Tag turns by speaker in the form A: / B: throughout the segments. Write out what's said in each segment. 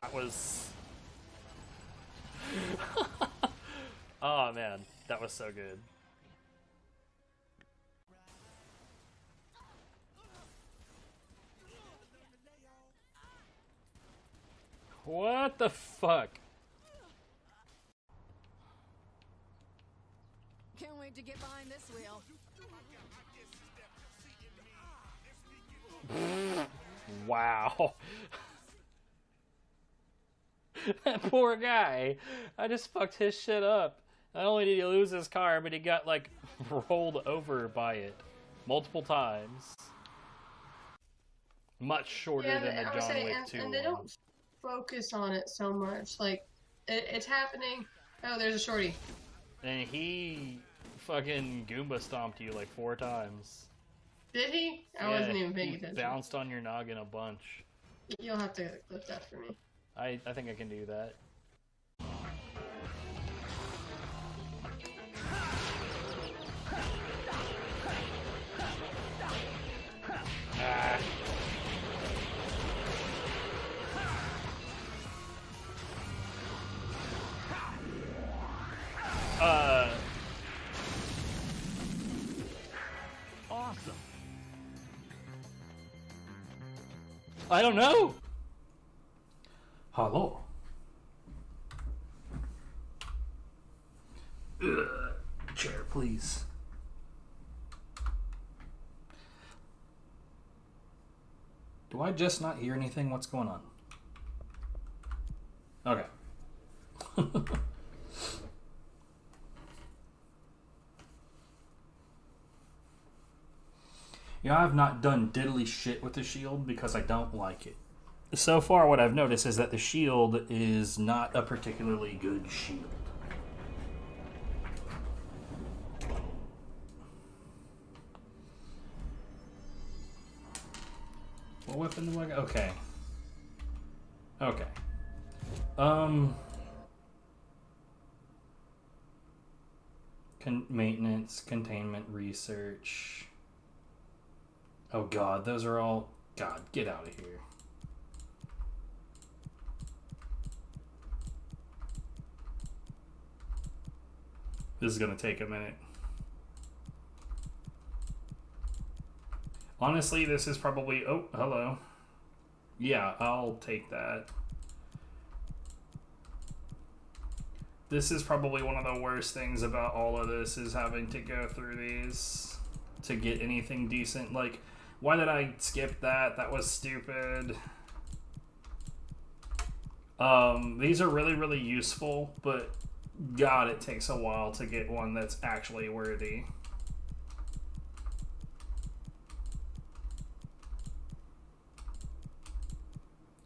A: That was... Oh man, that was so good. What the fuck?
B: Can't wait to get behind this wheel.
A: Wow. That poor guy. I just fucked his shit up. Not only did he lose his car, but he got, like, rolled over by it multiple times. Much shorter than the John Wick 2
C: and they don't focus on it so much. Like, it's happening. Oh, there's a shorty.
A: And he fucking Goomba stomped you like 4 times.
C: Did he? I wasn't even paying attention.
A: Bounced on your noggin a bunch.
C: You'll have to clip that for me.
A: I think I can do that. Ah.
D: Awesome.
A: I don't know.
E: Hello. Chair, please. Do I just not hear anything? What's going on? Okay. Yeah, I've not done diddly shit with the shield because I don't like it. So far, what I've noticed is that the shield is not a particularly good shield. What weapon do I got? Okay. Okay. Maintenance, containment, research. Oh god, those are all... God, get out of here. This is gonna take a minute. Honestly, this is probably... Oh, hello. Yeah, I'll take that. This is probably one of the worst things about all of this, is having to go through these to get anything decent. Like, why did I skip that? That was stupid. These are really, really useful, but God, it takes a while to get one that's actually worthy.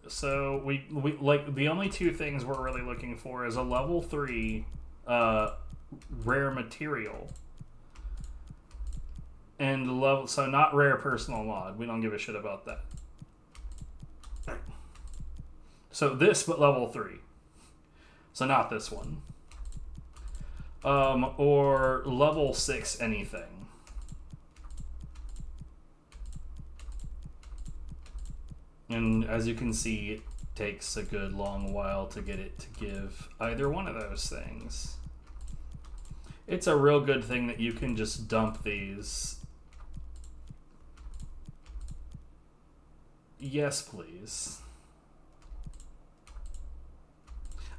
E: So we like, the only two things we're really looking for is a level 3 rare material. And level, so not rare personal mod. We don't give a shit about that. So this, but level 3. So not this one. Or level 6 anything. And as you can see, it takes a good long while to get it to give either one of those things. It's a real good thing that you can just dump these. Yes, please.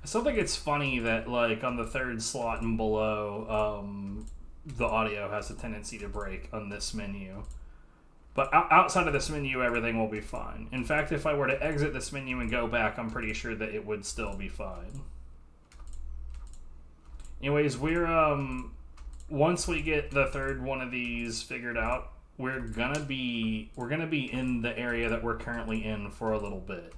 E: I still think it's funny that, like, on the third slot and below, the audio has a tendency to break on this menu. But outside of this menu, everything will be fine. In fact, if I were to exit this menu and go back, I'm pretty sure that it would still be fine. Anyways, we're, once we get the third one of these figured out, we're gonna be in the area that we're currently in for a little bit.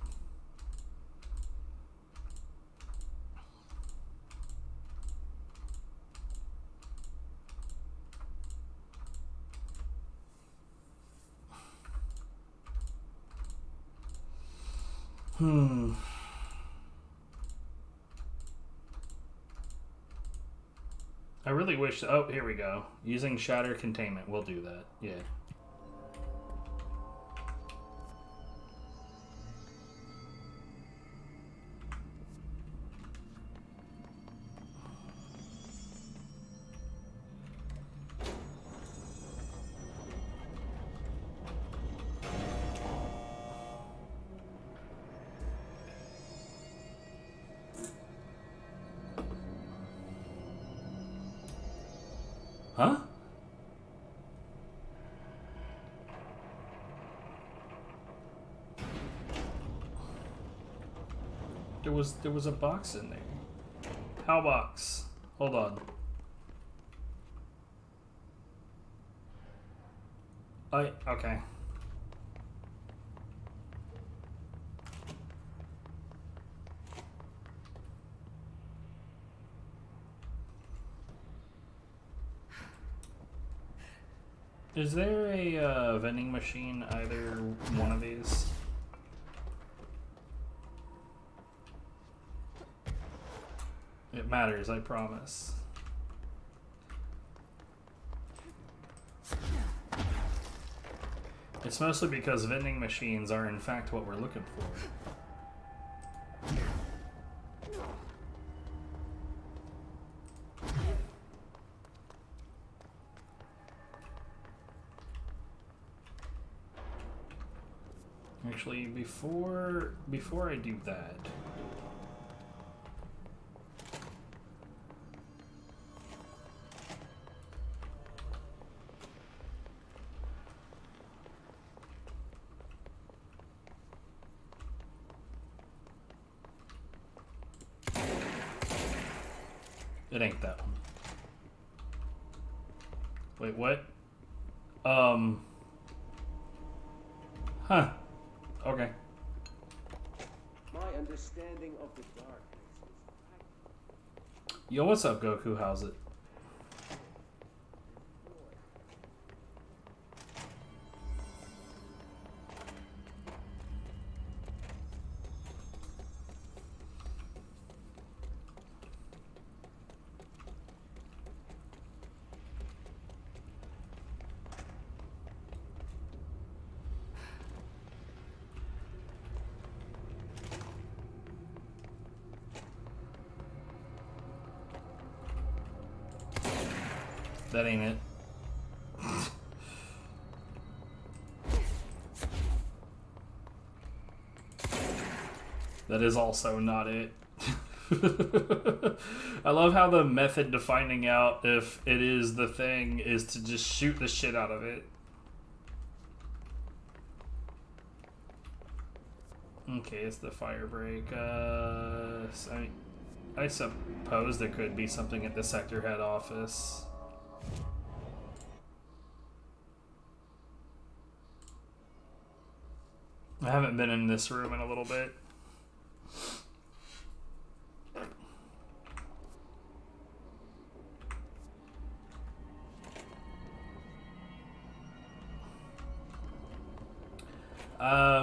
E: I really wish... Oh, here we go. Using shatter containment. We'll do that. Yeah. Huh? There was a box in there. How box? Hold on. Okay. Is there a vending machine either one of these? It matters, I promise. It's mostly because vending machines are in fact what we're looking for. Actually, before I do that, it ain't that one. Wait, what? Huh. Okay.
D: My understanding of the darkness is
E: Yo, what's up, Goku? How's it? That ain't it. That is also not it. I love how the method to finding out if it is the thing is to just shoot the shit out of it. Okay, it's the fire break. I suppose there could be something at the sector head office. I haven't been in this room in a little bit.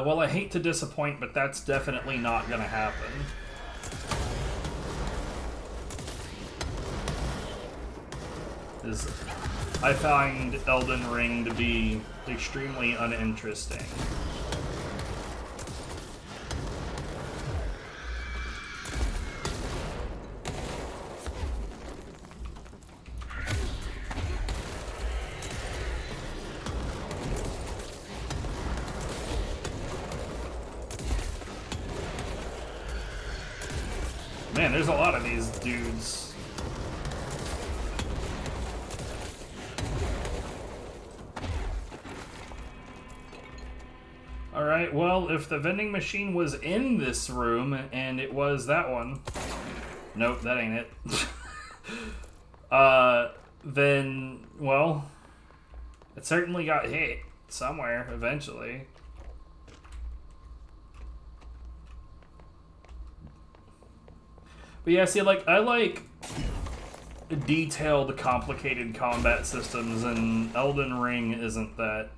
E: Well, I hate to disappoint, but that's definitely not gonna happen. I find Elden Ring to be extremely uninteresting. Man, there's a lot of these dudes. Alright, well, if the vending machine was in this room, and it was that one... Nope, that ain't it. Then, well... It certainly got hit somewhere, eventually. But yeah, see, like, I like detailed, complicated combat systems, and Elden Ring isn't that.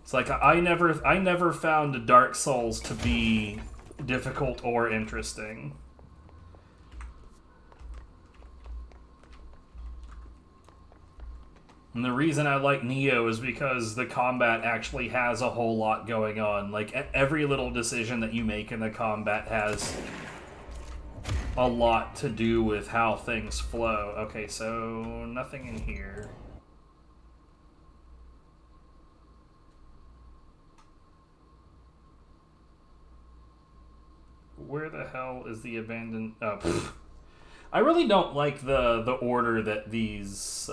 E: It's like, I never found Dark Souls to be difficult or interesting. And the reason I like Neo is because the combat actually has a whole lot going on. Like, every little decision that you make in the combat has a lot to do with how things flow. Okay, so nothing in here. Where the hell is the abandoned... Oh, pfft. I really don't like the order that these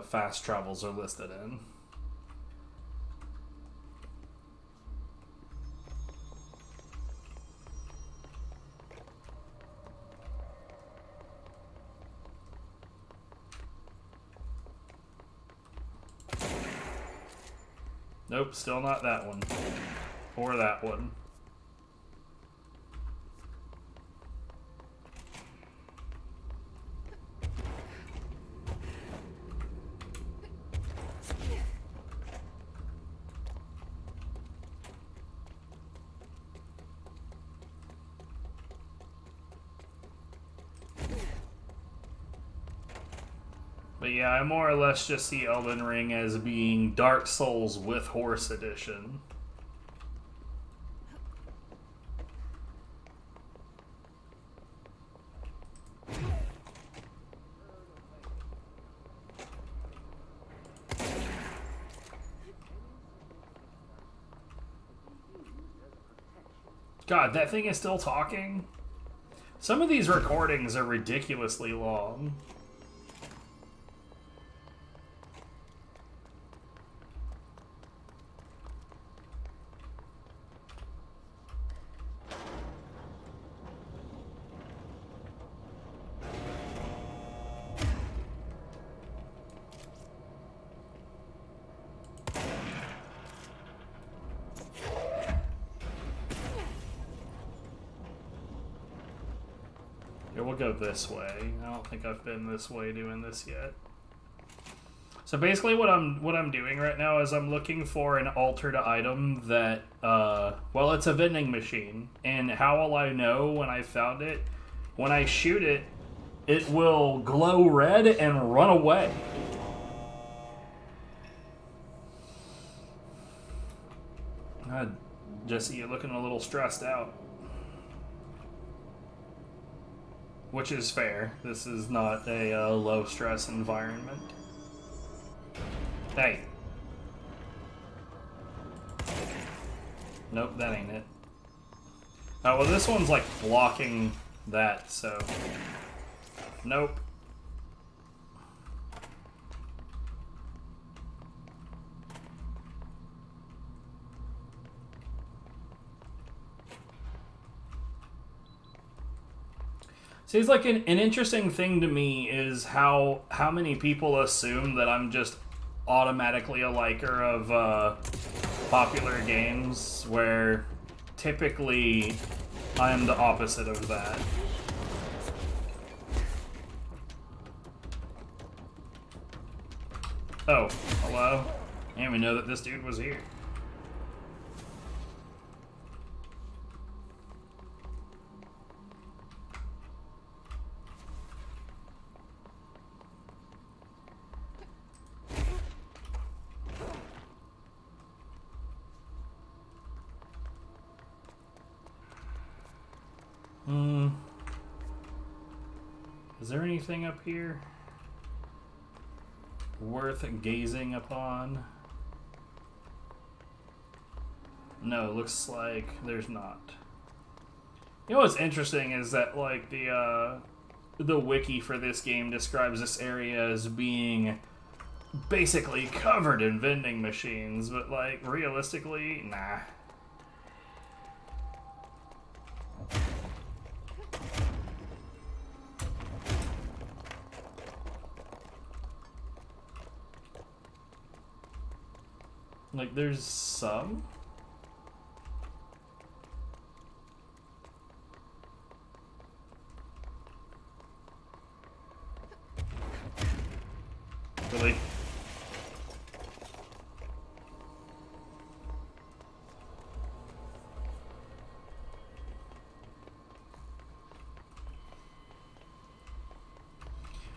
E: fast travels are listed in. Nope, still not that one. Or that one. But yeah, I more or less just see Elden Ring as being Dark Souls with Horse Edition. God, that thing is still talking? Some of these recordings are ridiculously long. We'll go this way. I don't think I've been this way doing this yet. So basically what I'm doing right now is I'm looking for an altered item that, well, it's a vending machine. And how will I know when I found it? When I shoot it, it will glow red and run away. Jesse, you're looking a little stressed out. Which is fair. This is not a low-stress environment. Hey. Nope, that ain't it. Oh, well, this one's, like, blocking that, so... Nope. Seems like an interesting thing to me is how many people assume that I'm just automatically a liker of popular games, where typically I am the opposite of that. Oh, hello? I didn't even know that this dude was here. Is there anything up here worth gazing upon? No, it looks like there's not. You know what's interesting is that, like, the wiki for this game describes this area as being basically covered in vending machines, but, like, realistically, nah. Like, there's some? Really?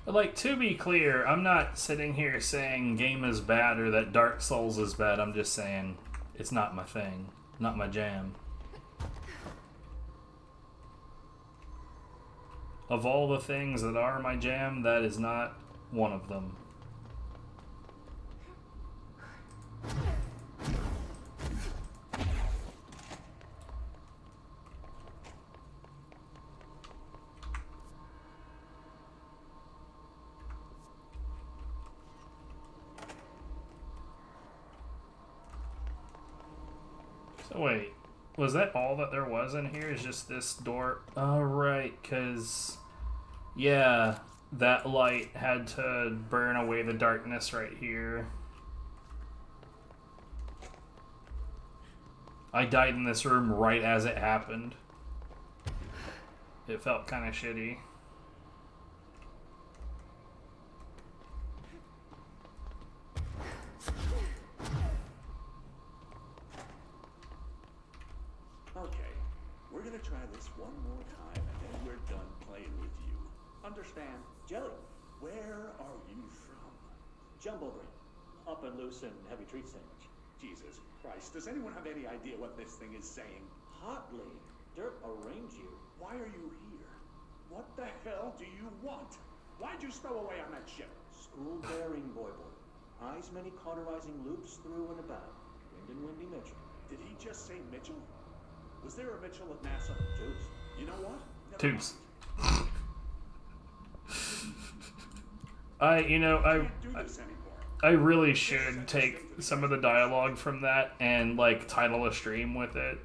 E: But, like, to be clear, I'm not sitting here saying game is bad or that Dark Souls is bad. I'm just saying it's not my thing, not my jam. Of all the things that are my jam, that is not one of them. So wait, was that all that there was in here? Is just this door? Oh, right, because... Yeah, that light had to burn away the darkness right here. I died in this room right as it happened. It felt kind of shitty.
D: Okay, we're gonna try this one more time and then we're done playing with you. Understand? Jelly, where are you from?
F: Jumbo brain. Up and loose and heavy treat sandwich.
D: Jesus Christ, does anyone have any idea what this thing is saying?
F: Hotly. Dirt arrange you.
D: Why are you here? What the hell do you want? Why'd you stow away on that ship?
F: School bearing, boy. Eyes many cauterizing loops through and about. Wind and windy Mitchell.
D: Did he just say Mitchell? Was there a Mitchell at NASA?
F: Tubes.
D: You know what? Never
E: Tubes.
D: mind. Can't do this anymore.
E: I really should take some of the dialogue from that and, like, title a stream with it.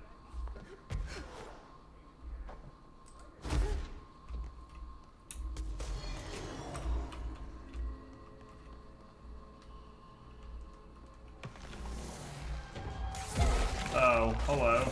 E: Oh, hello.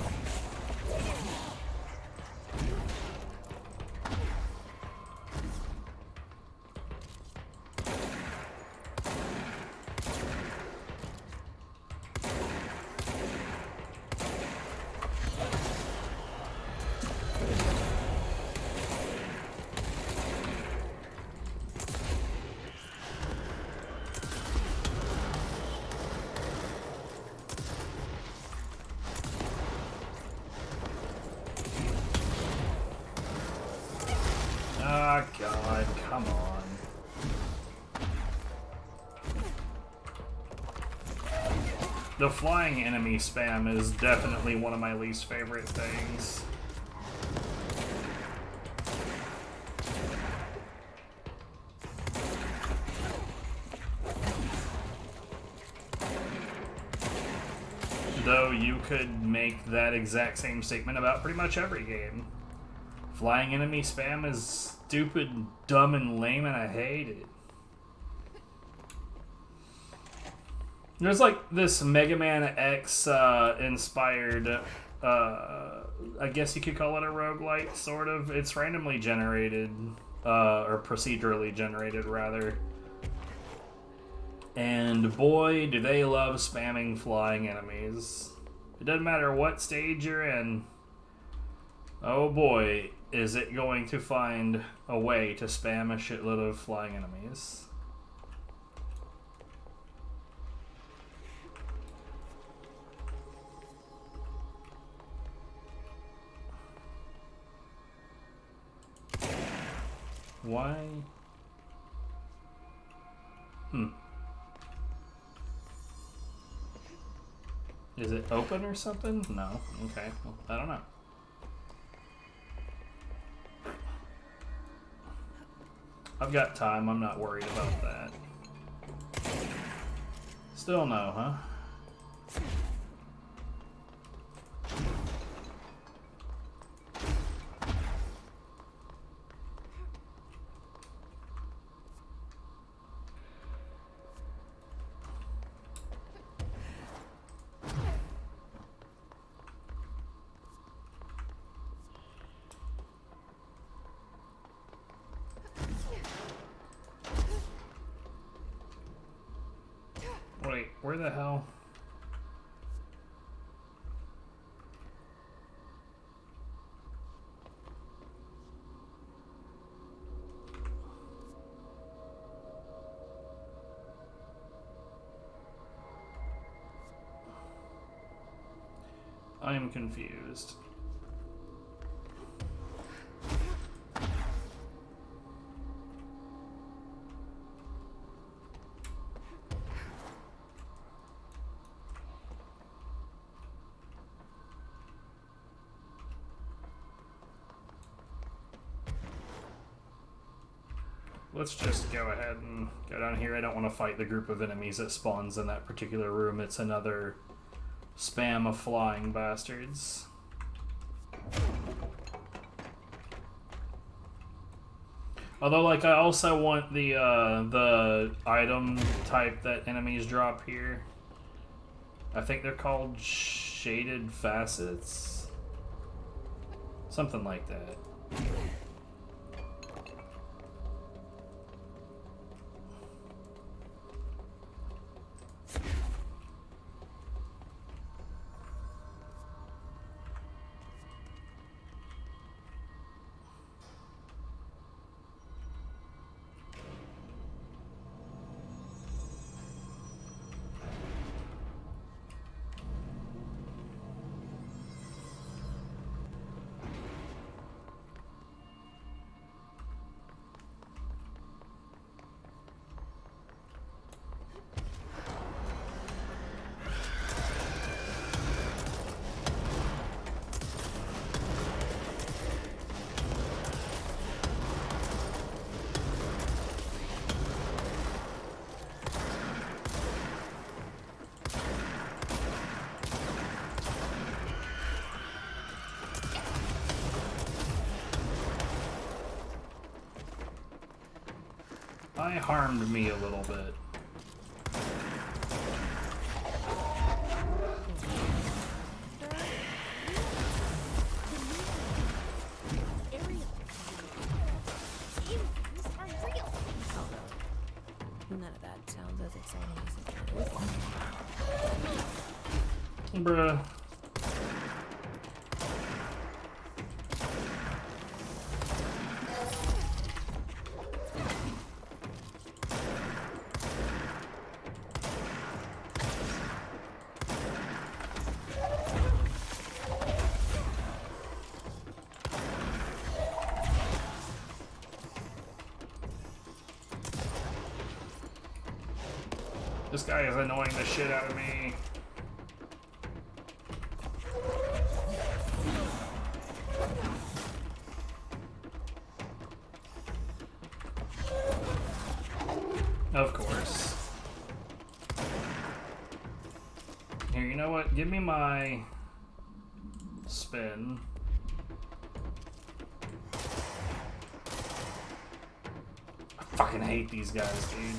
E: Ah, God, come on. The flying enemy spam is definitely one of my least favorite things. Though you could make that exact same statement about pretty much every game. Flying enemy spam is stupid, dumb, and lame, and I hate it. There's like this Mega Man X inspired, I guess you could call it a roguelite, sort of. It's randomly generated, or procedurally generated, rather. And boy, do they love spamming flying enemies. It doesn't matter what stage you're in. Oh boy, is it going to find a way to spam a shitload of flying enemies. Why? Is it open or something? No. Okay. Well, I don't know. I've got time. I'm not worried about that. Still no, huh? Wait, where the hell? I am confused. Let's just go ahead and go down here. I don't want to fight the group of enemies that spawns in that particular room. It's another spam of flying bastards. Although, like, I also want the item type that enemies drop here. I think they're called shaded facets. Something like that. I harmed me a little bit.
B: None of that sounds as exciting as it is.
E: Bruh. This guy is annoying the shit out of me. Of course. Here, you know what? Give me my spin. I fucking hate these guys, dude.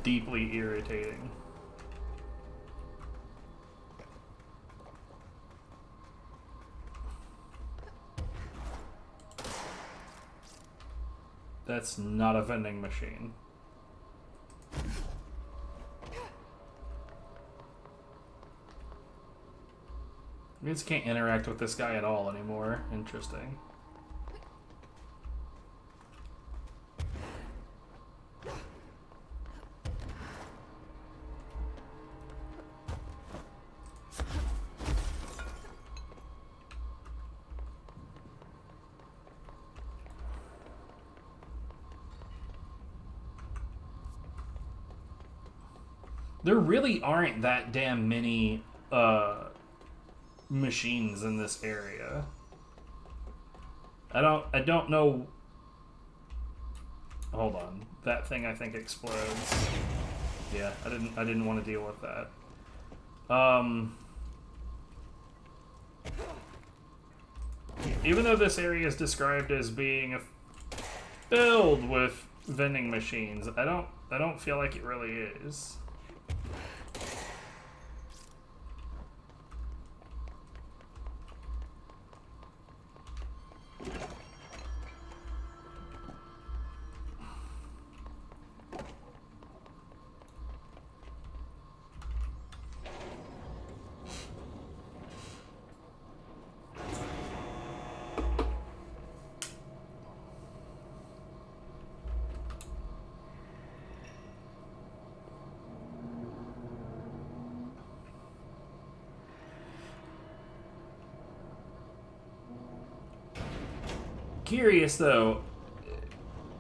E: Deeply irritating. That's not a vending machine. I just can't interact with this guy at all anymore. Interesting. There really aren't that damn many machines in this area. I don't know. Hold on. That thing I think explodes. Yeah, I didn't want to deal with that. Even though this area is described as being filled with vending machines, I don't feel like it really is. Curious though,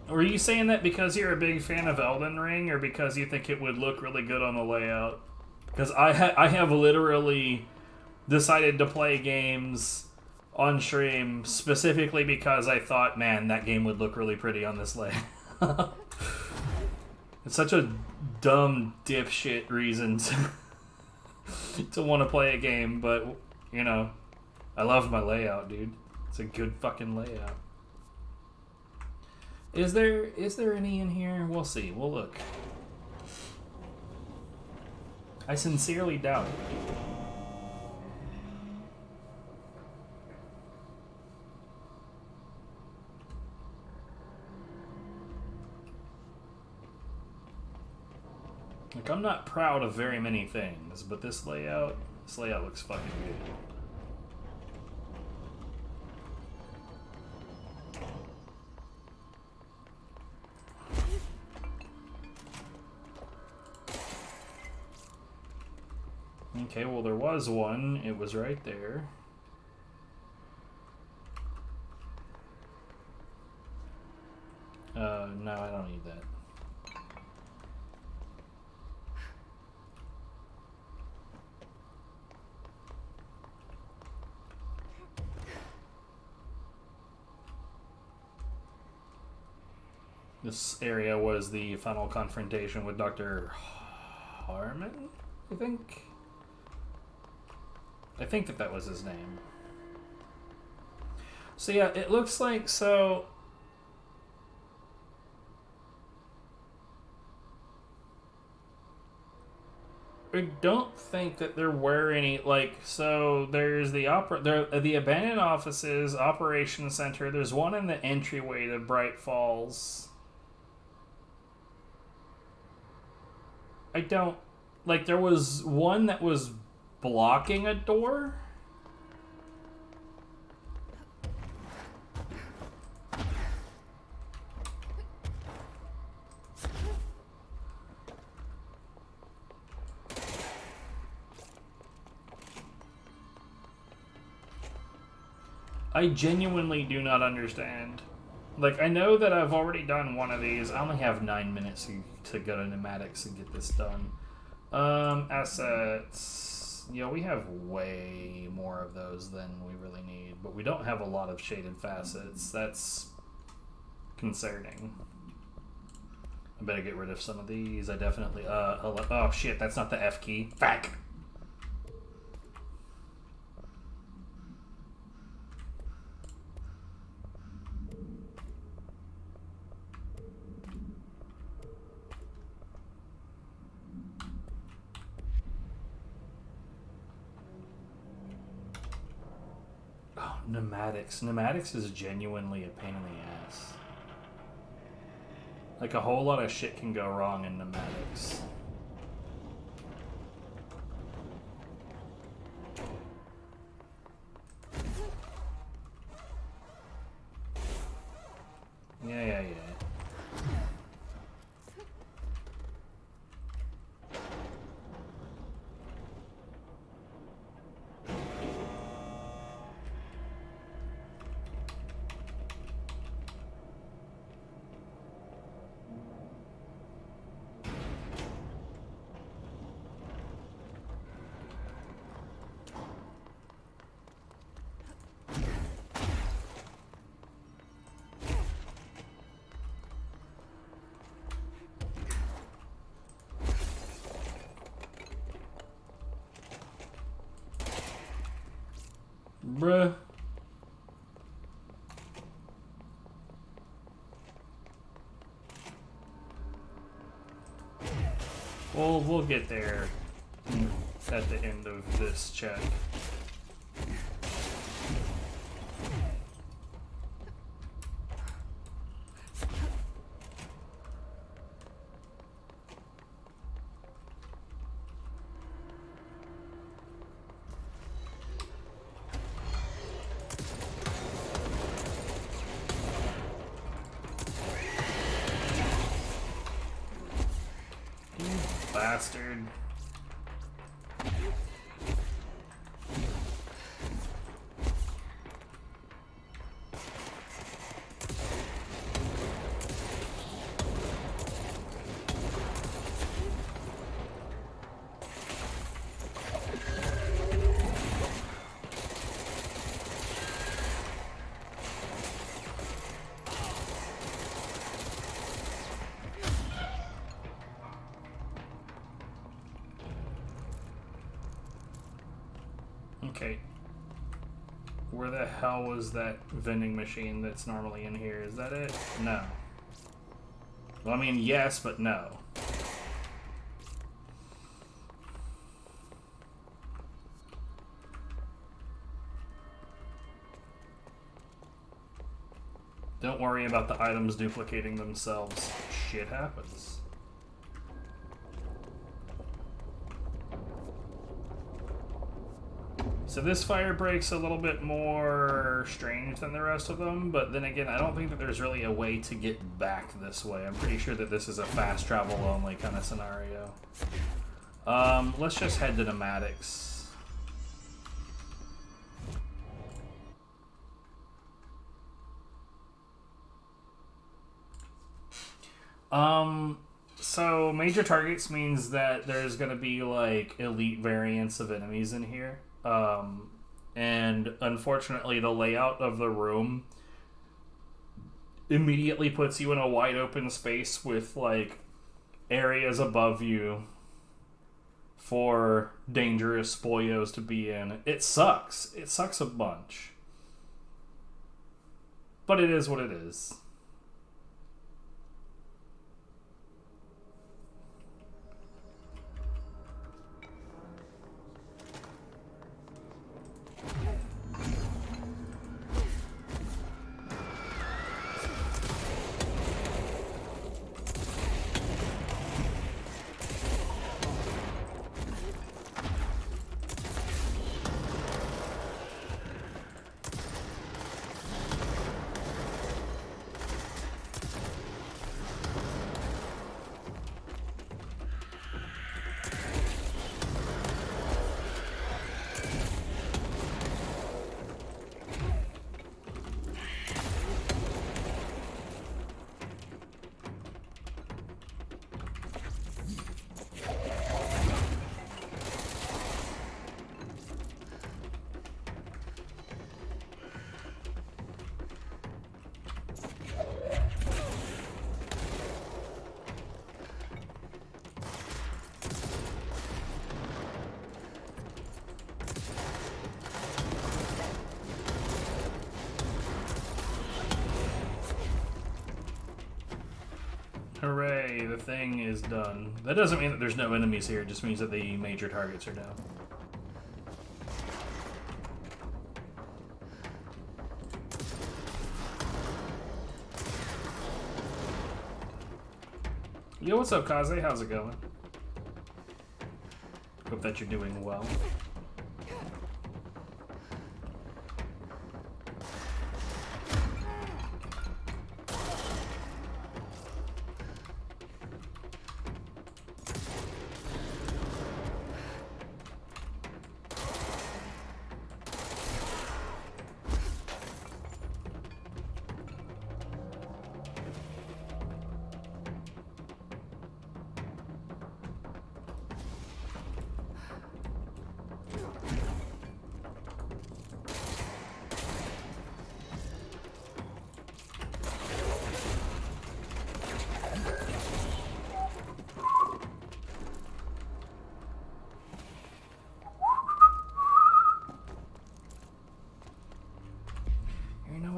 E: were you saying that because you're a big fan of Elden Ring, or because you think it would look really good on the layout? Because I have literally decided to play games on stream specifically because I thought, man, that game would look really pretty on this layout. It's such a dumb dipshit reason to want to play a game, but, you know, I love my layout, dude. It's a good fucking layout. Is there any in here? We'll see. We'll look. I sincerely doubt it. Like, I'm not proud of very many things, but this layout looks fucking good. Okay, well there was one. It was right there. No, I don't need that. This area was the final confrontation with Dr. Harmon, I think? I think that was his name. So yeah, it looks like, so... I don't think that there were any, like, so there's the abandoned offices, operations center, there's one in the entryway to Bright Falls. I don't, like, there was one that was blocking a door? I genuinely do not understand. Like, I know that I've already done one of these. I only have 9 minutes to go to pneumatics and get this done. Assets. Yeah, we have way more of those than we really need, but we don't have a lot of shaded facets. That's concerning. I better get rid of some of these. I definitely, oh shit, that's not the F key. Fuck! Pneumatics. Pneumatics is genuinely a pain in the ass. Like, a whole lot of shit can go wrong in pneumatics. Yeah. Bruh. Well, we'll get there at the end of this check. Bastard. Okay. Where the hell was that vending machine that's normally in here? Is that it? No. Well, I mean, yes, but no. Don't worry about the items duplicating themselves. Shit happens. So this fire break's a little bit more strange than the rest of them, but then again, I don't think that there's really a way to get back this way. I'm pretty sure that this is a fast travel only kind of scenario. Let's just head to pneumatics. So major targets means that there's gonna be like elite variants of enemies in here. And unfortunately the layout of the room immediately puts you in a wide open space with like areas above you for dangerous boyos to be in. It sucks. It sucks a bunch. But it is what it is. Hooray, the thing is done. That doesn't mean that there's no enemies here, it just means that the major targets are down. Yo, what's up, Kaze? How's it going? Hope that you're doing well.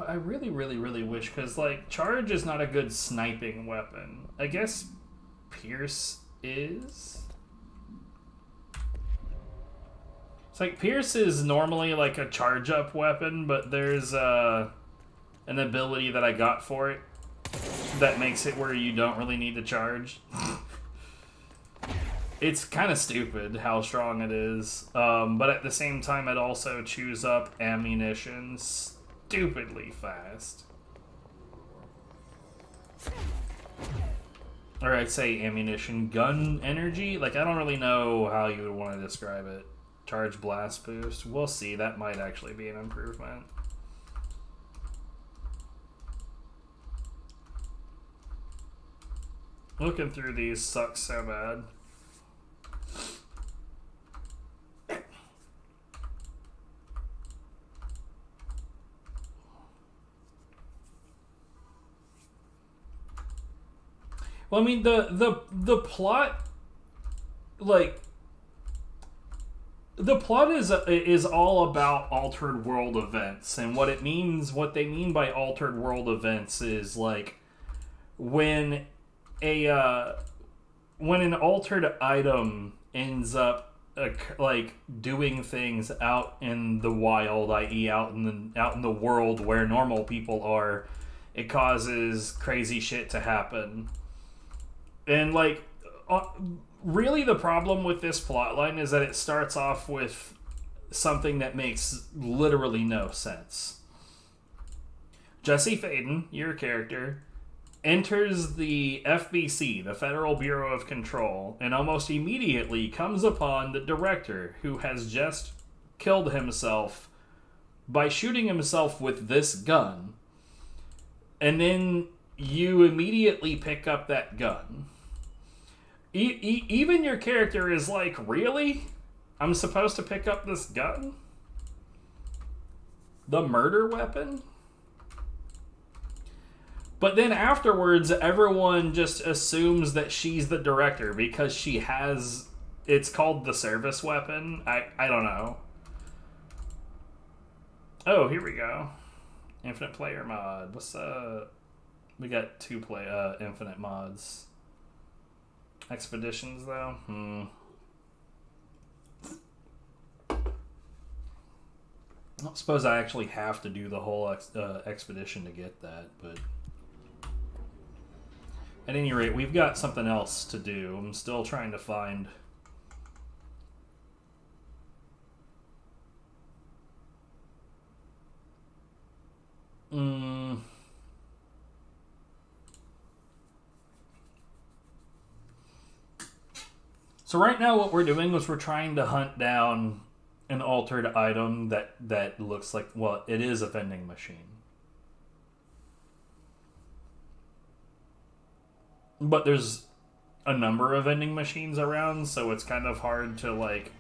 E: I really wish, because, like, Charge is not a good sniping weapon. I guess Pierce is? It's like, Pierce is normally, like, a charge-up weapon, but there's, an ability that I got for it that makes it where you don't really need to charge. It's kind of stupid how strong it is, but at the same time, it also chews up ammunition stupidly fast. Or I'd say ammunition, gun energy? Like, I don't really know how you would want to describe it. Charge blast boost? We'll see, that might actually be an improvement. Looking through these sucks so bad. Well, I mean, the plot, like, the plot is all about altered world events, and what they mean by altered world events is like when an altered item ends up like doing things out in the wild, i.e., out in the world where normal people are, it causes crazy shit to happen. And like, really, the problem with this plotline is that it starts off with something that makes literally no sense. Jesse Faden, your character, enters the FBC, the Federal Bureau of Control, and almost immediately comes upon the director, who has just killed himself by shooting himself with this gun. And then you immediately pick up that gun. Even your character is like, really? I'm supposed to pick up this gun? The murder weapon? But then afterwards, everyone just assumes that she's the director because she has... It's called the service weapon. I don't know. Oh, here we go. Infinite player mod. What's we got 2 infinite mods. Expeditions, though? I don't suppose I actually have to do the whole expedition to get that, but... At any rate, we've got something else to do. I'm still trying to find... So right now what we're doing is we're trying to hunt down an altered item that looks like... Well, it is a vending machine. But there's a number of vending machines around, so it's kind of hard to, like,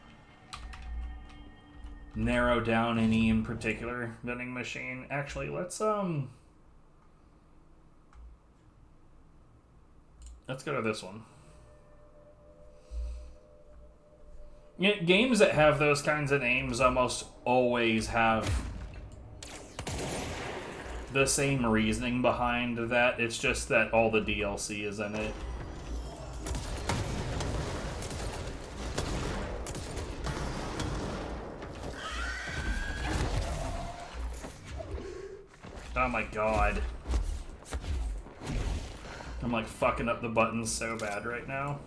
E: narrow down any in particular vending machine. Actually, let's go to this one. Yeah, games that have those kinds of names almost always have the same reasoning behind that. It's just that all the DLC is in it. Oh my god. I'm like fucking up the buttons so bad right now.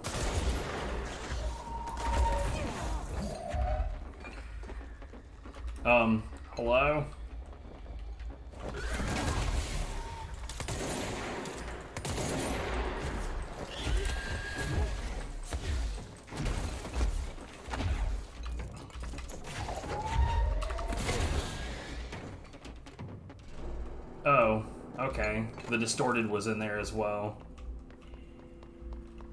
E: Hello? Oh, okay. The distorted was in there as well.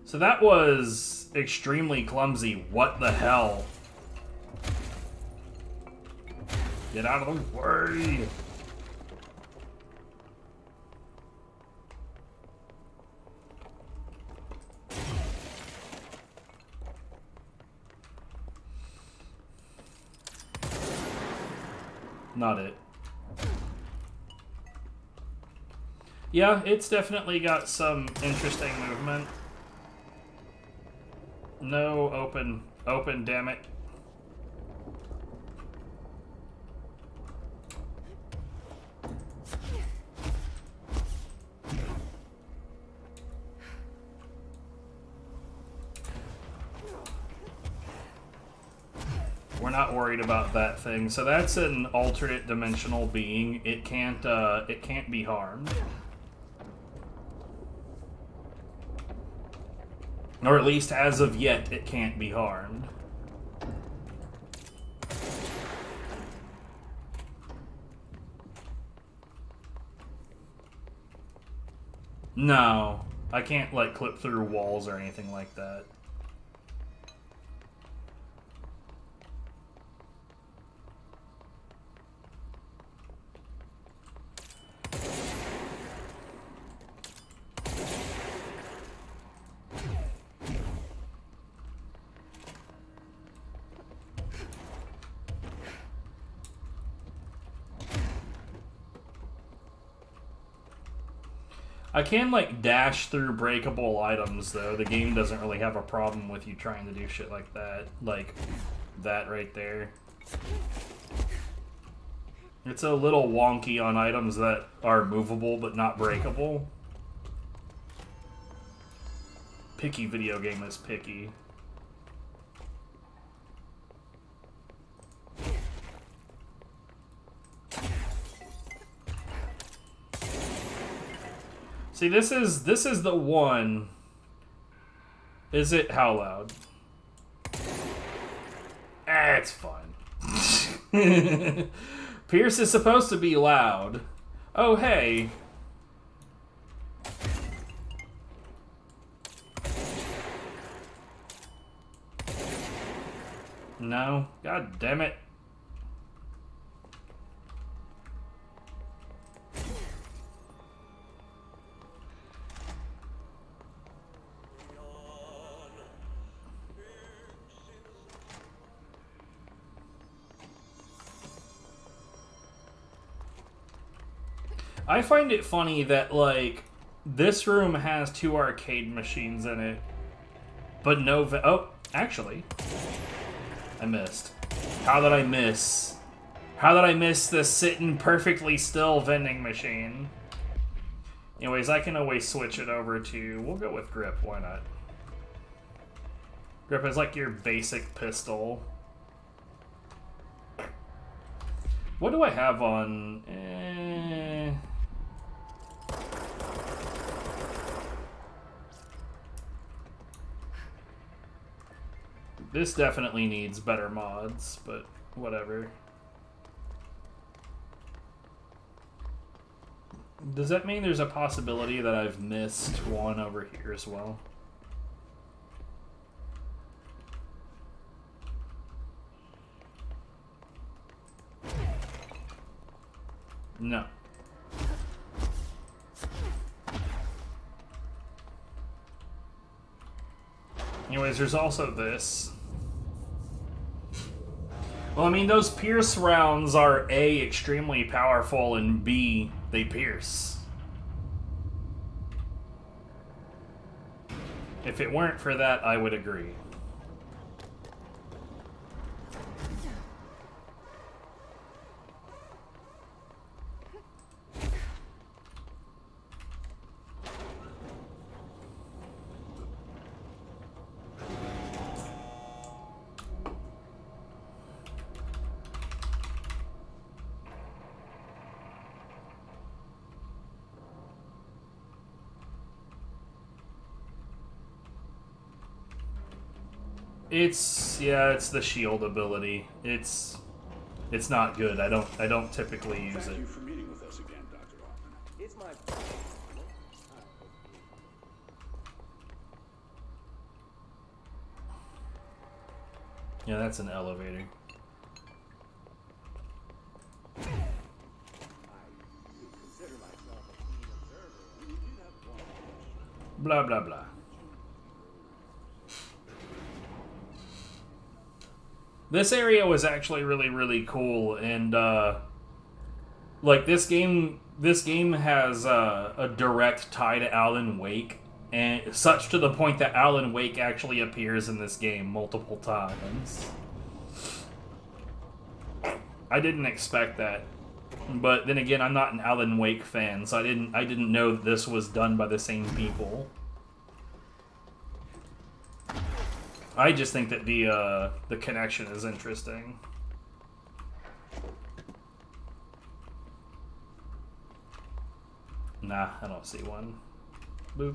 E: So that was extremely clumsy. What the hell? Get out of the way! Not it. Yeah, it's definitely got some interesting movement. No, open, damn it. We're not worried about that thing. So that's an alternate dimensional being. It can't be harmed. Or at least as of yet, it can't be harmed. No, I can't like clip through walls or anything like that. I can, like, dash through breakable items, though. The game doesn't really have a problem with you trying to do shit like that. Like, that right there. It's a little wonky on items that are movable but not breakable. Picky video game is picky. See, this is the one. Is it how loud? It's fine. Pierce is supposed to be loud. Oh, hey. No. God damn it. I find it funny that, like, this room has 2 arcade machines in it, but no... Oh, actually, I missed. How did I miss? How did I miss the sitting perfectly still vending machine? Anyways, I can always switch it over to... We'll go with grip, why not? Grip is like your basic pistol. What do I have on... This definitely needs better mods, but whatever. Does that mean there's a possibility that I've missed one over here as well? No. Anyways, there's also this. Well, I mean, those pierce rounds are A, extremely powerful, and B, they pierce. If it weren't for that, I would agree. It's the shield ability. It's not good. I don't typically use it.
D: Thank you for meeting with us again, Dr. Hoffman.
F: It's my...
E: Yeah, that's an elevator. Blah blah blah. This area was actually really cool, and like this game has a direct tie to Alan Wake, and such to the point that Alan Wake actually appears in this game multiple times. I didn't expect that, but then again, I'm not an Alan Wake fan, so I didn't know that this was done by the same people. I just think that the connection is interesting. Nah, I don't see one. Boop.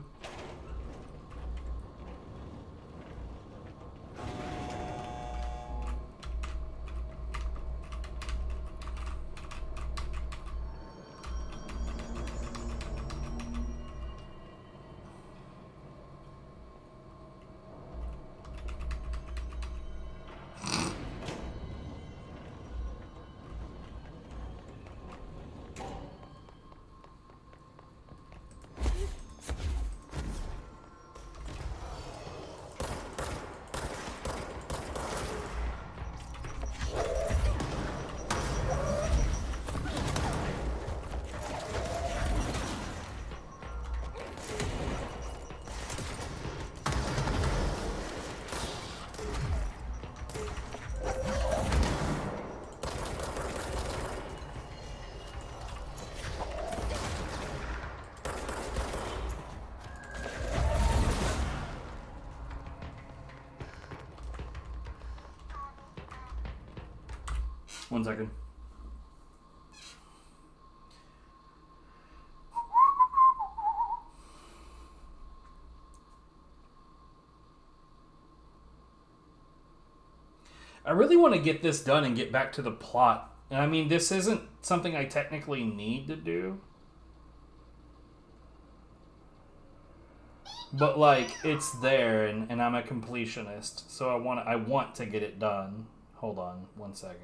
E: 1 second. I really want to get this done and get back to the plot. And I mean, this isn't something I technically need to do. But, like, it's there, and I'm a completionist. So I want to get it done. Hold on 1 second.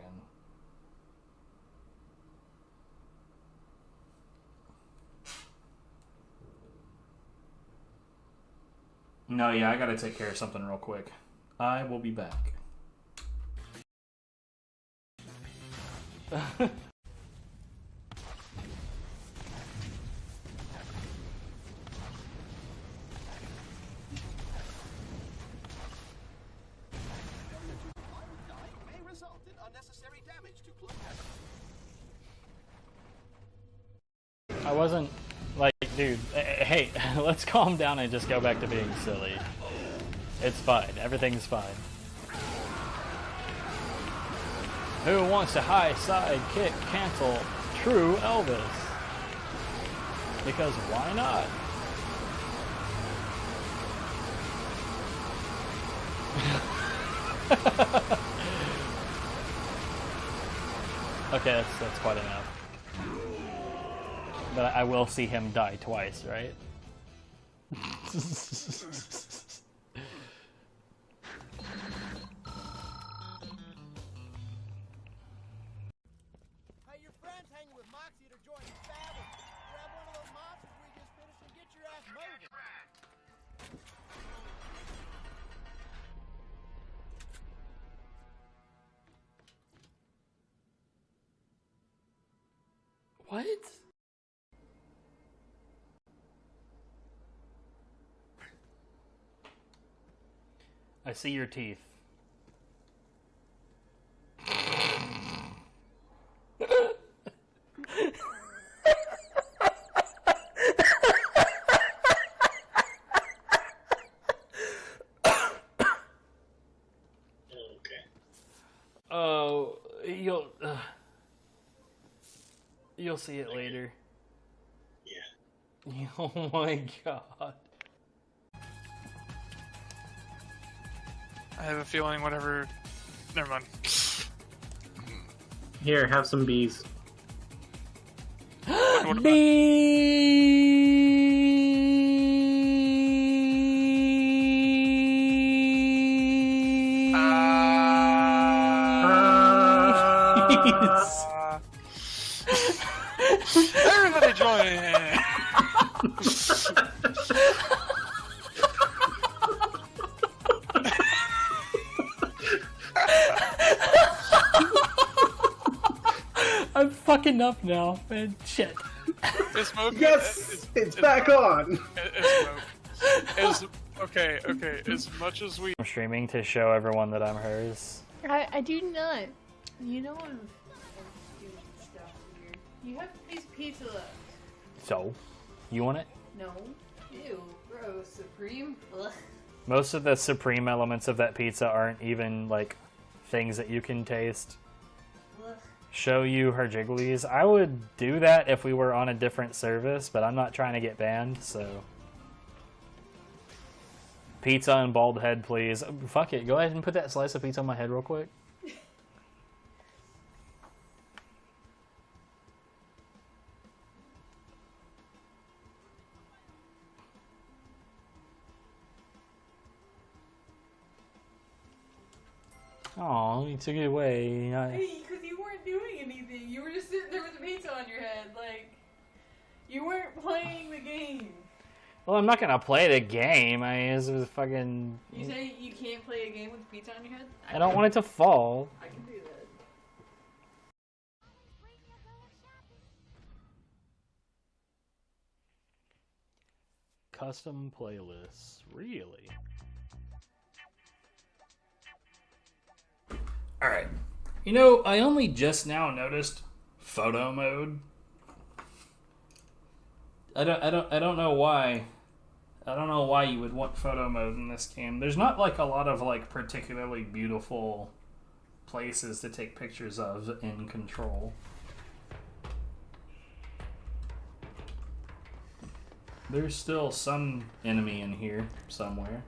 E: No, yeah, I gotta take care of something real quick. I will be back.
A: I wasn't like, dude, hey, let's calm down and just go back to being silly. It's fine. Everything's fine. Who wants to high side kick cancel True Elvis? Because why not? Okay, that's quite enough. But I will see him die twice, right?
G: Hey, your friend's hanging with Moxie to join his family. Grab one of those monsters we just finished and get your ass moving.
A: What? I see your teeth. Oh, you'll see it later. Yeah. Oh my god.
H: I have a feeling whatever... Never mind.
I: Here, have some bees.
H: What Everybody join in!
A: I'm fucking up now, man. Shit.
I: Yes! It's back on!
H: Okay, as much as we...
A: I'm streaming to show everyone that I'm hers.
B: I do not. You know I'm doing stuff weird. You have these pizza left.
A: So, you want it?
B: No. Ew, gross. Supreme? Ugh.
A: Most of the supreme elements of that pizza aren't even, like, things that you can taste.
B: Ugh.
A: Show you her jigglies. I would do that if we were on a different service, but I'm not trying to get banned, so... Pizza and bald head, please. Fuck it, go ahead and put that slice of pizza on my head real quick. Oh, you took it away.
B: Because you weren't doing anything. You were just sitting there with a pizza on your head. Like, you weren't playing the game.
A: Well, I'm not gonna play the game. This was fucking...
B: You say you can't play a game with pizza on your head?
A: I don't want it to fall.
B: I can do that.
A: Custom playlists. Really?
E: Alright. You know, I only just now noticed photo mode. I don't know why. I don't know why you would want photo mode in this game. There's not like a lot of like particularly beautiful places to take pictures of in Control. There's still some enemy in here somewhere.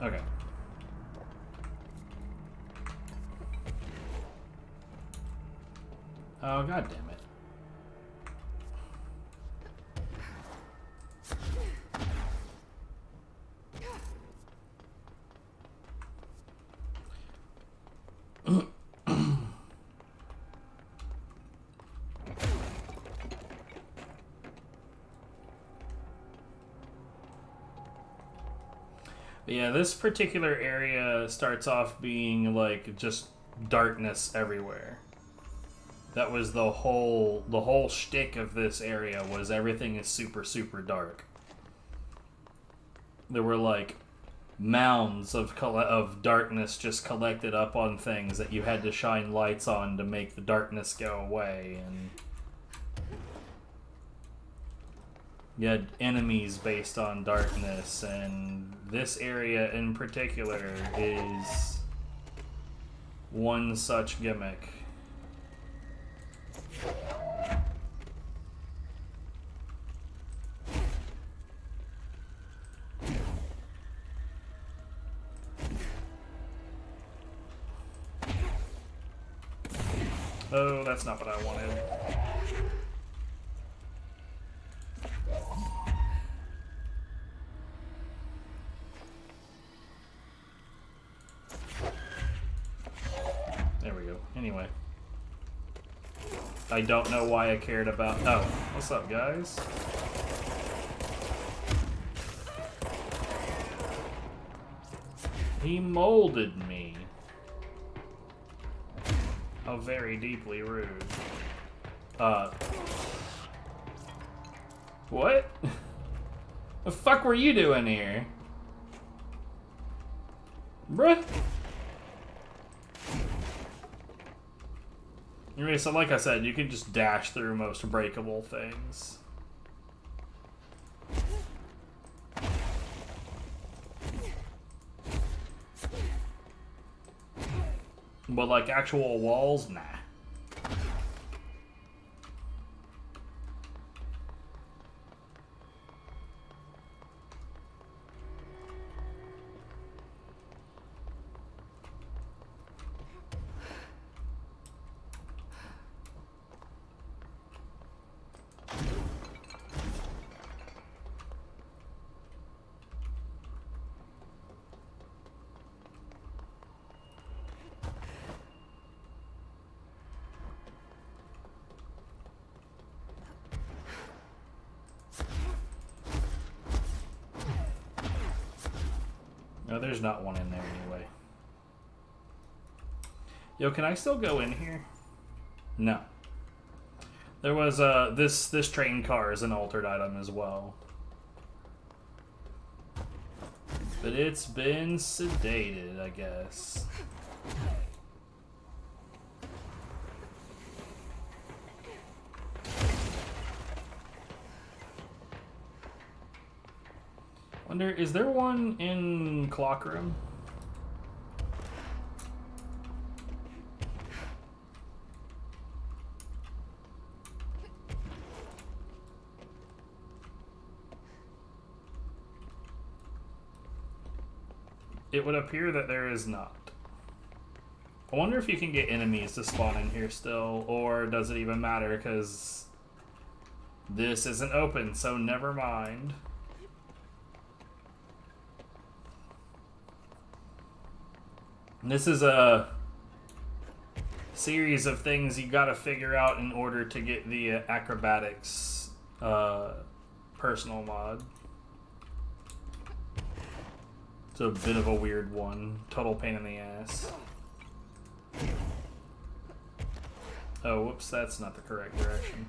E: Okay. Oh, god damn it. Yeah, this particular area starts off being like just darkness everywhere. That was the whole shtick of this area, was everything is super, super dark. There were like mounds of darkness just collected up on things that you had to shine lights on to make the darkness go away, and you had enemies based on darkness, and this area in particular is one such gimmick. Oh, that's not what I wanted. There we go. Anyway. I don't know why I cared about... Oh, what's up, guys? He molded me. How very deeply rude. What? The fuck were you doing here? Bruh? Anyway, so like I said, you can just dash through most breakable things. But like actual walls, nah. No, there's not one in there anyway. Yo, can I still go in here? No. There was this train car is an altered item as well. But it's been sedated, I guess. Wonder, is there one in Clock Room? It would appear that there is not. I wonder if you can get enemies to spawn in here still, or does it even matter, because this isn't open, so never mind. And this is a series of things you gotta figure out in order to get the acrobatics personal mod. It's a bit of a weird one. Total pain in the ass. Oh, whoops, that's not the correct direction.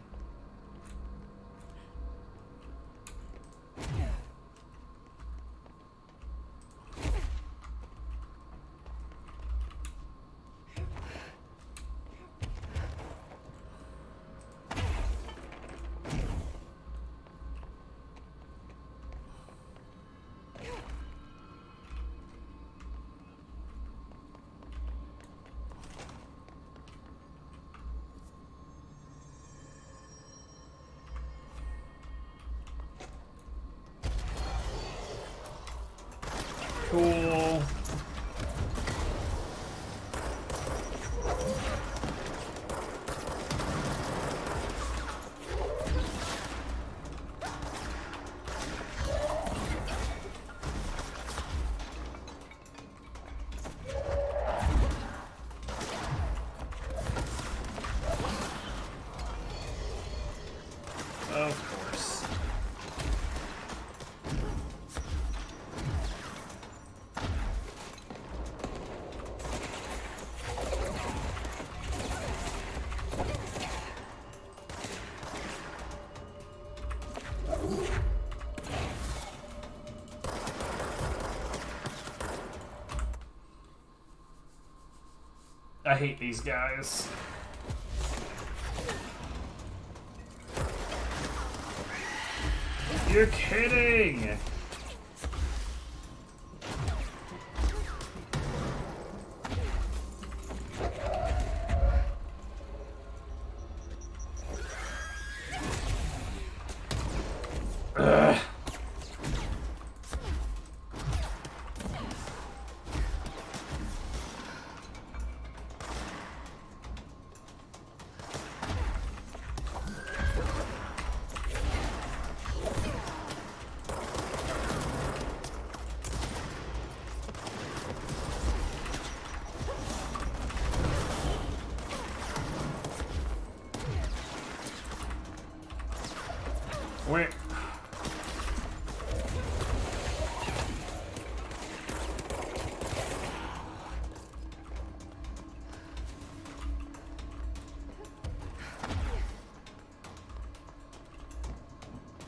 E: Cool. Of course. I hate these guys. You're kidding! Ugh. Where?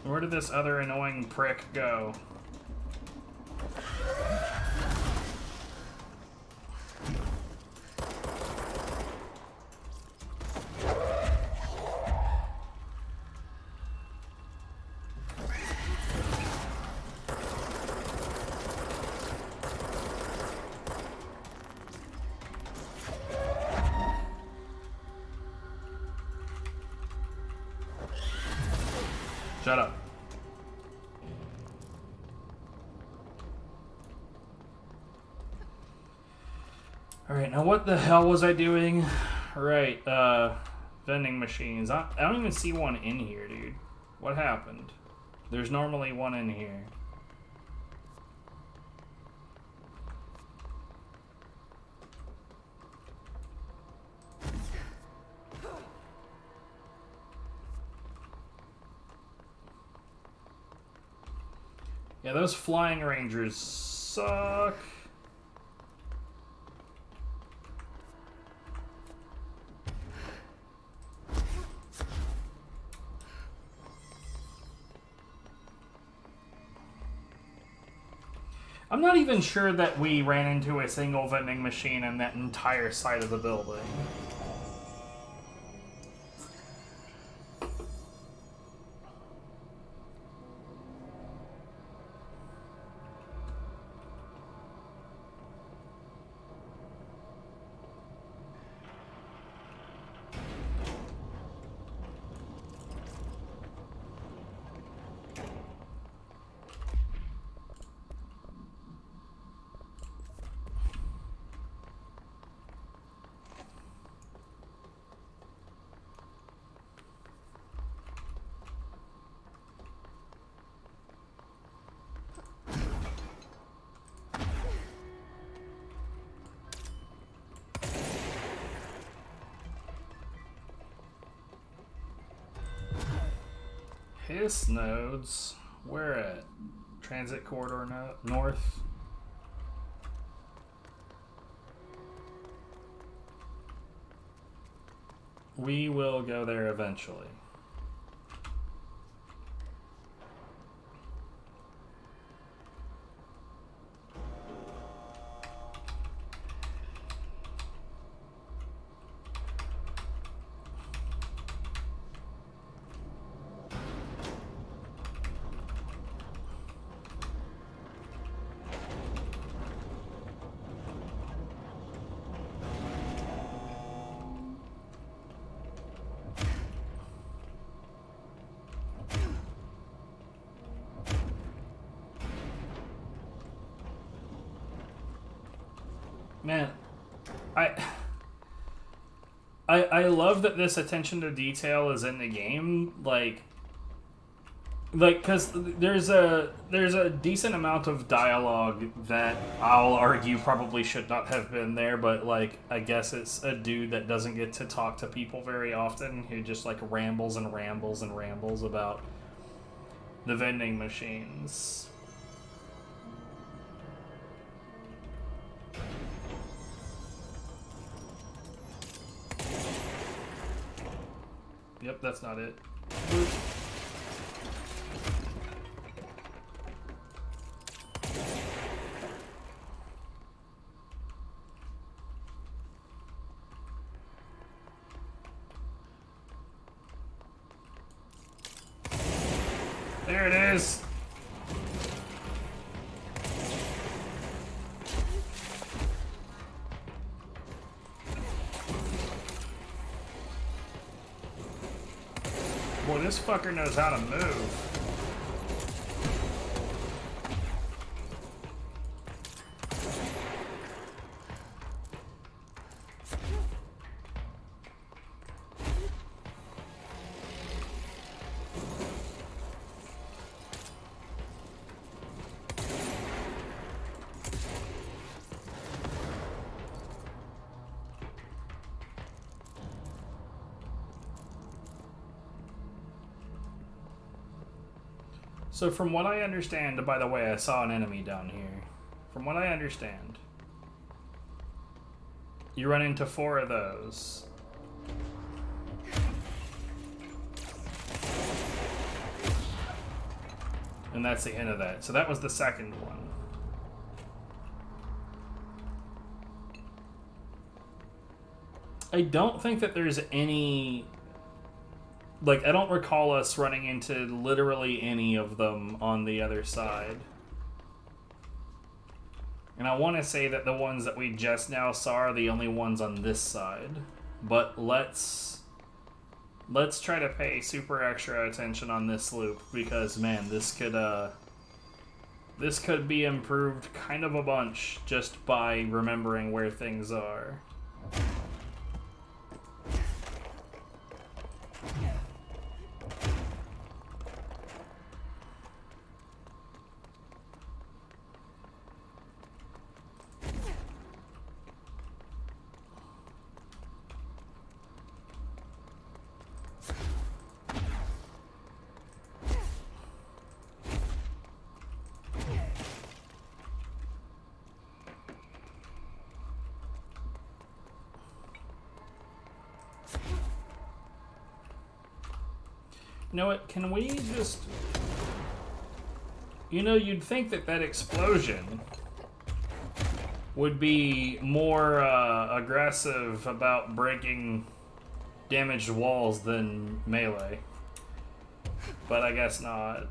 E: Where did this other annoying prick go? Shut up. Alright, now what the hell was I doing? Right, vending machines. I don't even see one in here, dude. What happened? There's normally one in here. Yeah, those flying rangers suck. I'm not even sure that we ran into a single vending machine in that entire side of the building. Hiss nodes. Where at? Transit corridor north. We will go there eventually. Man, I love that this attention to detail is in the game, like because there's a decent amount of dialogue that I'll argue probably should not have been there, but like I guess it's a dude that doesn't get to talk to people very often who just like rambles and rambles and rambles about the vending machines. Yep, that's not it. There it is. Boy, this fucker knows how to move. So from what I understand, by the way, I saw an enemy down here. From what I understand, you run into 4 of those. And that's the end of that. So that was the second one. I don't think that there's any... Like, I don't recall us running into literally any of them on the other side. And I want to say that the ones that we just now saw are the only ones on this side. But let's try to pay super extra attention on this loop, because, man, this could be improved kind of a bunch just by remembering where things are. You know what, can we just... You know, you'd think that that explosion would be more aggressive about breaking damaged walls than melee. But I guess not.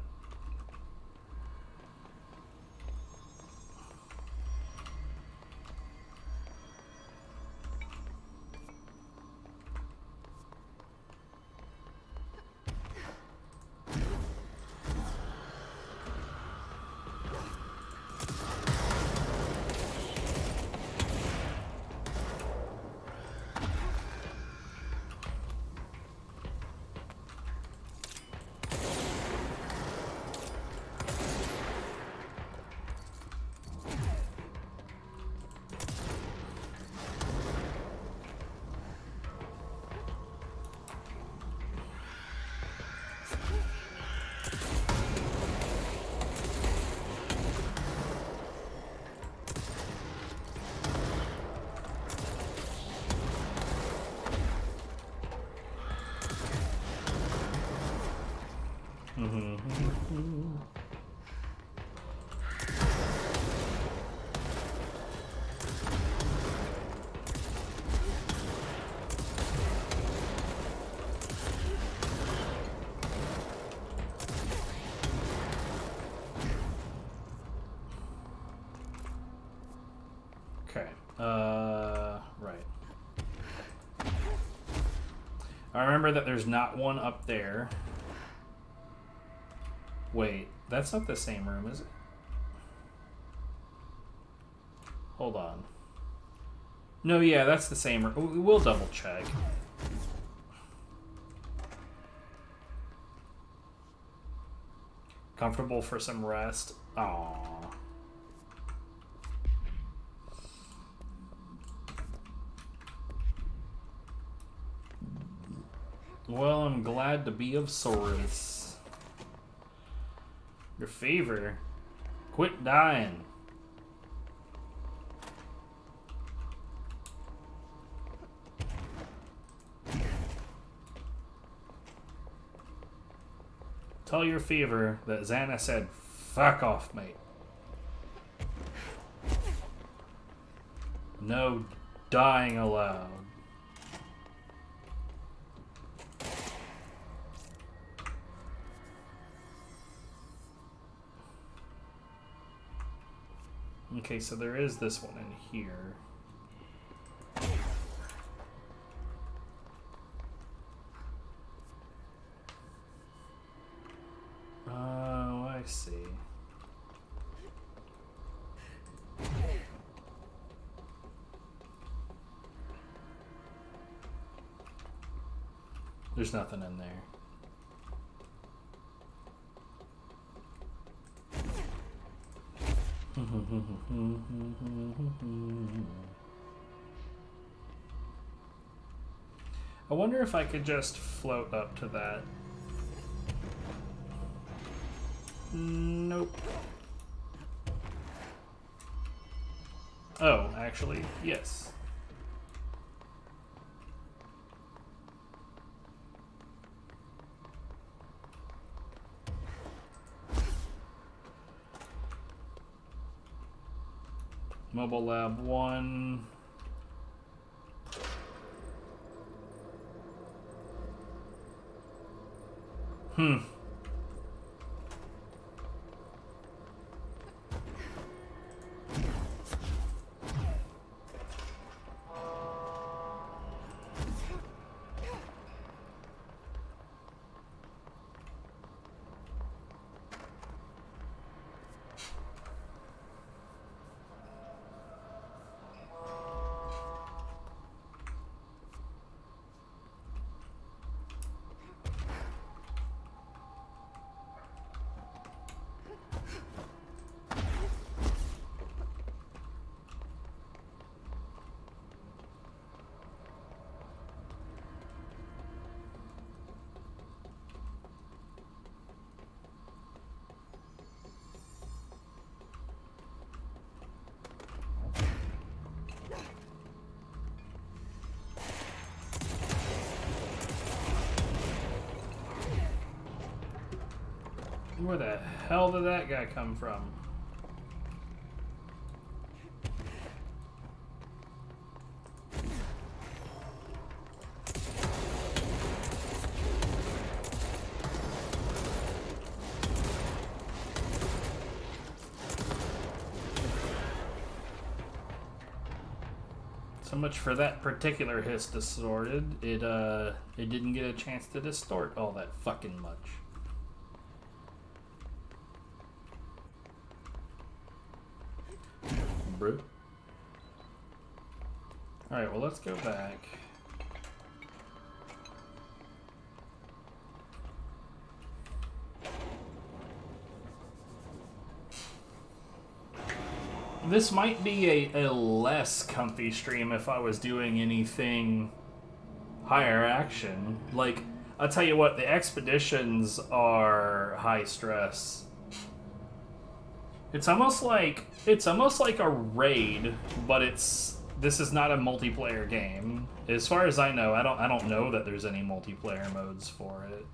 E: Right. I remember that there's not one up there. Wait, that's not the same room, is it? Hold on. No, yeah, that's the same room. We'll double check. Comfortable for some rest? Aww. Well, I'm glad to be of service. Your favor? Quit dying. Tell your fever that Xana said, fuck off, mate. No dying allowed. Okay, so there is this one in here. Oh, I see. There's nothing in there. I wonder if I could just float up to that. Nope. Oh, actually, yes. Mobile Lab 1. Where the hell did that guy come from? So much for that particular hiss distorted. It didn't get a chance to distort all that fucking much. Alright, well, let's go back. This might be a less comfy stream if I was doing anything higher action. Like, I'll tell you what, the expeditions are high stress. It's almost like a raid, but this is not a multiplayer game. As far as I know, I don't know that there's any multiplayer modes for it.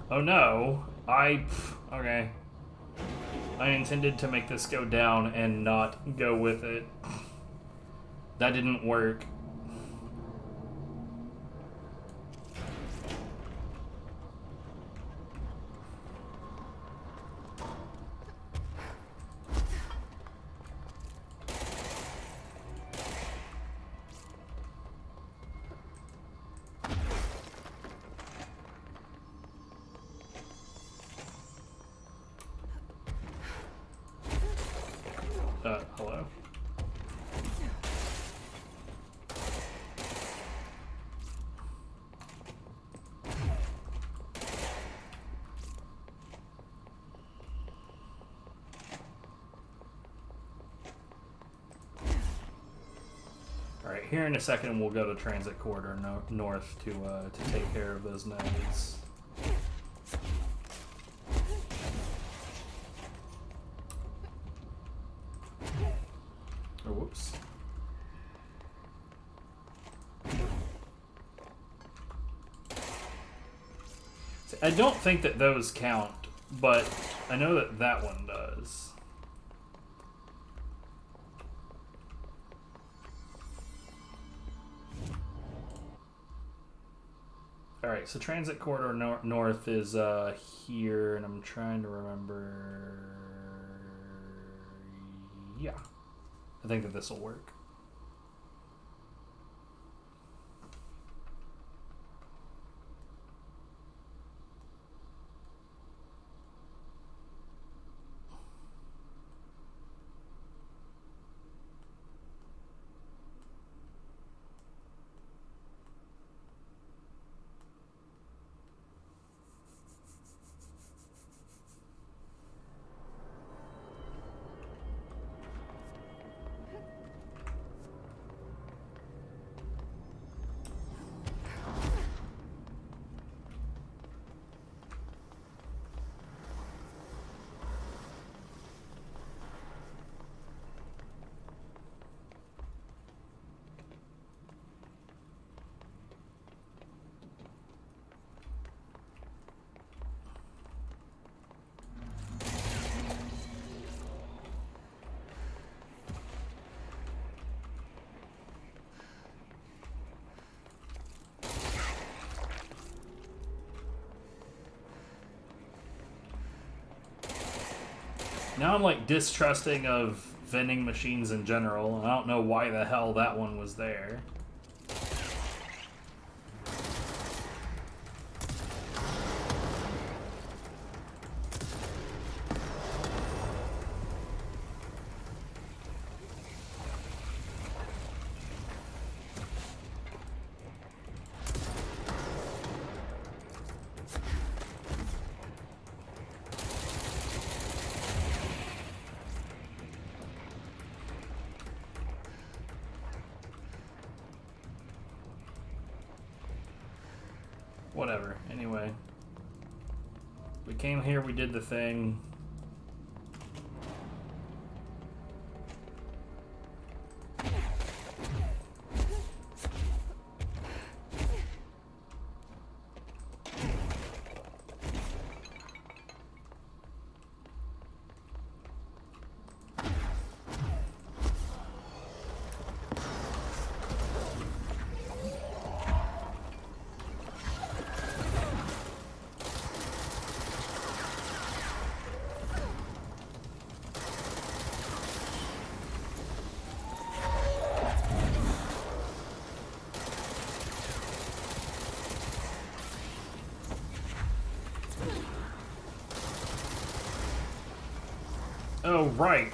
E: Oh no, okay. I intended to make this go down and not go with it. That didn't work. here in a second we'll go to Transit Corridor North to take care of those nodes. Oh, whoops. See, I don't think that those count, but I know that that one does. Alright, so Transit Corridor North is here, and I'm trying to remember... Yeah. I think that this will work. Now I'm like distrusting of vending machines in general, and I don't know why the hell that one was there. Whatever. Anyway. We came here, we did the thing. Oh, right.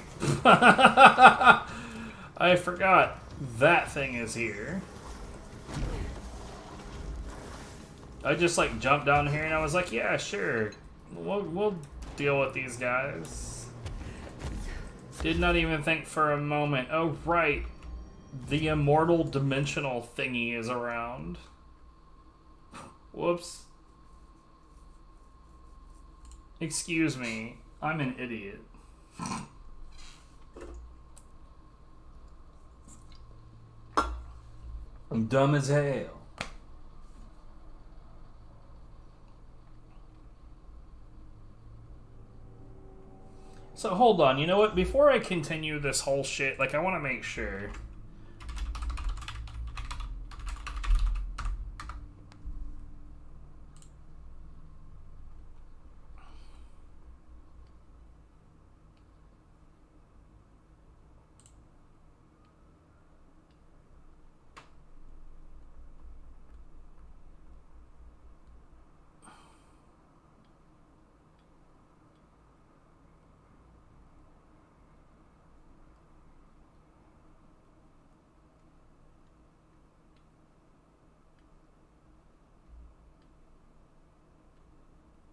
E: I forgot that thing is here. I just like jumped down here and I was like, yeah, sure. We'll deal with these guys. Did not even think for a moment. Oh, right. The immortal dimensional thingy is around. Whoops. Excuse me. I'm an idiot. I'm dumb as hell. So hold on, you know what? Before I continue this whole shit, like I want to make sure.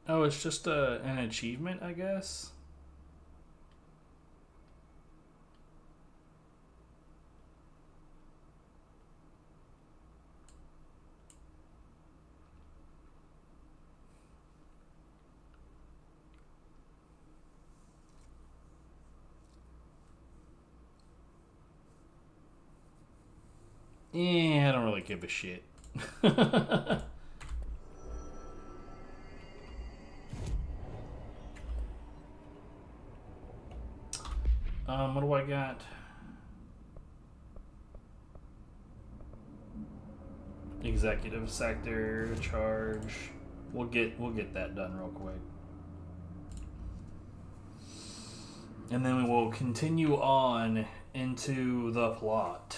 E: Oh, it's just an achievement, I guess? Yeah, I don't really give a shit. What do I got? Executive sector charge. We'll get that done real quick. And then we will continue on into the plot.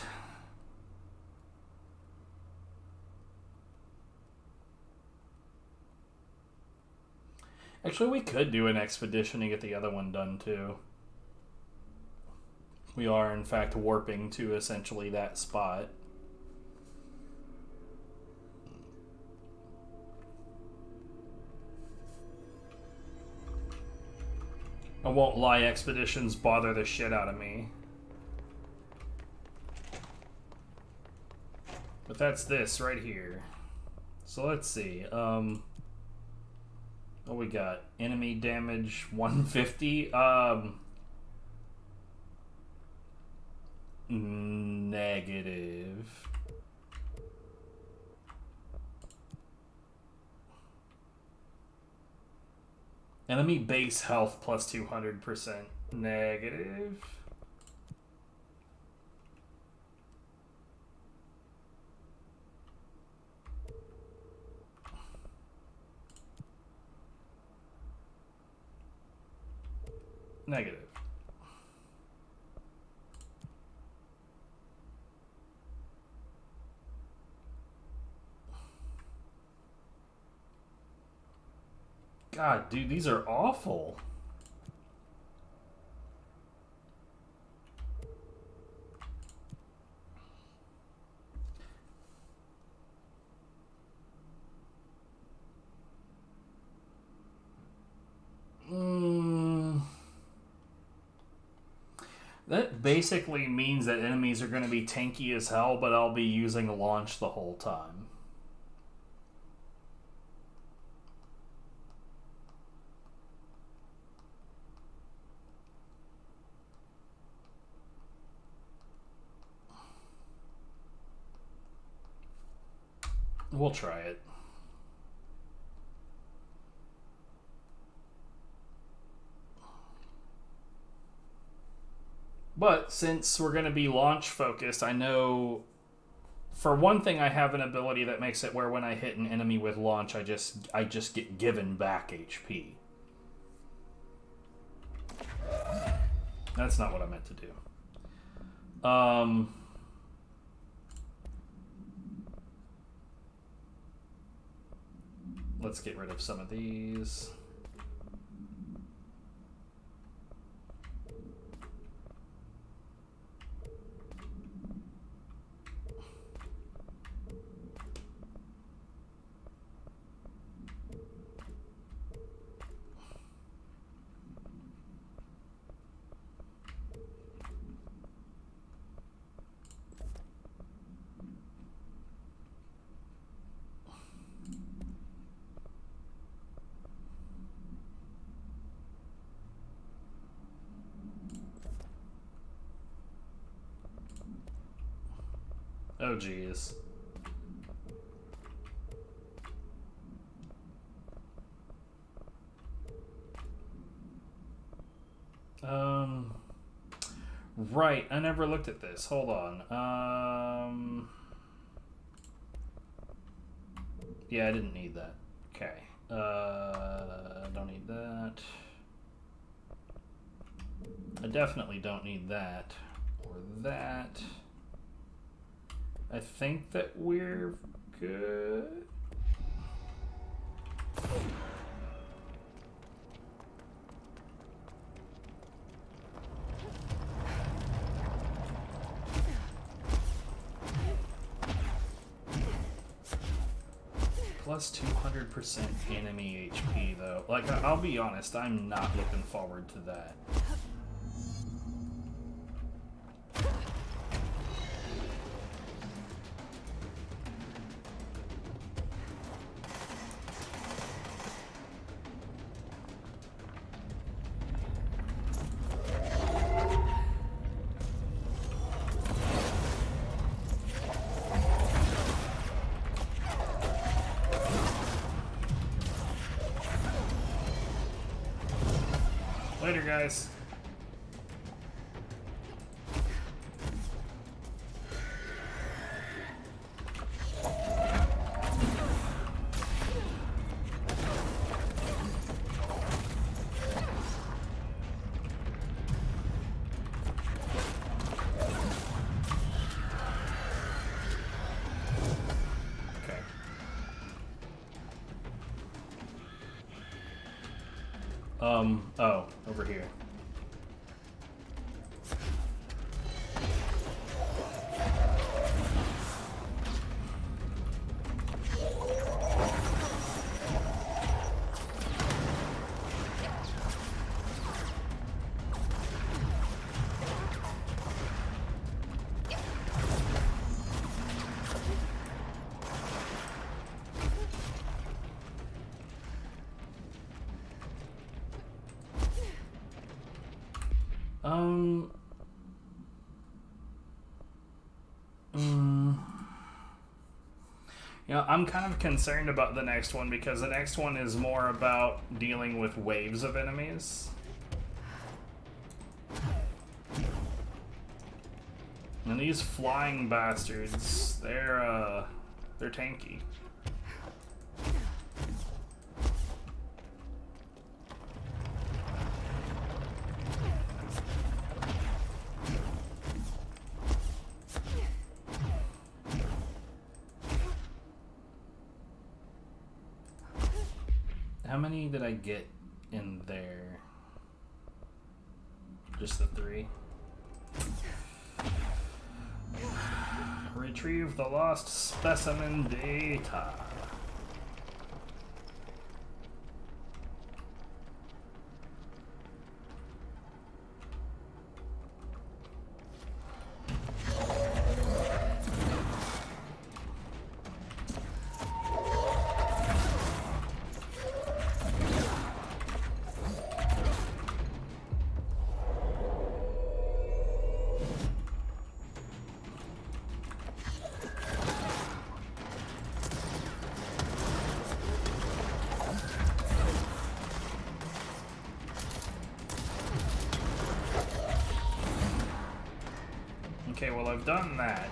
E: Actually, we could do an expedition to get the other one done too. We are, in fact, warping to essentially that spot. I won't lie, expeditions bother the shit out of me. But that's this right here. So let's see. What we got? Enemy damage 150. Negative. Enemy base health plus 200%. Negative. Negative. God, dude, these are awful. That basically means that enemies are going to be tanky as hell, but I'll be using launch the whole time. We'll try it. But since we're going to be launch focused, I know for one thing I have an ability that makes it where when I hit an enemy with launch, I just get given back HP. That's not what I meant to do. Let's get rid of some of these. Oh, geez. Right, I never looked at this. Hold on. Yeah, I didn't need that. Okay. Don't need that. I definitely don't need that or that. I think that we're good. Plus 200% enemy HP though. Like, I'll be honest, I'm not looking forward to that. Later, guys. Oh, over here. You know, I'm kind of concerned about the next one because the next one is more about dealing with waves of enemies. And these flying bastards, they're tanky. How many did I get in there? Just the 3. Retrieve the lost specimen data. Okay, well, I've done that.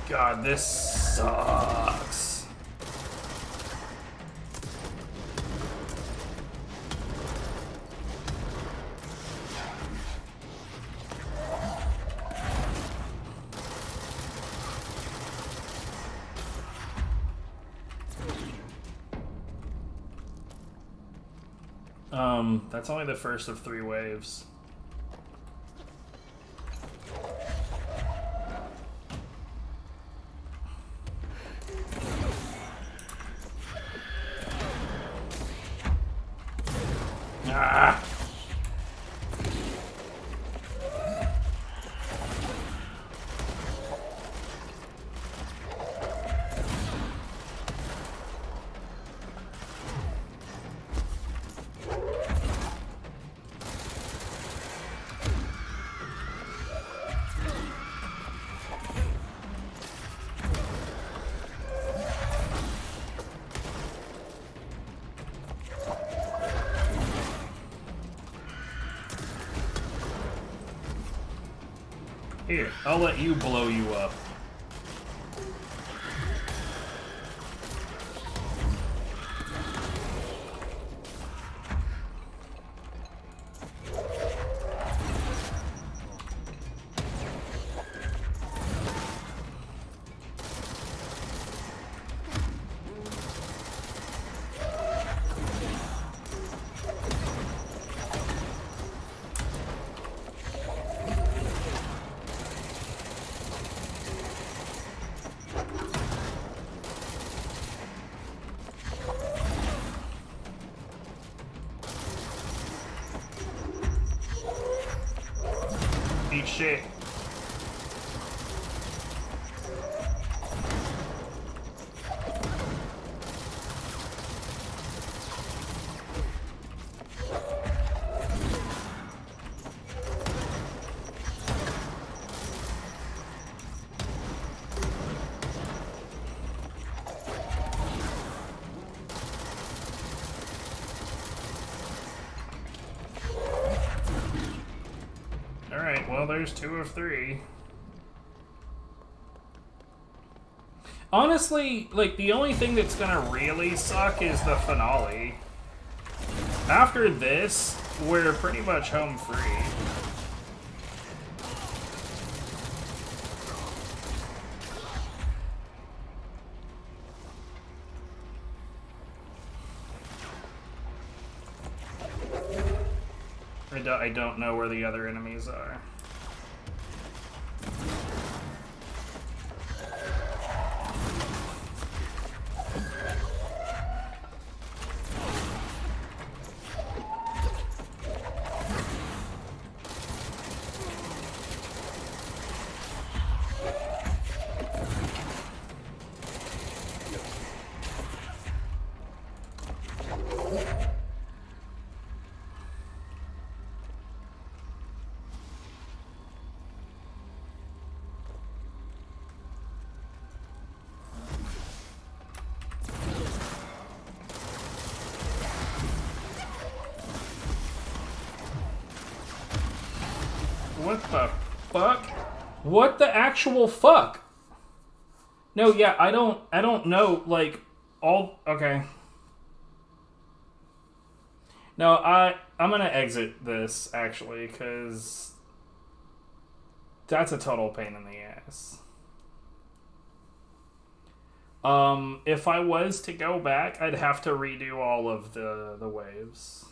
E: God, this sucks. That's only the first of 3 waves. Ah! Here, I'll let you blow you up. Eat shit. Alright, well, there's 2 of 3. Honestly, like, the only thing that's gonna really suck is the finale. After this, we're pretty much home free. I don't know where the other enemies are. What the fuck? What the actual fuck? No, yeah, I don't know, like, okay. No, I'm gonna exit this, actually, because that's a total pain in the ass. If I was to go back, I'd have to redo all of the waves.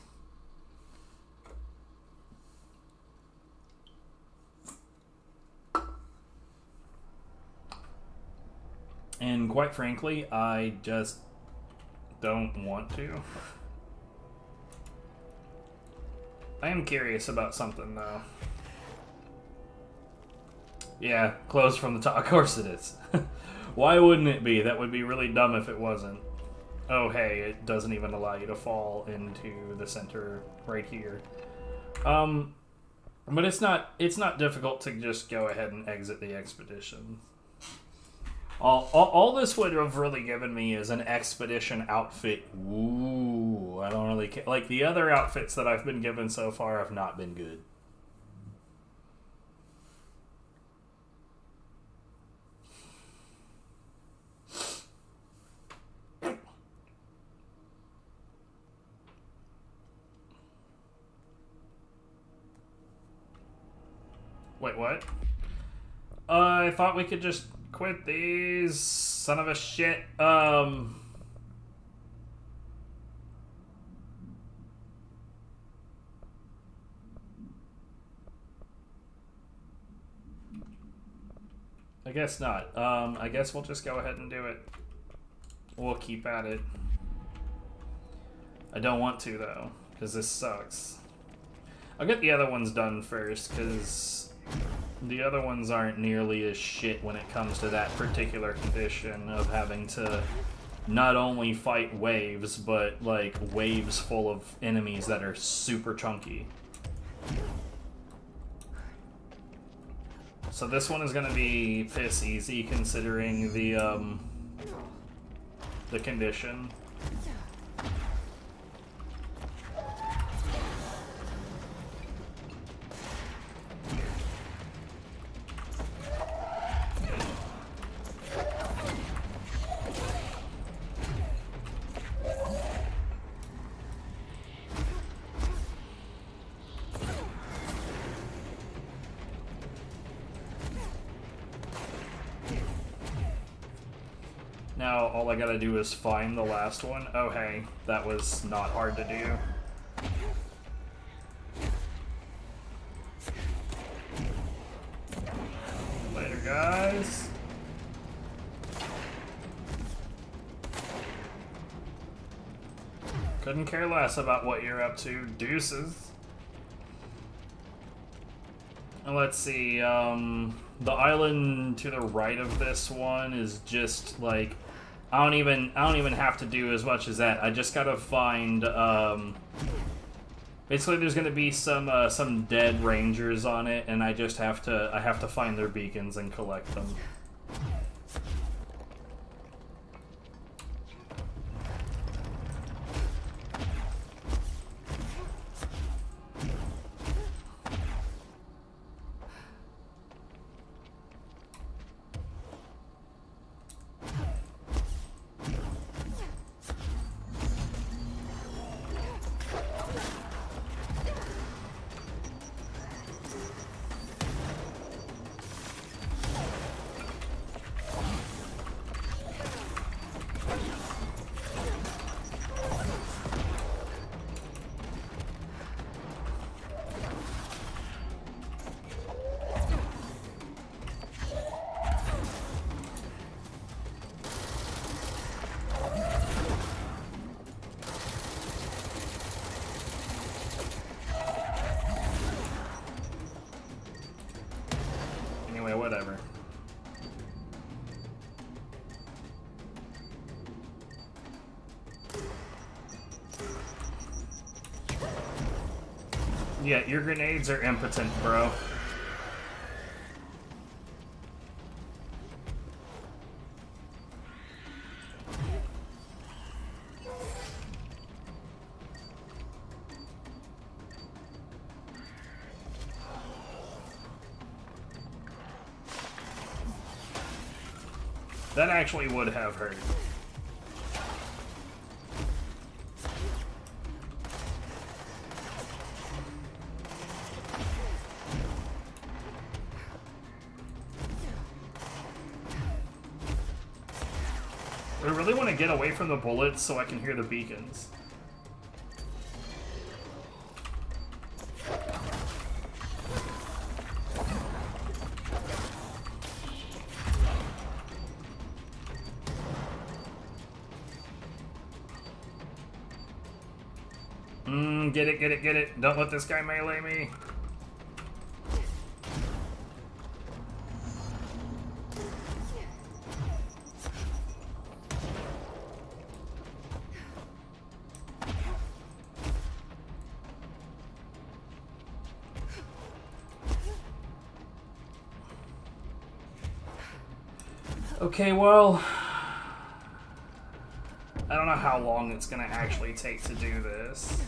E: And quite frankly, I just don't want to. I am curious about something, though. Yeah, closed from the top. Of course it is. Why wouldn't it be? That would be really dumb if it wasn't. Oh, hey, it doesn't even allow you to fall into the center right here. But it's not difficult to just go ahead and exit the expedition. All this would have really given me is an expedition outfit. Ooh, I don't really care. Like, the other outfits that I've been given so far have not been good. Wait, what? I thought we could just quit these, son of a shit. I guess not. I guess we'll just go ahead and do it. We'll keep at it. I don't want to, though, because this sucks. I'll get the other ones done first, because the other ones aren't nearly as shit when it comes to that particular condition of having to not only fight waves, but, like, waves full of enemies that are super chunky. So this one is gonna be piss easy considering the condition. Now all I gotta do is find the last one. Oh hey, that was not hard to do. Later, guys. Couldn't care less about what you're up to. Deuces. And let's see, the island to the right of this one is just like I don't even have to do as much as that. I just gotta find basically there's gonna be some dead rangers on it, and I have to find their beacons and collect them. Anyway, whatever. Yeah, your grenades are impotent, bro. That actually would have hurt. I really want to get away from the bullets so I can hear the beacons. Get it, get it, get it. Don't let this guy melee me. Okay, well, I don't know how long it's gonna actually take to do this.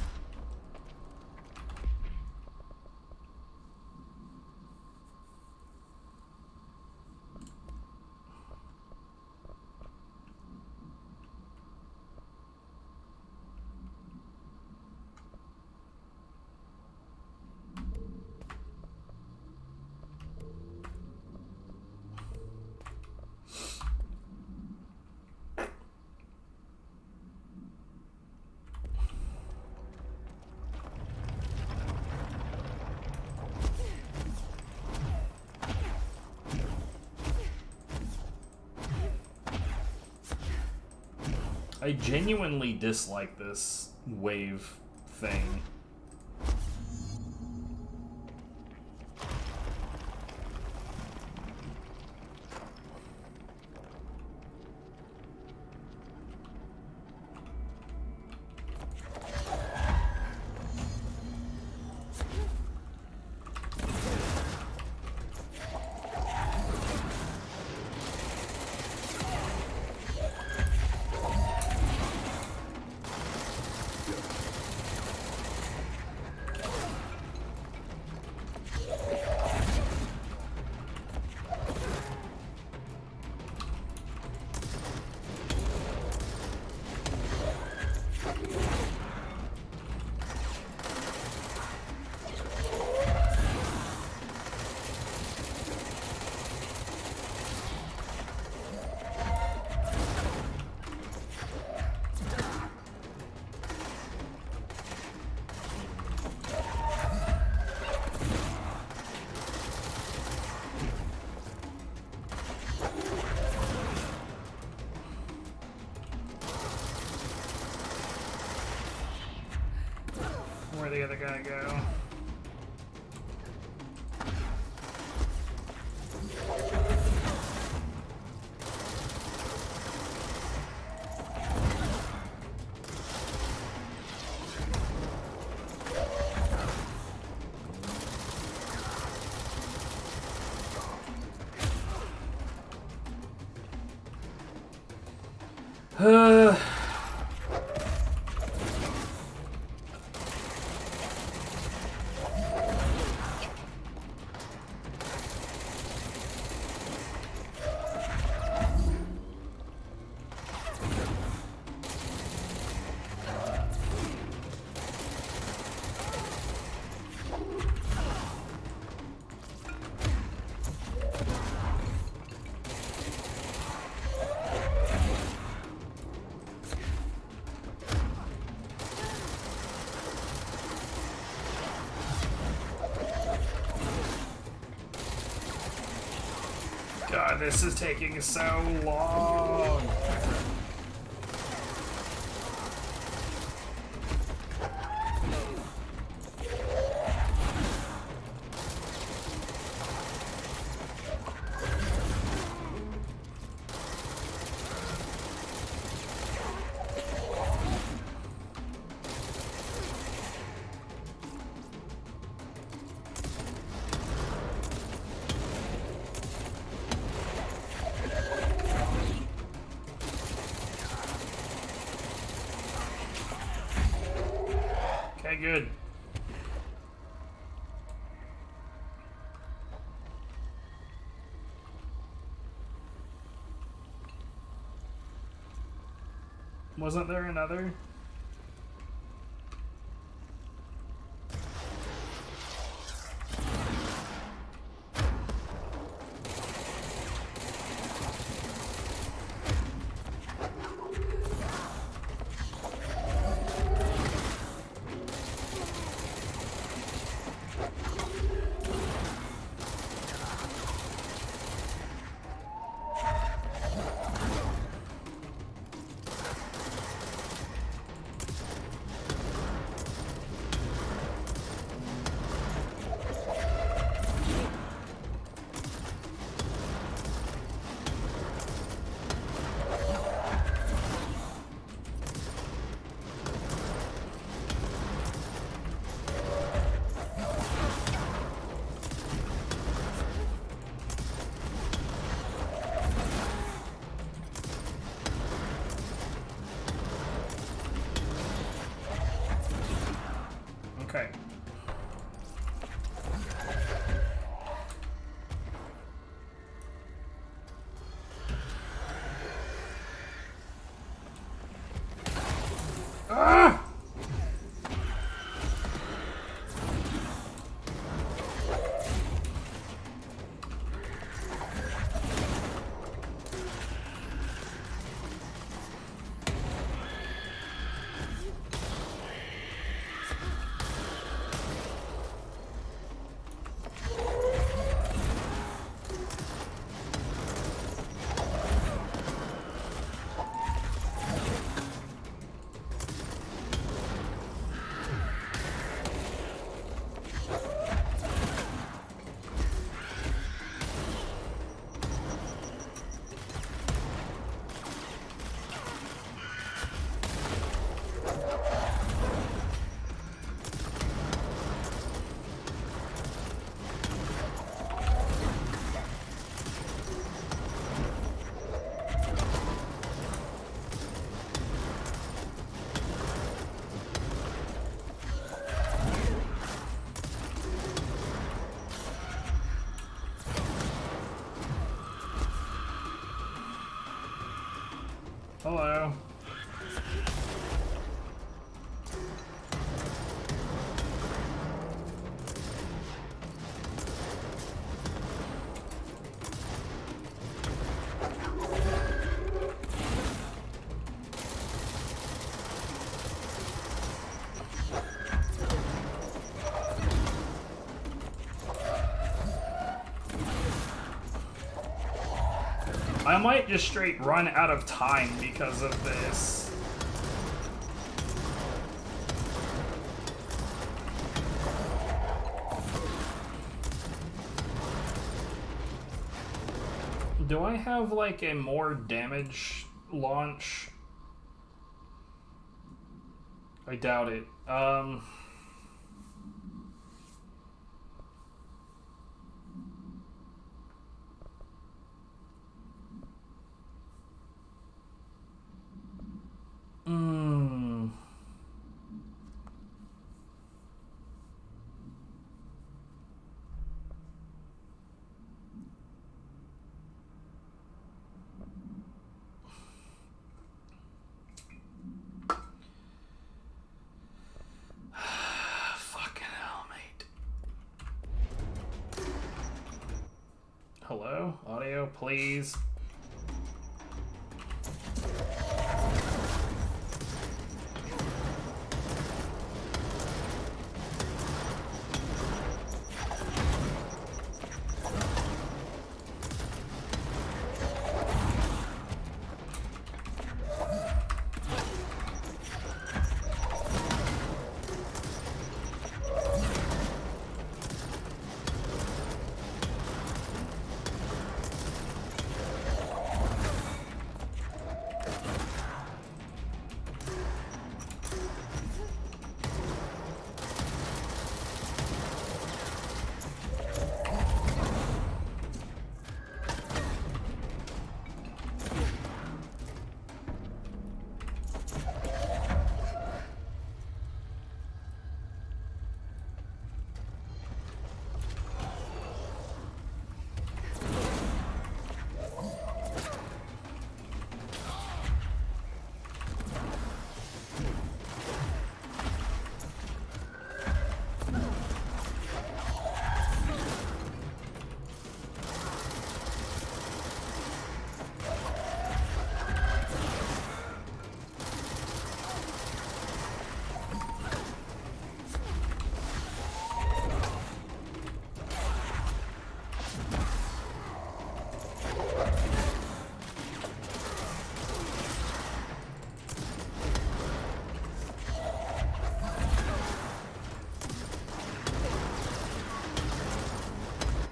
E: I genuinely dislike this wave thing. Where'd the other guy go? God, this is taking so long. Okay, good. Wasn't there another? Okay. Ah! Hello. I might just straight run out of time because of this. Do I have like a more damage launch? I doubt it. Fucking hell, mate. Hello? Audio, please.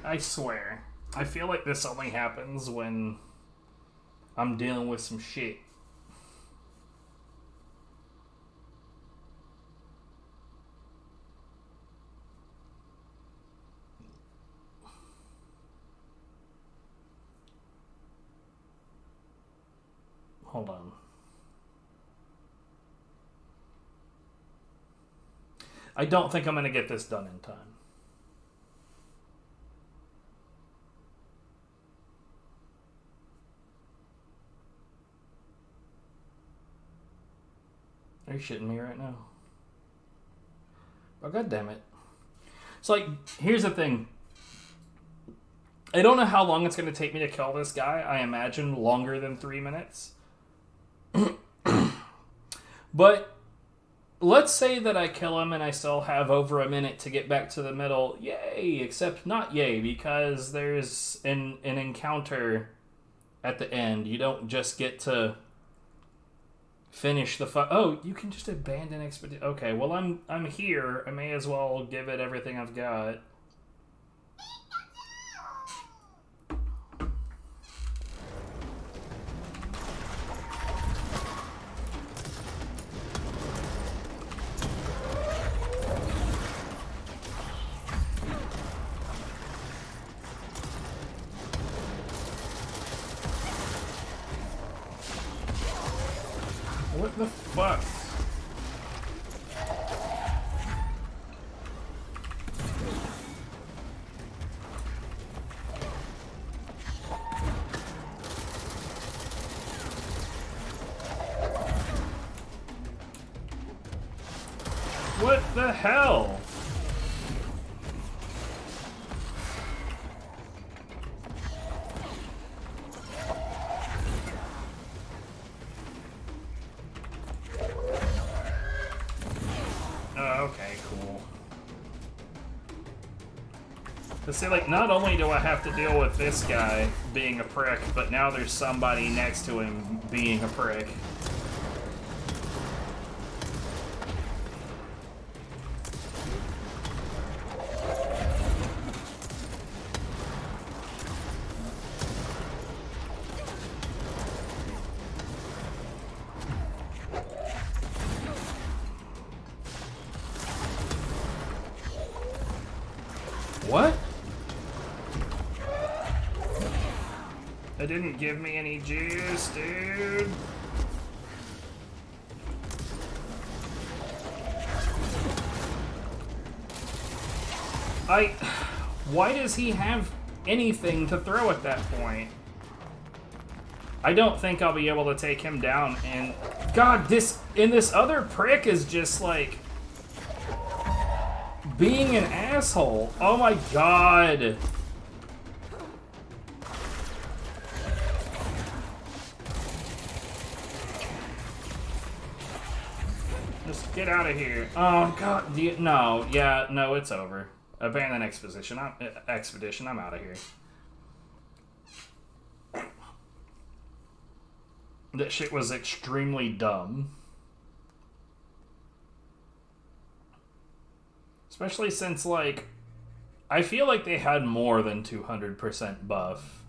E: I swear, I feel like this only happens when I'm dealing with some shit. Hold on. I don't think I'm going to get this done in time. Are you shitting me right now? Oh, God damn it. So, like, here's the thing. I don't know how long it's going to take me to kill this guy. I imagine longer than 3 minutes. But let's say that I kill him and I still have over a minute to get back to the middle. Yay! Except not yay, because there's an encounter at the end. You don't just get to finish the oh, you can just abandon expedition. Okay, well, I'm here. I may as well give it everything I've got. What the fuck? What the hell? Okay, cool. To say, like, not only do I have to deal with this guy being a prick, but now there's somebody next to him being a prick. What? It didn't give me any juice, dude. Why does he have anything to throw at that point? I don't think I'll be able to take him down, and God, this other prick is just like being an asshole. Oh my God. Just get out of here. Oh God, no, yeah, no, it's over. Abandon expedition. I'm out of here. That shit was extremely dumb. Especially since, like, I feel like they had more than 200% buff.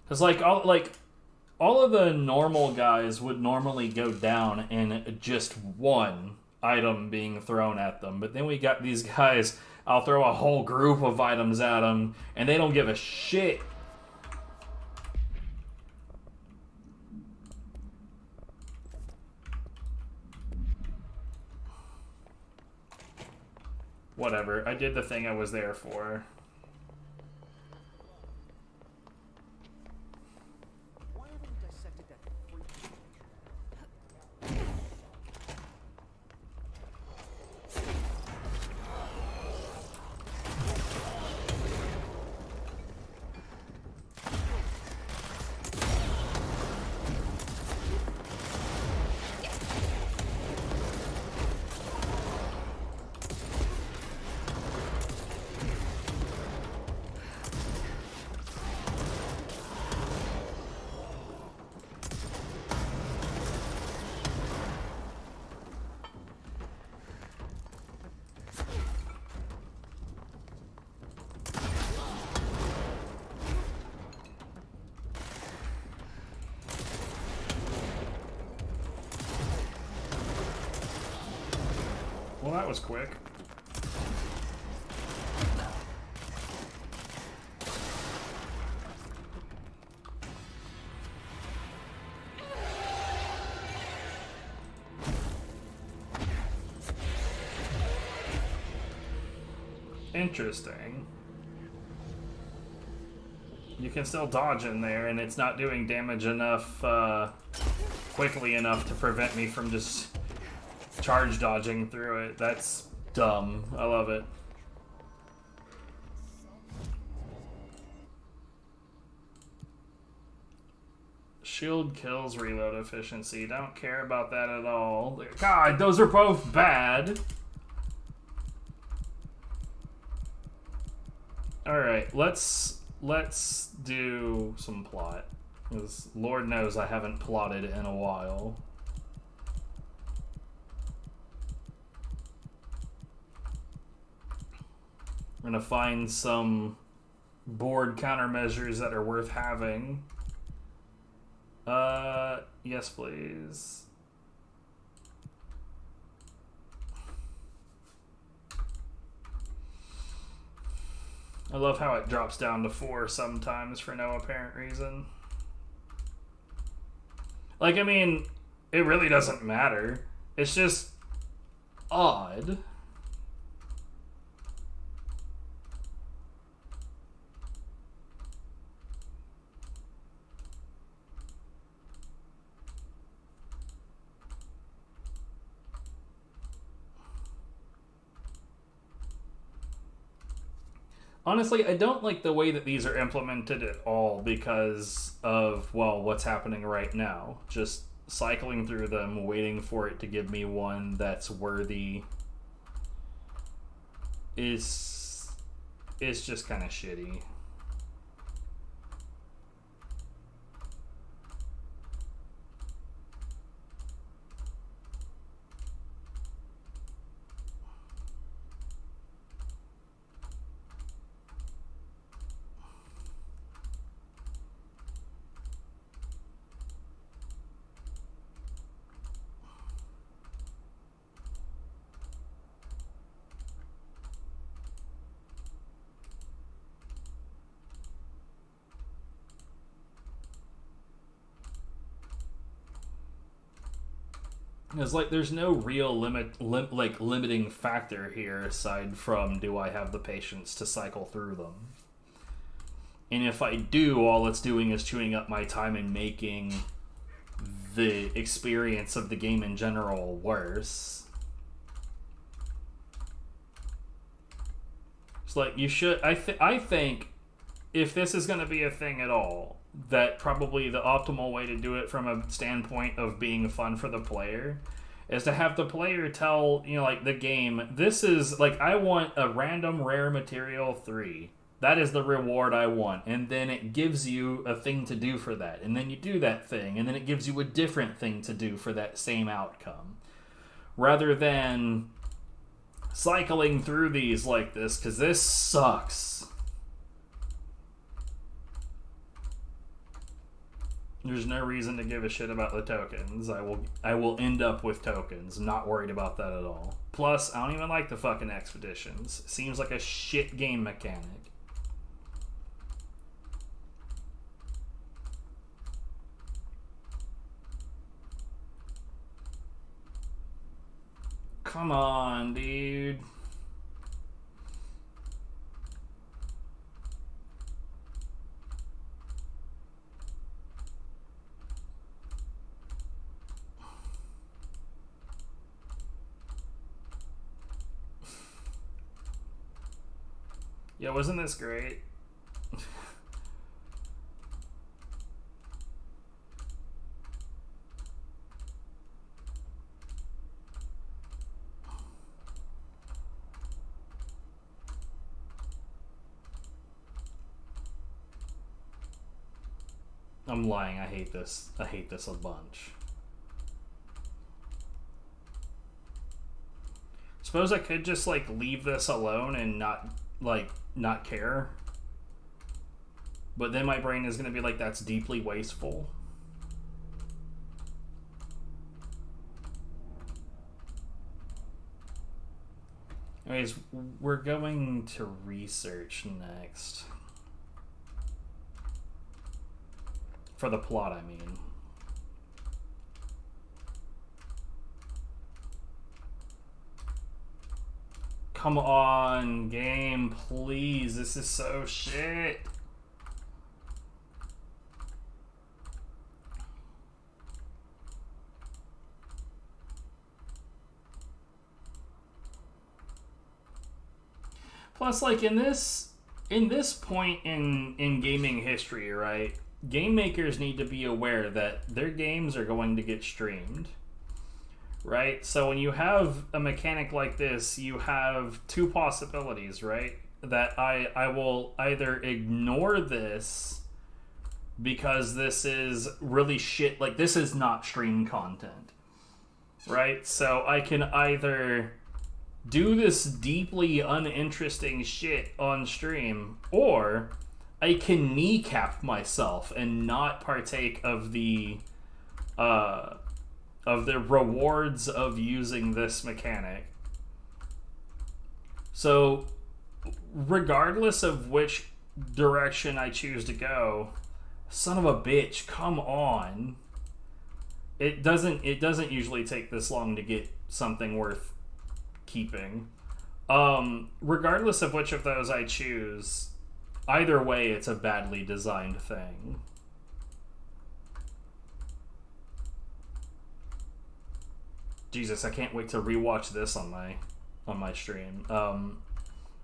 E: Because, like, all of the normal guys would normally go down in just one item being thrown at them. But then we got these guys, I'll throw a whole group of items at them, and they don't give a shit. Whatever, I did the thing I was there for.
G: Why haven't you dissected that freak?
E: Well, that was quick. Interesting. You can still dodge in there, and it's not doing damage enough, quickly enough to prevent me from just charge dodging through it. That's dumb. I love it. Shield kills reload efficiency. Don't care about that at all. God, those are both bad. Alright, let's do some plot. Because Lord knows I haven't plotted in a while. I'm gonna find some board countermeasures that are worth having. Yes, please. I love how it drops down to 4 sometimes for no apparent reason. Like, I mean, it really doesn't matter. It's just odd. Honestly, I don't like the way that these are implemented at all because of, well, what's happening right now. Just cycling through them, waiting for it to give me one that's worthy is just kind of shitty. It's like there's no real limiting factor here aside from do I have the patience to cycle through them. And if I do, all it's doing is chewing up my time and making the experience of the game in general worse. It's like you should. I think if this is going to be a thing at all, that probably the optimal way to do it from a standpoint of being fun for the player is to have the player tell, you know, like the game, this is like, I want a random rare material 3. That is the reward I want. And then it gives you a thing to do for that. And then you do that thing. And then it gives you a different thing to do for that same outcome. Rather than cycling through these like this, because this sucks. There's no reason to give a shit about the tokens. I will end up with tokens. I'm not worried about that at all. Plus, I don't even like the fucking expeditions. Seems like a shit game mechanic. Come on, dude. Yeah, wasn't this great? I'm lying, I hate this. I hate this a bunch. Suppose I could just like leave this alone and not care. But then my brain is gonna be like, that's deeply wasteful. Anyways, we're going to research next. For the plot, I mean. Come on, game, please. This is so shit. Plus, like, in this point in gaming history, right? Game makers need to be aware that their games are going to get streamed, right? So when you have a mechanic like this, you have two possibilities, right? That I will either ignore this because this is really shit, like this is not stream content, right? So I can either do this deeply uninteresting shit on stream, or I can kneecap myself and not partake of the rewards of using this mechanic. So, regardless of which direction I choose to go, son of a bitch, come on. It doesn't usually take this long to get something worth keeping. Regardless of which of those I choose, either way, it's a badly designed thing. Jesus, I can't wait to rewatch this on my stream.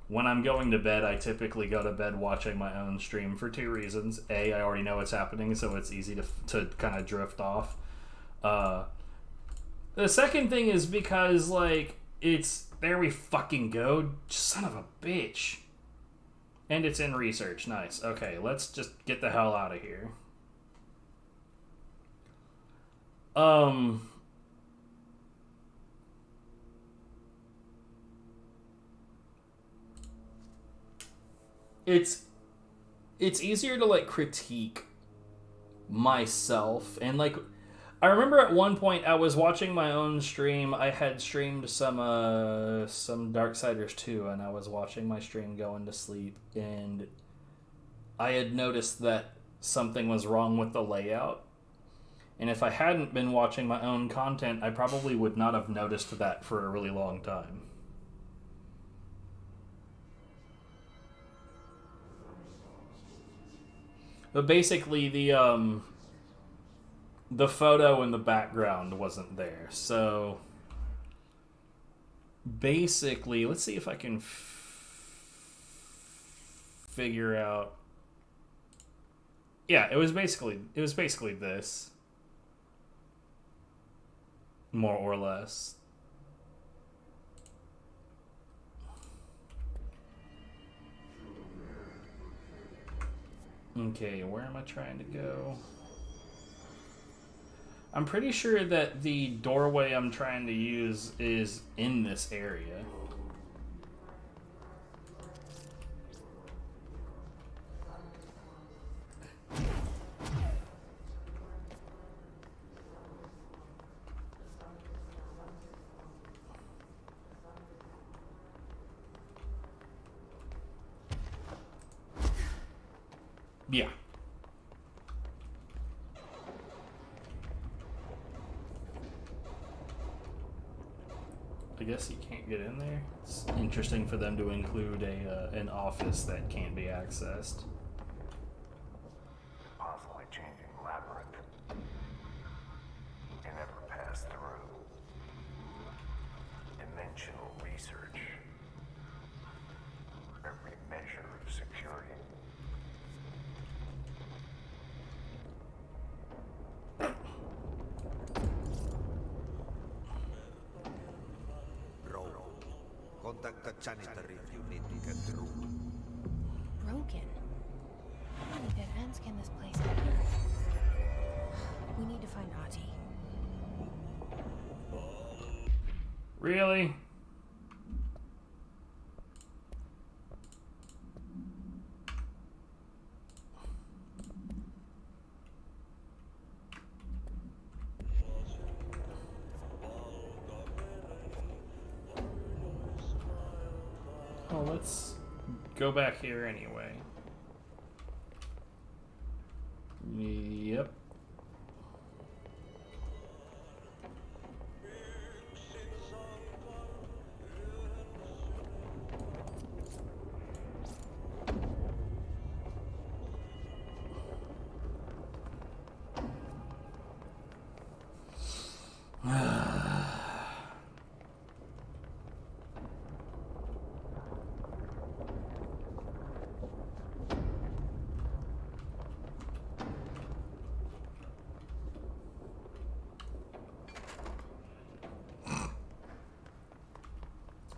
E: When I'm going to bed, I typically go to bed watching my own stream for two reasons. A, I already know what's happening, so it's easy to kind of drift off. The second thing is because, like, it's... There we fucking go. Son of a bitch. And it's in research. Nice. Okay, let's just get the hell out of here. It's easier to, like, critique myself. And, like, I remember at one point I was watching my own stream. I had streamed some Darksiders 2, and I was watching my stream going to sleep, and I had noticed that something was wrong with the layout. And if I hadn't been watching my own content, I probably would not have noticed that for a really long time. But basically, the photo in the background wasn't there. So basically, let's see if I can figure out. Yeah, it was basically this, more or less. Okay, where am I trying to go? I'm pretty sure that the doorway I'm trying to use is in this area. Yeah. I guess you can't get in there. It's interesting for them to include an office that can't be accessed.
J: Constantly changing labyrinth. You never pass through. Dimensional research. Every measure of security.
K: Contact the janitor if you need to get through.
L: Broken. How many dead ends can this place have? We need to find Ahti.
E: Really? Well, let's go back here anyway. Yep.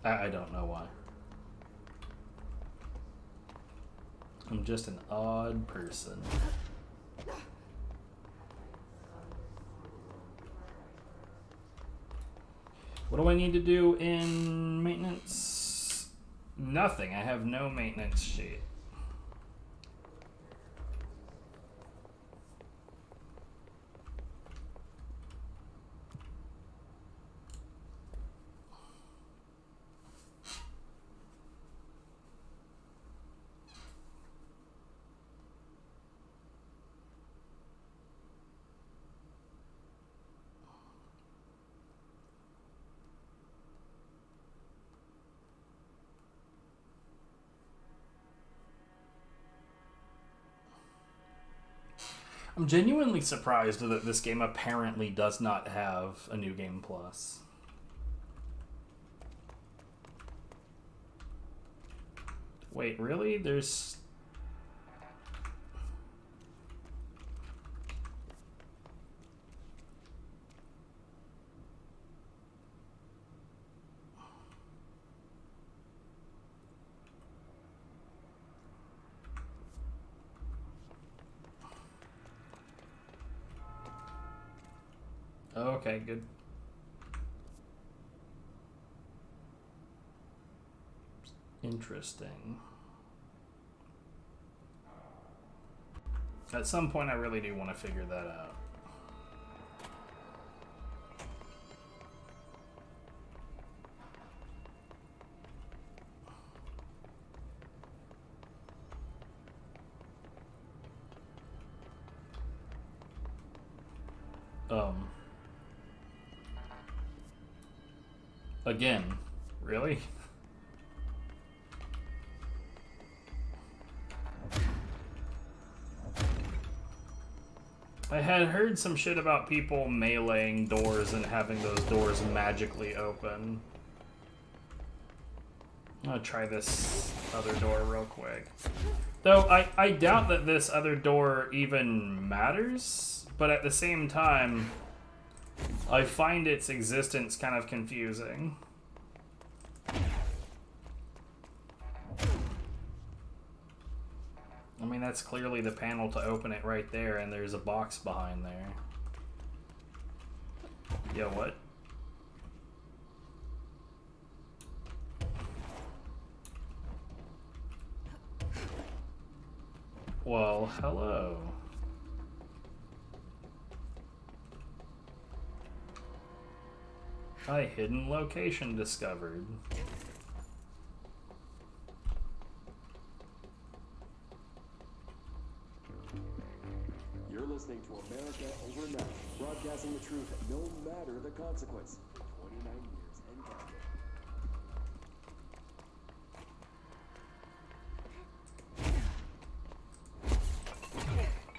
E: I don't know why. I'm just an odd person. What do I need to do in maintenance? Nothing. I have no maintenance sheet. I'm genuinely surprised that this game apparently does not have a New Game Plus. Wait, really? There's... Okay, good. Interesting. At some point, I really do want to figure that out. Again, really? I had heard some shit about people meleeing doors and having those doors magically open. I'm gonna try this other door real quick. Though I doubt that this other door even matters, but at the same time, I find its existence kind of confusing. I mean, that's clearly the panel to open it right there, and there's a box behind there. Yo, what? Well, hello. A hidden location discovered.
M: You're listening to America Overnight, broadcasting the truth no matter the consequence. 29 years and counting.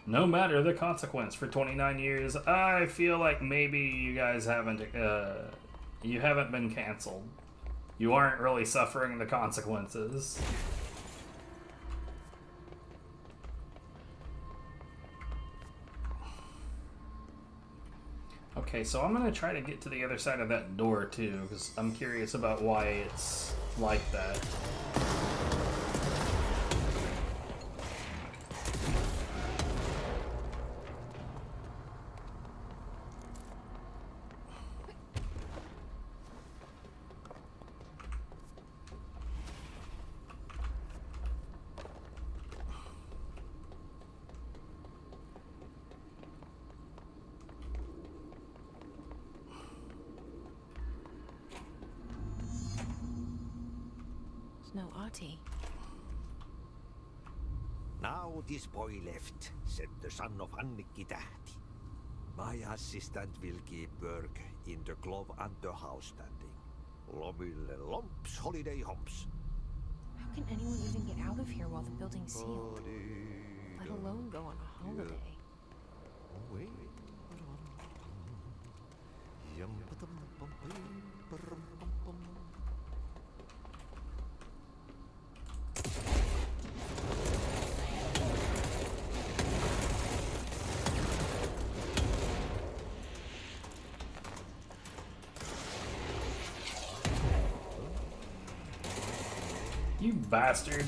E: No matter the consequence for 29 years. I feel like maybe you guys haven't been canceled. You aren't really suffering the consequences. Okay, so I'm gonna try to get to the other side of that door too, because I'm curious about why it's like that.
L: No Artie.
K: Now this boy left, said the son of Annikki Tähti. My assistant will keep work in the glove and the house standing. Lomille lomps, holiday humps.
L: How can anyone even get out of here while the building's sealed? Let alone go on a holiday.
K: Wait.
E: You bastard.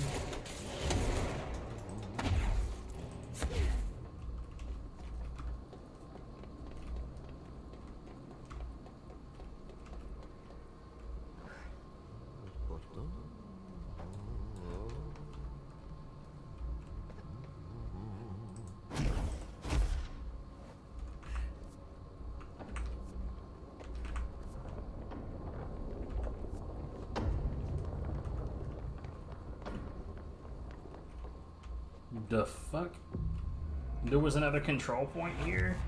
E: The fuck? There was another control point here?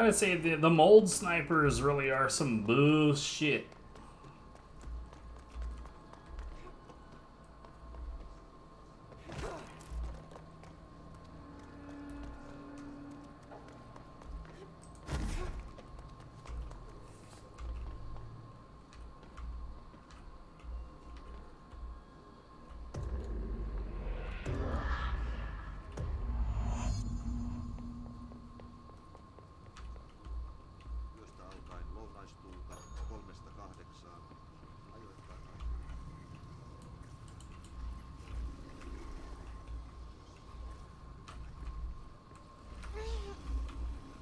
E: I would say the mold snipers really are some bullshit.
N: Yöstä alkaen lounaistuulta 3–8. Ajoittain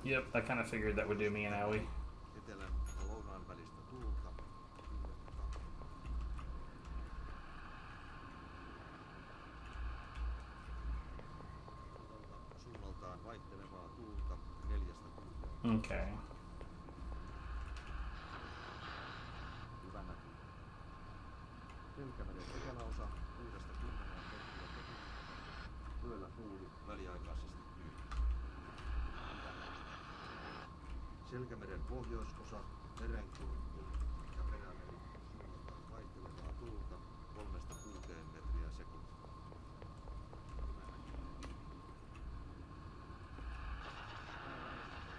E: Yep, I kind of figured that would do me an owie.
N: etelän ja lounaan välistä tuulta. Suunnaltaan vaihtelevaa tuulta 4–6.
E: Okay.
N: Hyvä näky. Selkämeren eteläosa 6–10 metriä sekuntia. Yöllä tuuli väliaikaisesti tyynni. Selkämeren pohjoisosa merenkurkku ja perämeri suunnaltaan vaihtelevaa tuulta 3–6 metriä sekuntia.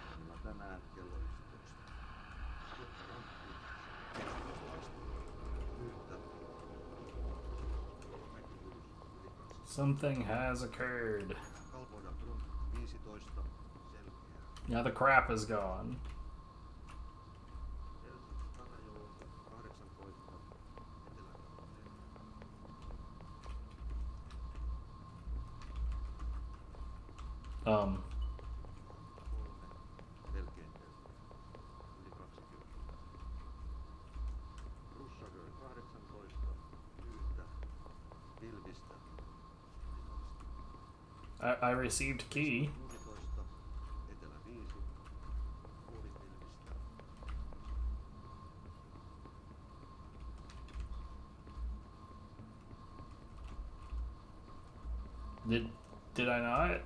N: Päivällä tänään kello 11.
E: Something has occurred.
N: Kalvoida front 15. Selkeää.
E: Now the crap is gone. I received key. Did I not?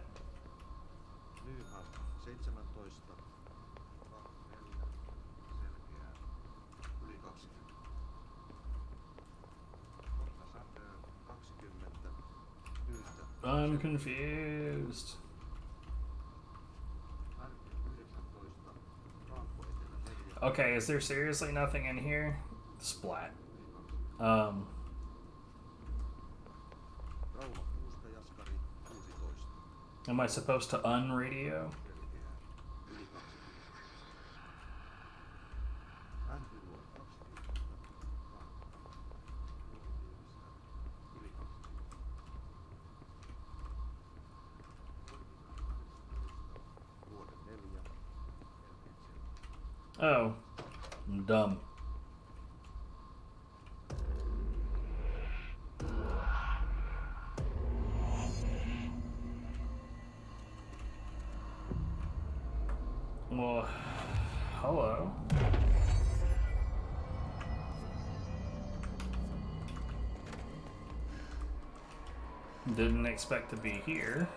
N: Nyhan 17. 24. Selkeää. Yli 20. Sander 20. Yhtä.
E: I'm confused. Okay, is there seriously nothing in here? Splat. Am I supposed to unradio? Oh, I'm dumb. Well, hello. Didn't expect to be here.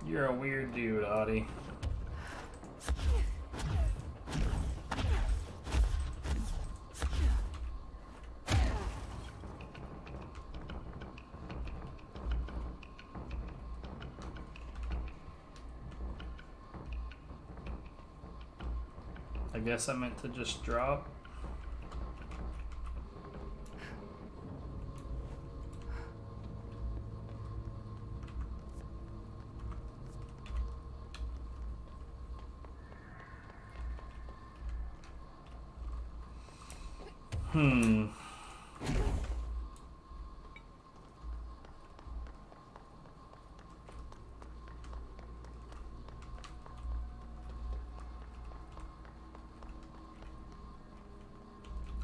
E: You're a weird dude, Audie. I guess I meant to just drop.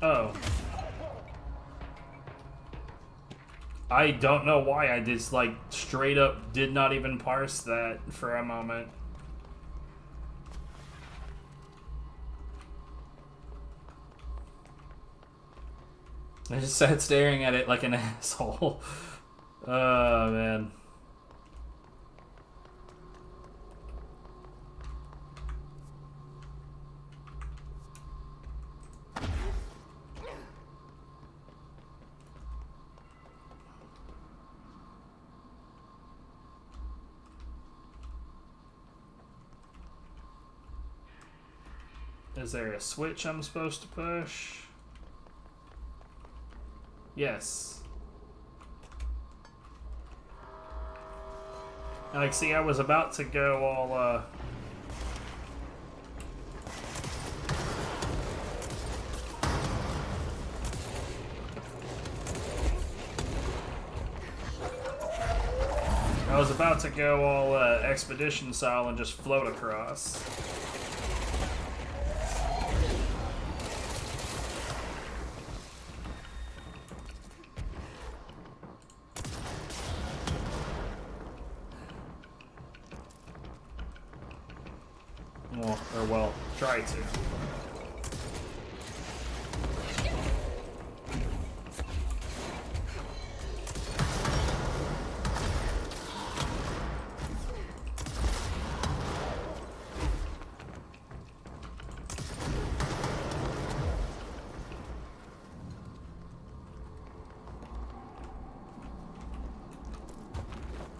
E: Oh. I don't know why I just like straight up did not even parse that for a moment. I just sat staring at it like an asshole. Oh, man. Is there a switch I'm supposed to push? Yes. Like, see, I was about to go all, I was about to go all, expedition style and just float across. Well, try to.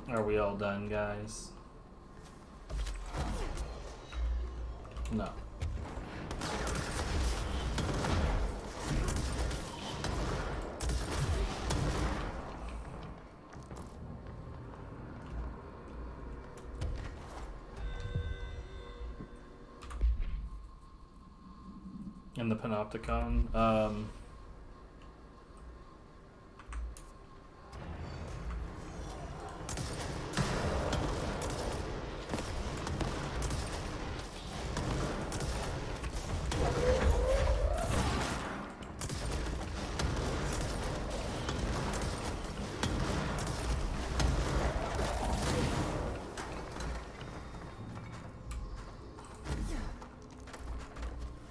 E: Are we all done, guys? No. In the Panopticon,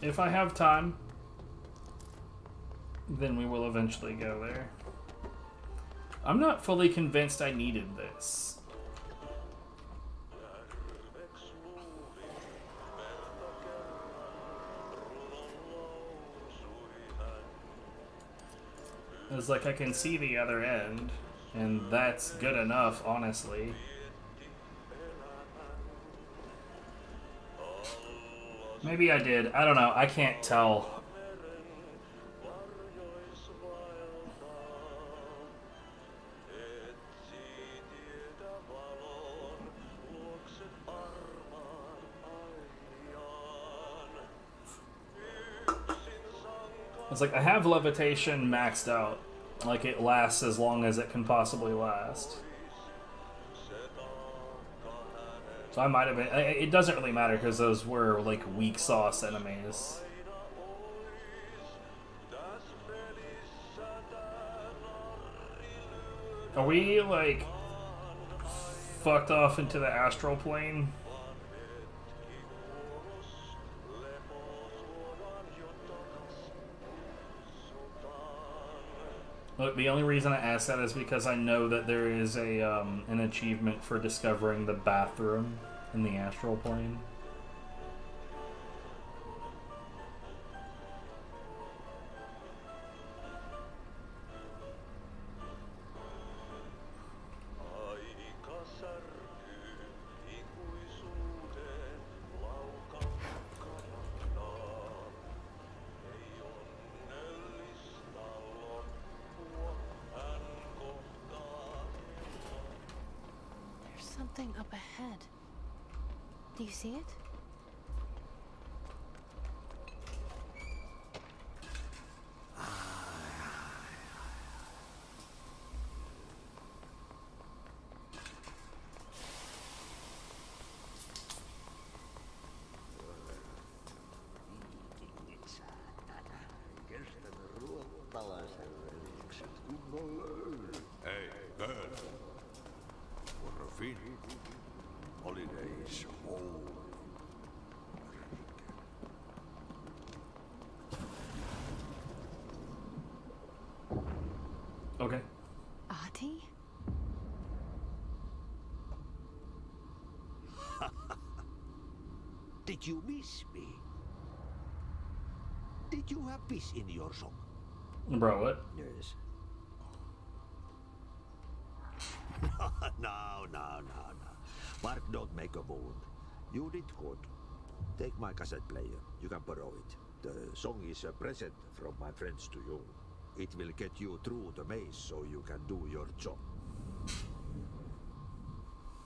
E: if I have time, then we will eventually go there. I'm not fully convinced I needed this. It's like I can see the other end, and that's good enough, honestly. Maybe I did. I don't know. I can't tell. It's like I have levitation maxed out. Like it lasts as long as it can possibly last. So I might have been... It doesn't really matter because those were like weak sauce enemies. Are we like fucked off into the astral plane? Look, the only reason I ask that is because I know that there is a an achievement for discovering the bathroom in the astral plane.
L: Something up ahead. Do you see it?
K: Hey, girl. For fin. Holidays home. Did you miss me? Did you have peace in your song?
E: Bro, what?
K: Yes. No. Mark, don't make a wound. You did good. Take my cassette player. You can borrow it. The song is a present from my friends to you. It will get you through the maze so you can do your job.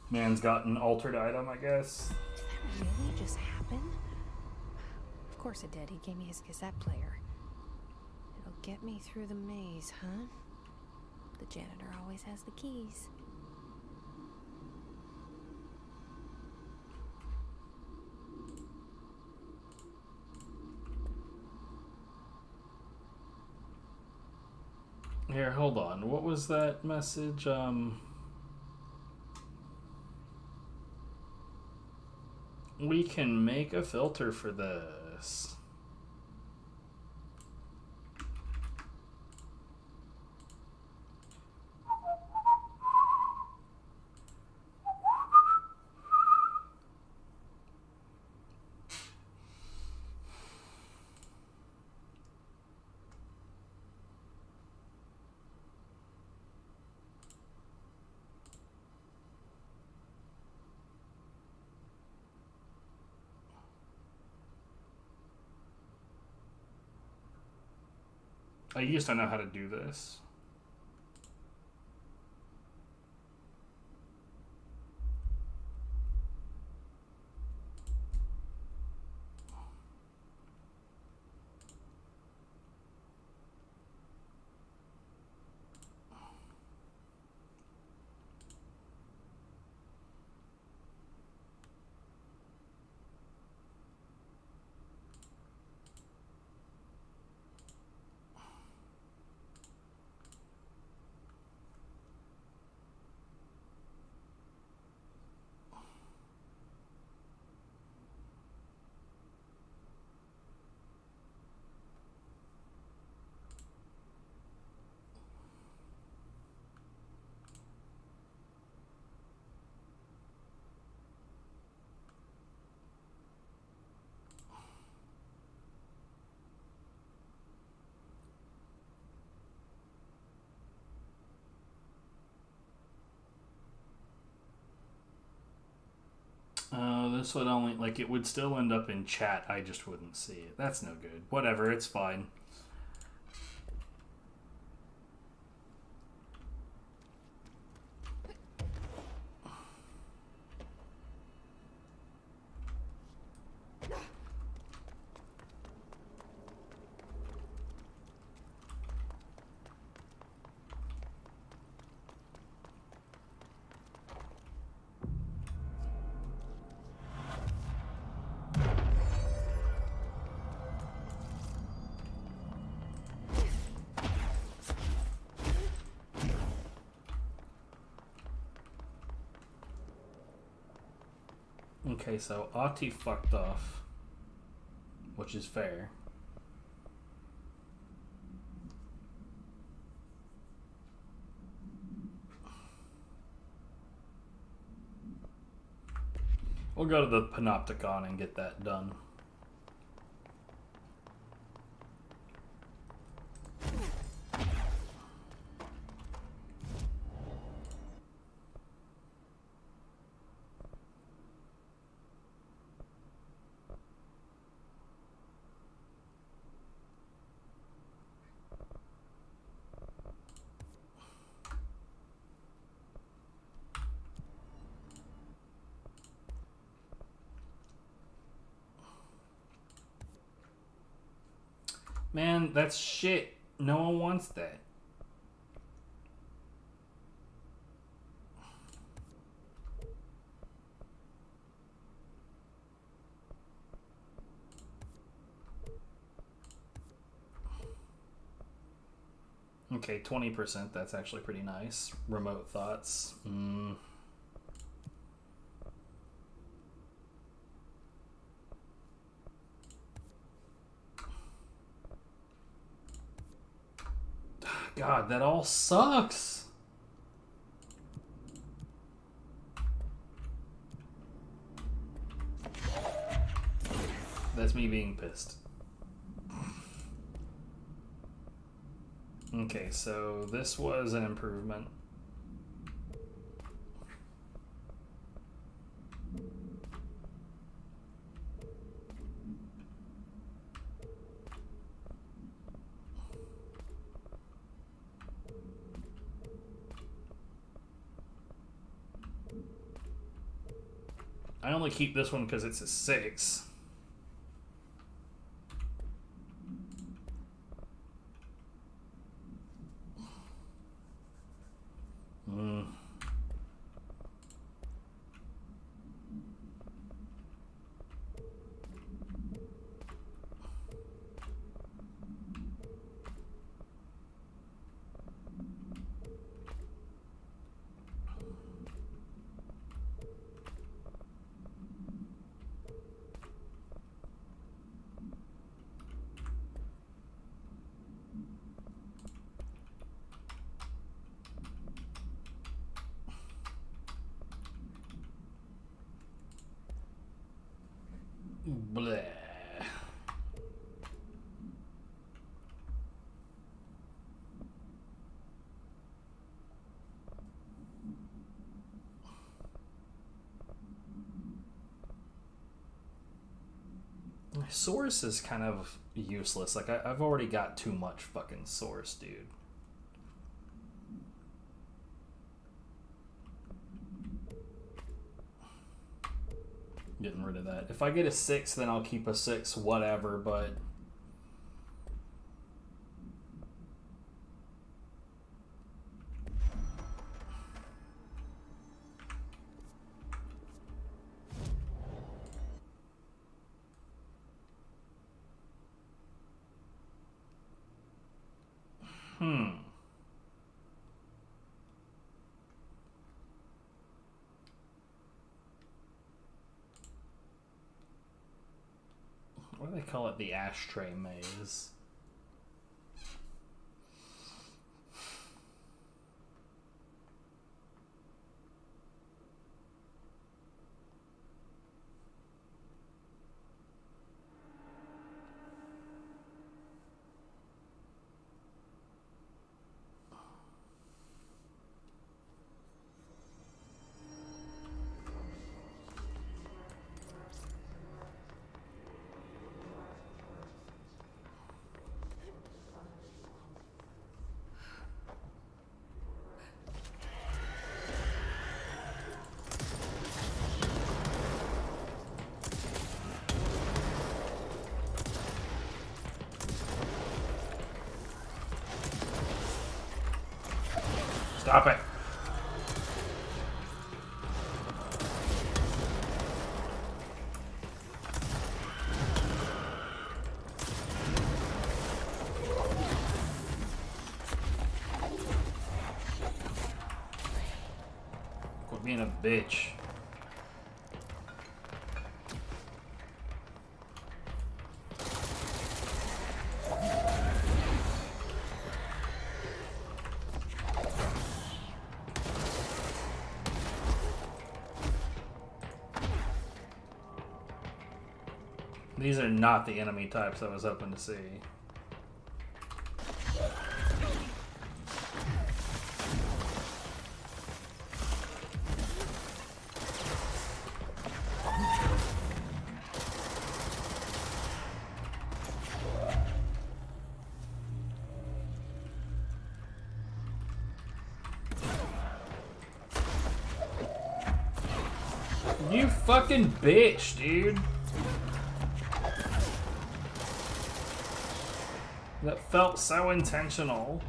E: Man's got an altered item, I guess.
L: Did that really just happen? Of course it did. He gave me his cassette player. It'll get me through the maze, huh? The janitor always has the keys.
E: Here, hold on. What was that message? We can make a filter for this. I used to know how to do this. This would only, like, it would still end up in chat. I just wouldn't see it. That's no good. Whatever, it's fine. Okay, so Ahti fucked off, which is fair. We'll go to the Panopticon and get that done. Man, that's shit. No one wants that. Okay, 20%. That's actually pretty nice. Remote thoughts. God, that all sucks. That's me being pissed. Okay, so this was an improvement. I only keep this one because it's a 6. Bleh. Source is kind of useless. Like, I've already got too much fucking source, dude. Getting rid of that. If I get a 6, then I'll keep a 6, whatever, but... What do they call it? The ashtray maze. Stop it. Quit being a bitch. These are not the enemy types I was hoping to see. You fucking bitch, dude. That felt so intentional.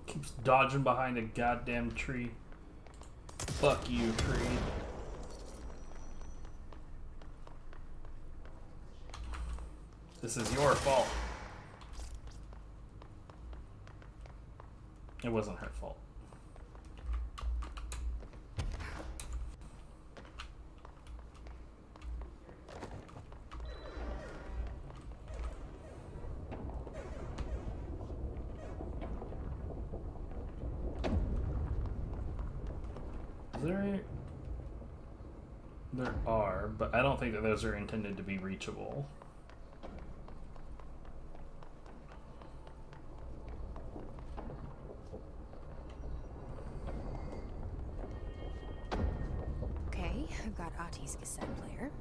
E: Keeps dodging behind a goddamn tree. Fuck you, tree. This is your fault. It wasn't her fault. there? There are, but I don't think that those are intended to be reachable.
L: Okay, I've got Ati's cassette player.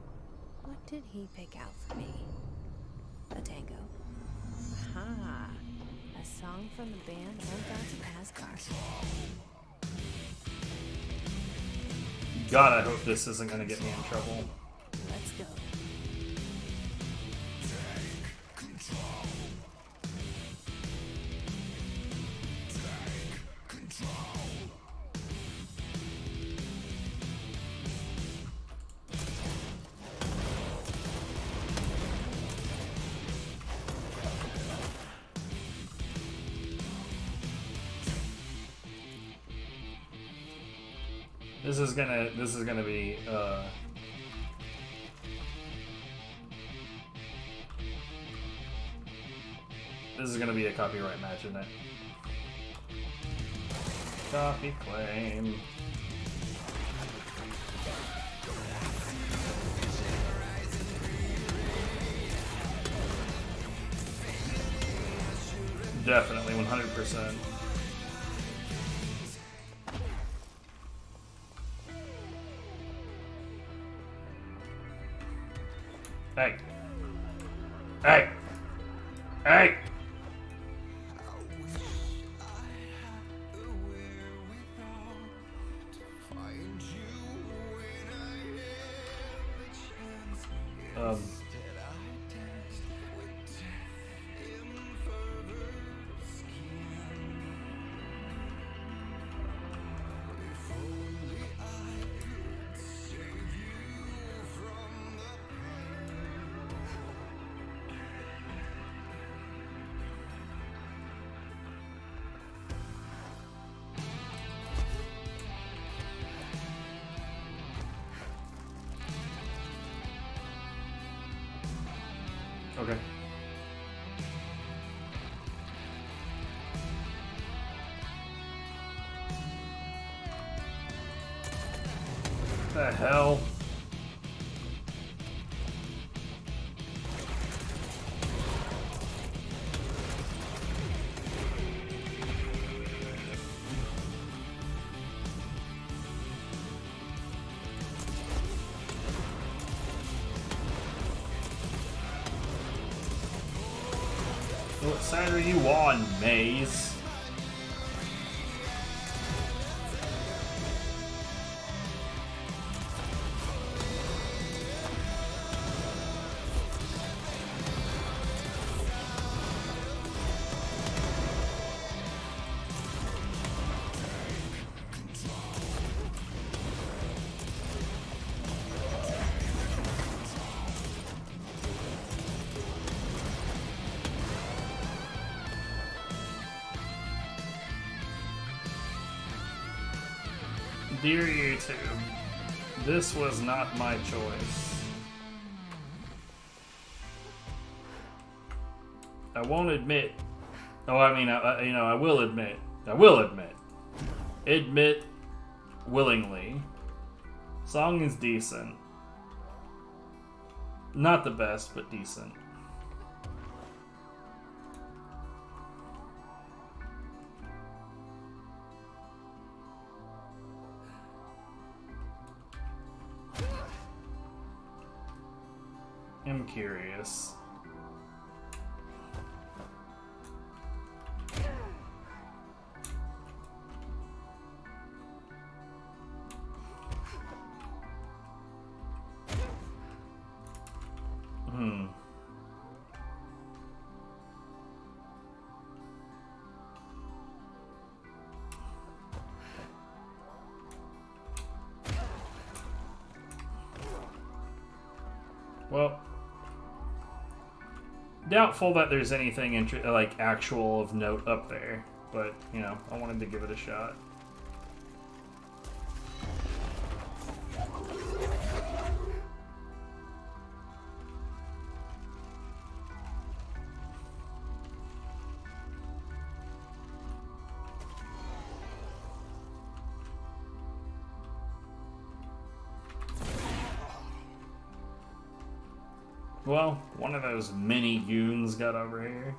L: What did he pick out for me? A tango. Aha! A song from the band Ungods of Asgard.
E: God, I hope this isn't going to get me in trouble.
L: Let's go.
E: This is gonna be this is gonna be a copyright match, isn't it? Copy claim. Definitely 100%. Hey. Hey. Hey. Okay. The hell? What side are you on, Maze? Dear YouTube, this was not my choice. I won't admit. Oh, I mean, I will admit. Admit willingly. Song is decent. Not the best, but decent. I'm curious. Well, doubtful that there's anything like actual of note up there, but you know, I wanted to give it a shot. Well, one of those mini goons got over here.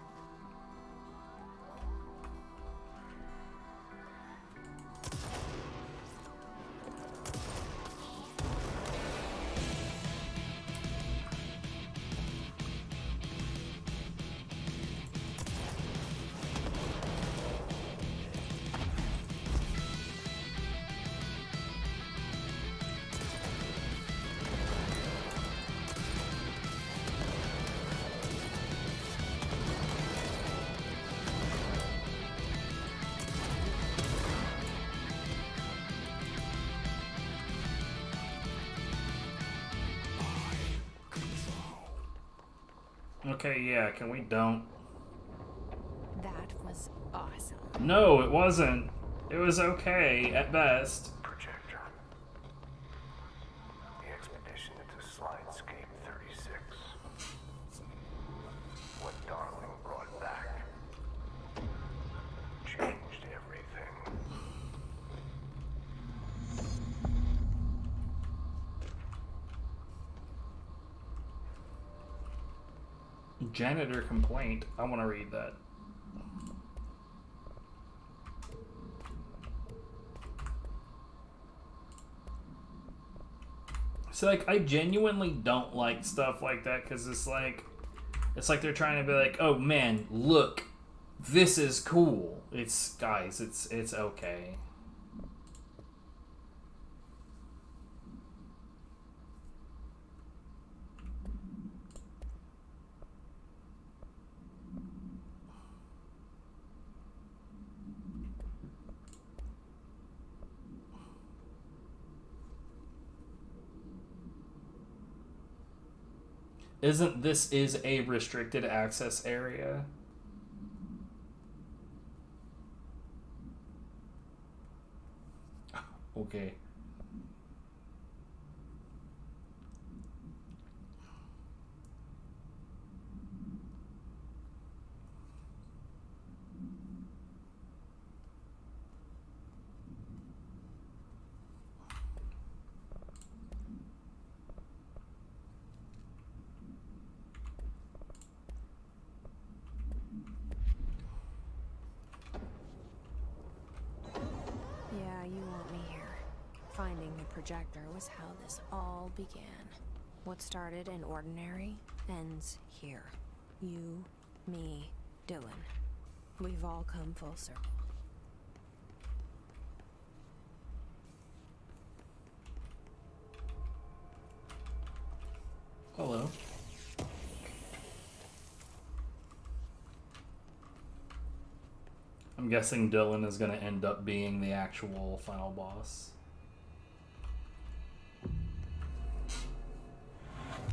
E: Okay, yeah, can we don't?
L: That was awesome.
E: No, it wasn't. It was okay, at best.
J: Projector. The expedition into Slidescape 36. What Darling brought back. Changed everything.
E: Janitor complaint. I want to read that. So, like, I genuinely don't like stuff like that because it's like they're trying to be like, oh man, look, this is cool. It's, guys, it's okay. Isn't this is a restricted access area? Okay.
L: Yeah, you want me here. Finding the projector was how this all began. What started in ordinary ends here. You, me, Dylan. We've all come full circle.
E: Hello. I'm guessing Dylan is going to end up being the actual final boss.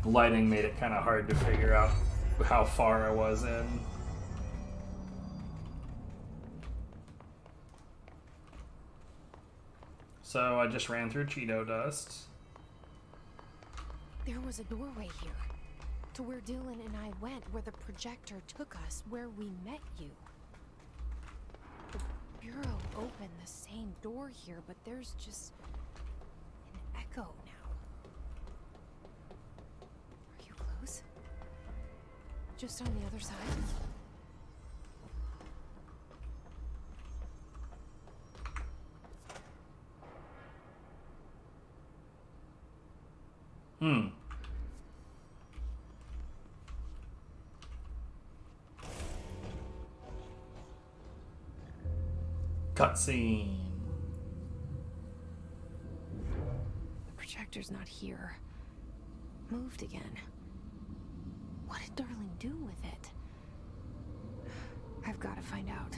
E: Lighting made it kind of hard to figure out how far I was in. So I just ran through Cheeto dust.
L: There was a doorway here. To where Dylan and I went, where the projector took us, where we met you. The Bureau opened the same door here, but there's just an echo now. Are you close? Just on the other side?
E: Cutscene.
L: The projector's not here. Moved again. What did Darling do with it? I've got to find out.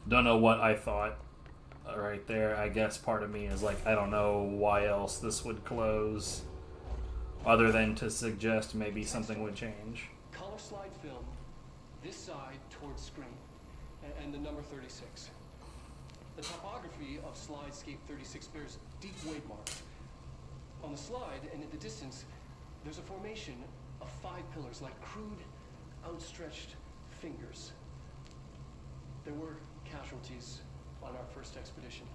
E: Don't know what I thought right there. I guess part of me is like, I don't know why else this would close other than to suggest maybe something would change.
M: Color slide film, this side towards screen, and the number 36. The topography of Slidescape 36 bears deep wave marks. On the slide and in the distance, there's a formation of 5 pillars like crude, outstretched fingers. There were casualties on our first expedition.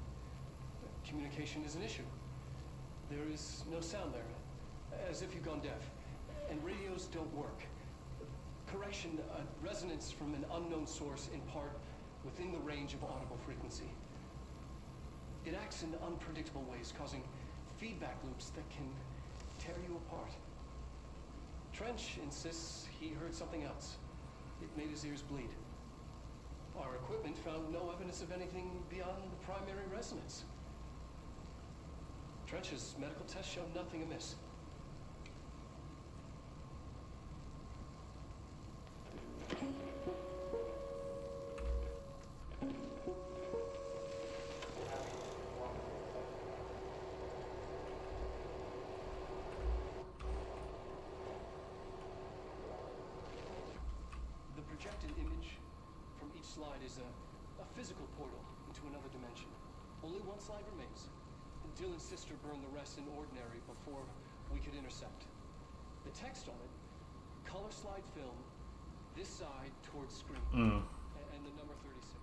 M: Communication is an issue. There is no sound there, as if you've gone deaf, and radios don't work. Correction, resonance from an unknown source in part within the range of audible frequency. It acts in unpredictable ways, causing feedback loops that can tear you apart. Trench insists he heard something else. It made his ears bleed. Our equipment found no evidence of anything beyond the primary resonance. Trench's medical tests showed nothing amiss. The projected image from each slide is a physical portal into another dimension. Only one slide remains. Dylan's sister burned the rest in ordinary before we could intercept. The text on it, color slide film, this side towards screen, and the number 36.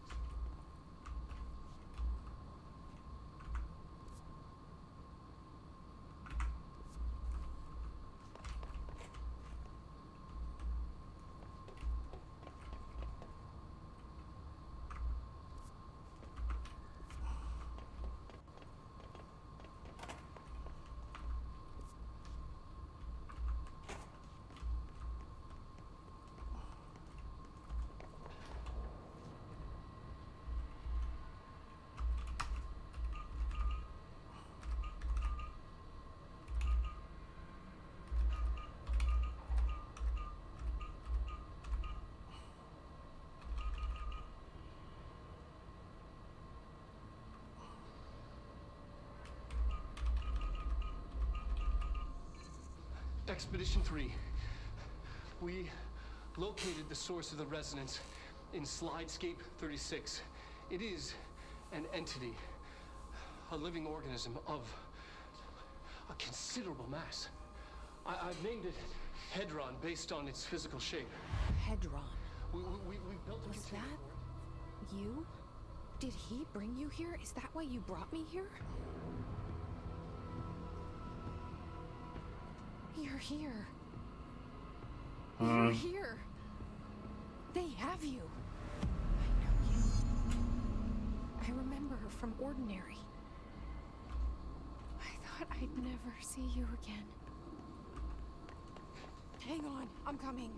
M: Expedition 3. We located the source of the resonance in Slidescape 36. It is an entity, a living organism of a considerable mass. I've named it Hedron based on its physical shape.
L: Hedron.
M: We built a
L: Was
M: container
L: that you? Did he bring you here? Is that why you brought me here? You're here. You're here. They have you. I know you. I remember her from Ordinary. I thought I'd never see you again. Hang on, I'm coming.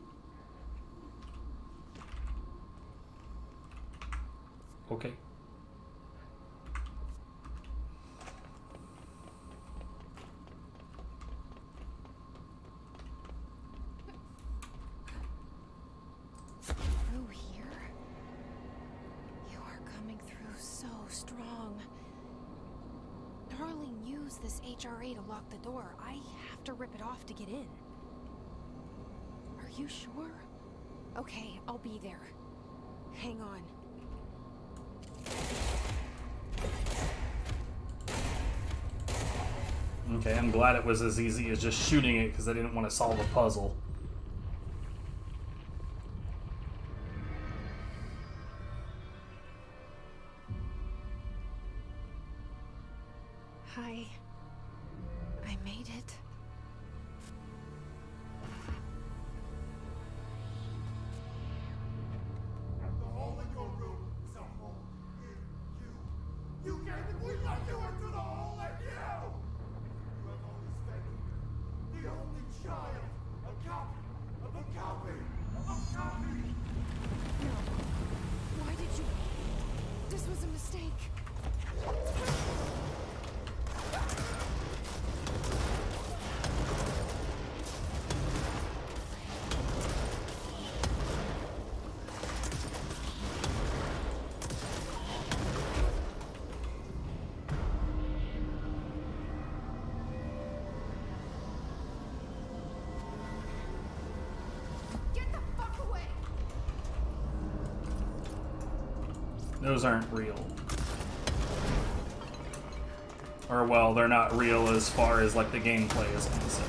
E: Okay.
L: Through here? You are coming through so strong. Darling used this HRA to lock the door. I have to rip it off to get in. Are you sure? Okay, I'll be there. Hang on.
E: Okay, I'm glad it was as easy as just shooting it because I didn't want to solve a puzzle.
L: Hi. I made it.
G: The hole in your room is a hole in you. You came and we let you into the hole in you! You have only stayed the only child, a copy of a copy of a copy!
L: No. Why did you? This was a mistake. Get the fuck away!
E: Those aren't real. Or, well, they're not real as far as, like, the gameplay is concerned.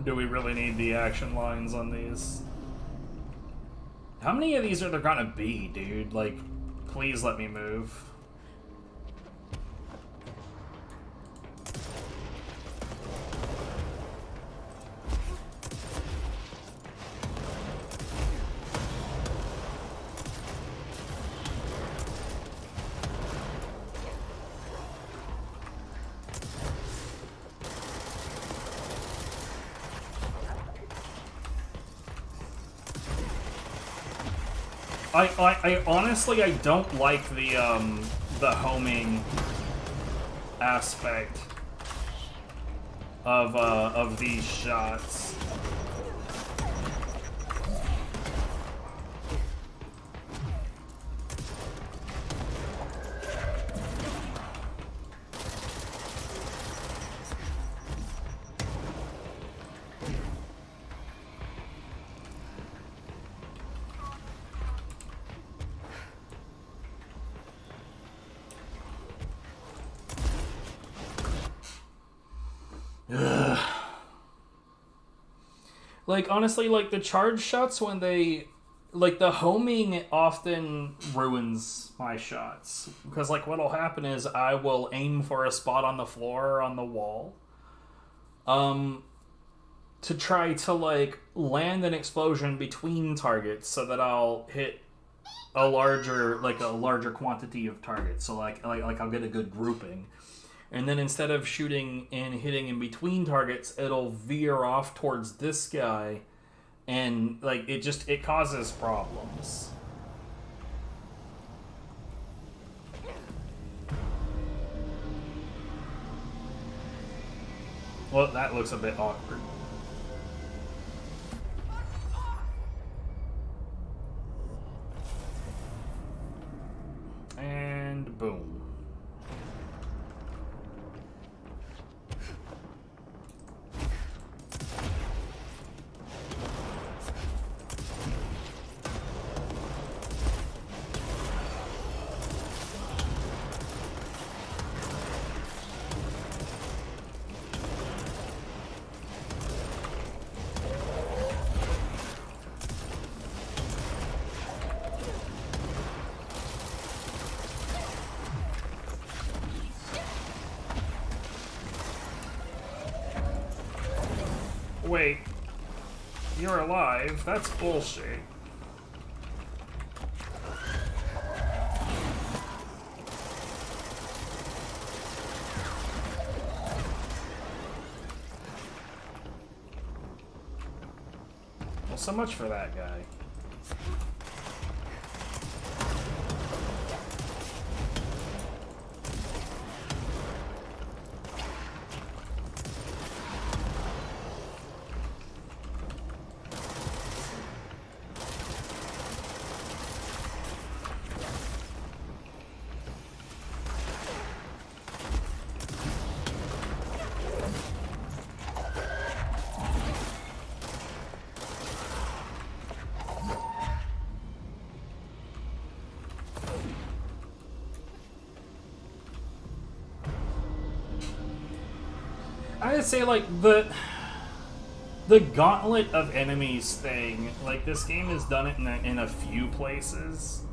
E: do we really need the action lines on these? How many of these are there gonna be, dude? Like, please let me move. I honestly, I don't like the homing aspect of these shots. Like, honestly, like, the charge shots when they... Like, the homing often ruins my shots. Because, like, what'll happen is I will aim for a spot on the floor or on the wall. To try to, like, land an explosion between targets so that I'll hit a larger quantity of targets. So, like I'll get a good grouping. And then instead of shooting and hitting in between targets, it'll veer off towards this guy, and like it causes problems. Well, that looks a bit awkward. And boom. Wait, you're alive? That's bullshit. Well, so much for that guy. I'd say, like, the gauntlet of enemies thing, like, this game has done it in a few places.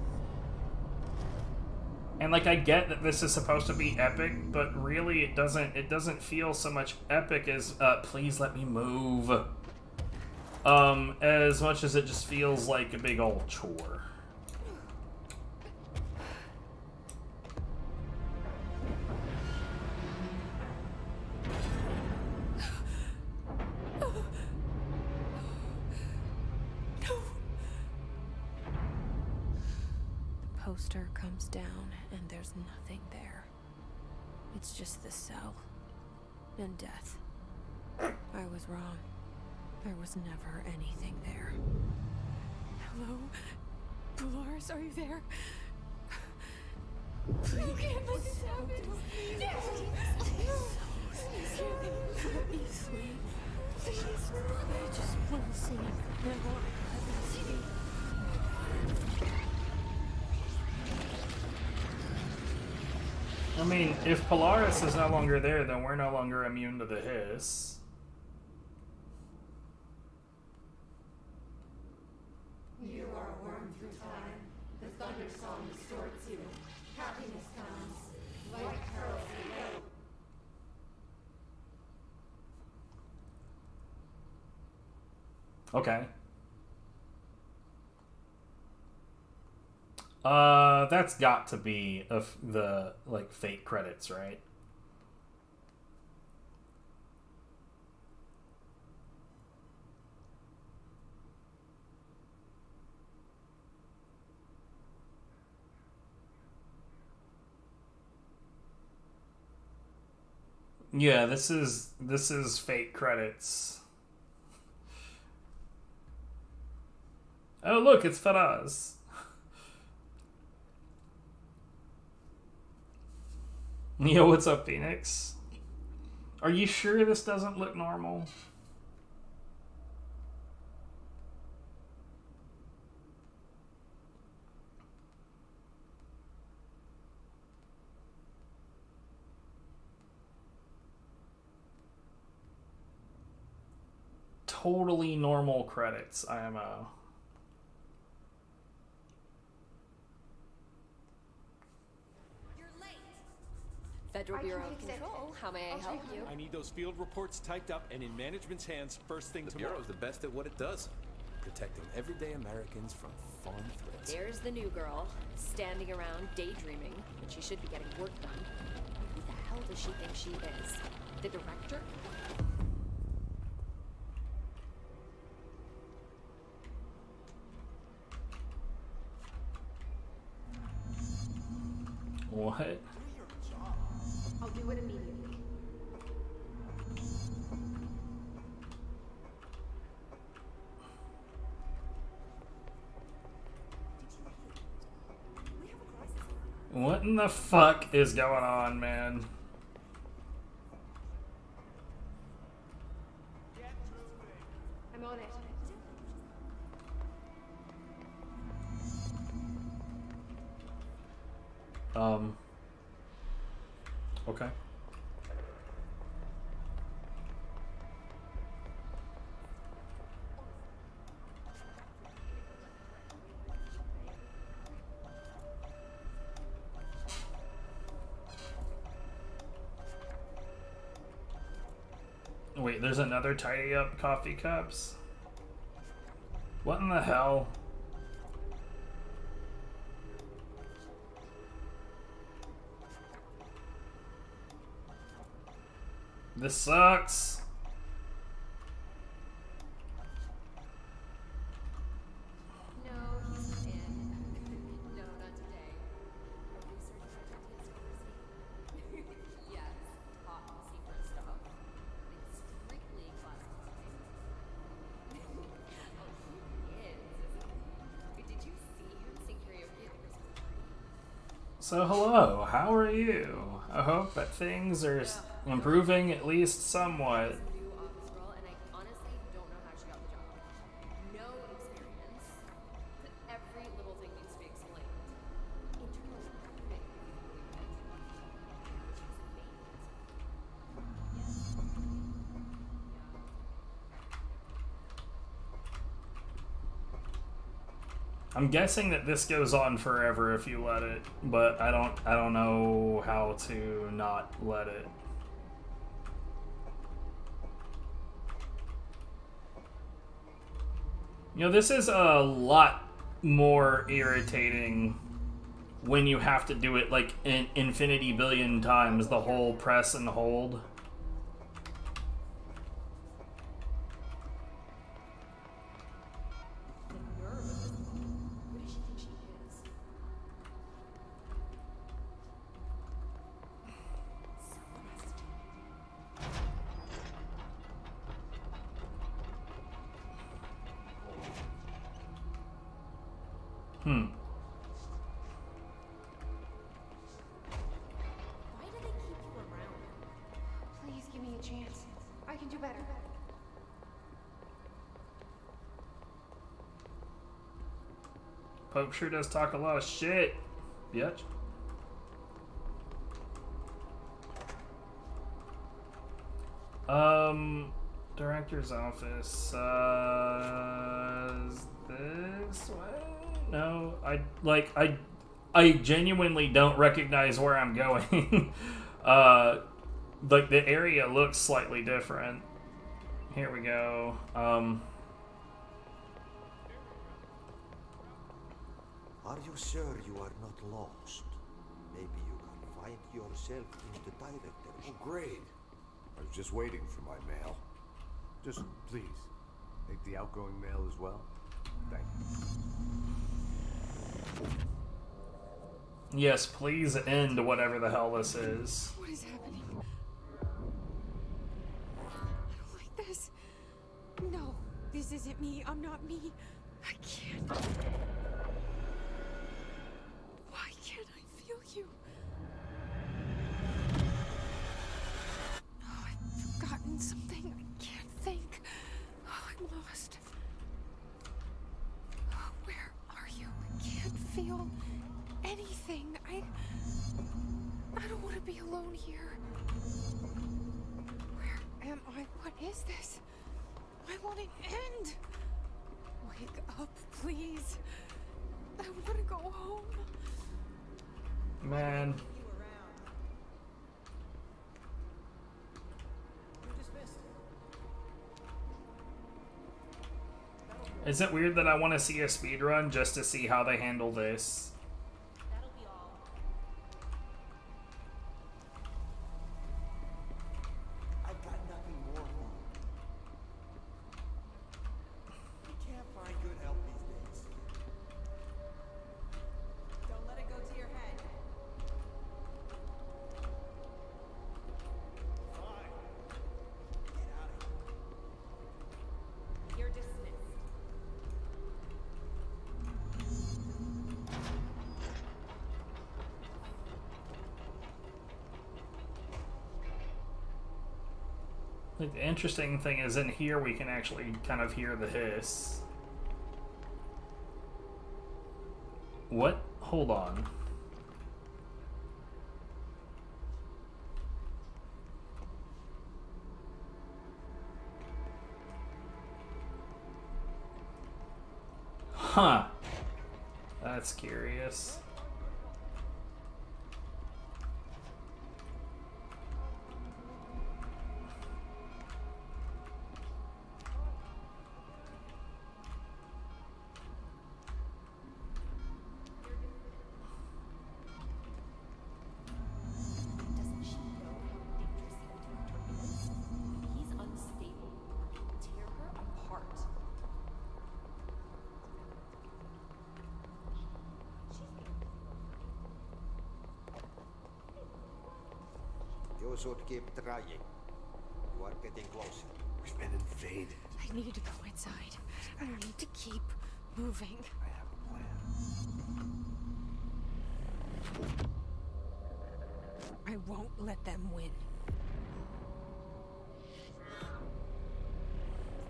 E: And, like, I get that this is supposed to be epic, but really it doesn't feel so much epic as, please let me move. As much as it just feels like a big old chore.
L: Poster comes down and there's nothing there. It's just the cell and death. I was wrong. There was never anything there.
O: Hello? Dolores, are you there? You can't let this happen!
L: Let me sleep. Please. I just want to sleep. Now let me sleep.
E: I mean, if Polaris is no longer there, then we're no longer immune to the hiss. Okay. That's got to be the like fake credits, right? Yeah, this is fake credits. Oh, look, it's Faraz. Yo, what's up, Phoenix? Are you sure this doesn't look normal? Totally normal credits, IMO.
P: Federal Bureau of Control, how may I help you?
Q: I need those field reports typed up and in management's hands first thing tomorrow.
R: The Bureau's the best at what it does, protecting everyday Americans from foreign threats.
P: There's the new girl, standing around daydreaming, when she should be getting work done. Who the hell does she think she is? The director?
E: What?
O: I'll do it immediately.
E: What in the fuck is going on, man?
O: I'm on it.
E: Okay. Wait, there's another tidy up coffee cups? What in the hell? This sucks.
P: No, he's in. No, not today. A research project yes, top secret stuff. It's strictly classified. Oh, he is, isn't he? Did you see him sing karaoke at the Christmas party?
E: So hello, how are you? I hope that things are improving at least somewhat.
P: New office role, and I honestly don't know how she got the job. No experience. Every little thing needs to be explained. Internal recruiting, if you believe it.
E: I'm guessing that this goes on forever if you let it, but I don't know how to not let it. You know, this is a lot more irritating when you have to do it like an infinity billion times, the whole press and hold.
P: Why do they keep you around?
O: Please give me a chance. I can do better.
E: Pope sure does talk a lot of shit, bitch. Director's office. Is this way? No, I genuinely don't recognize where I'm going. Like the area looks slightly different. Here we go.
K: Are you sure you are not lost? Maybe you can find yourself in the director.
J: Oh, great. I was just waiting for my mail. Just please, take the outgoing mail as well. Thank you.
E: Yes, please end whatever the hell this is.
L: What is happening? I don't like this. No, this isn't me. I'm not me. I can't. Why can't I feel you? Oh, I've forgotten something. I can't think. Oh, I'm lost. Oh, where are you? I can't feel anything. I don't want to be alone here. Where am I? What is this? I want an end. Wake up, please. I want to go home.
E: Man. Is it weird that I want to see a speedrun just to see how they handle this?
F: I've got nothing more for you. You can't find good help these days.
P: Don't let it go to your head.
F: Fine. Get out of here.
P: You're dismissed.
E: Like, the interesting thing is in here we can actually kind of hear the hiss. What? Hold on. Huh. That's curious.
P: Doesn't she know how dangerous the interrupter is? He's unstable. Tear her apart.
K: You should keep trying. You are getting closer.
J: We've been invaded.
L: I need to go inside. I need to keep moving.
J: I have a plan.
L: I won't let them win.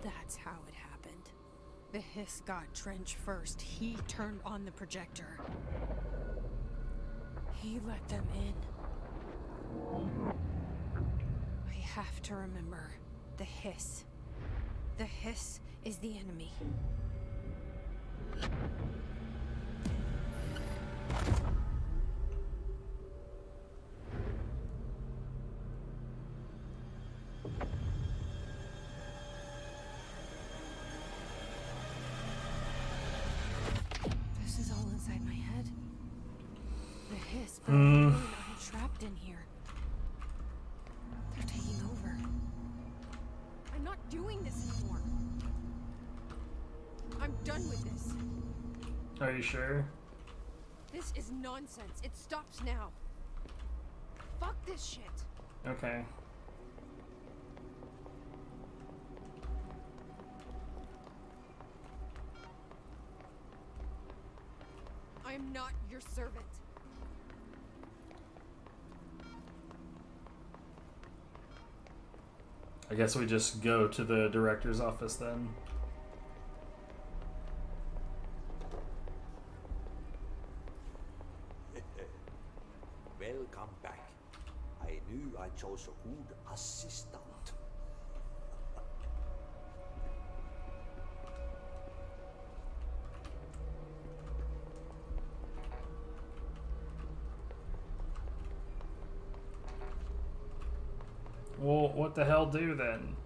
L: That's how it happened. The hiss got Trench first. He turned on the projector. He let them in. I have to remember the hiss. The hiss is the enemy. This is all inside my head. The hiss, but I'm trapped in here. They're taking over. I'm not doing this anymore. I'm done with this.
E: Are you sure?
L: This is nonsense. It stops now. Fuck this shit.
E: Okay.
L: I'm not your servant.
E: I guess we just go to the director's office then.
K: Welcome back. I knew I chose a good assistant.
E: Well, what the hell do then?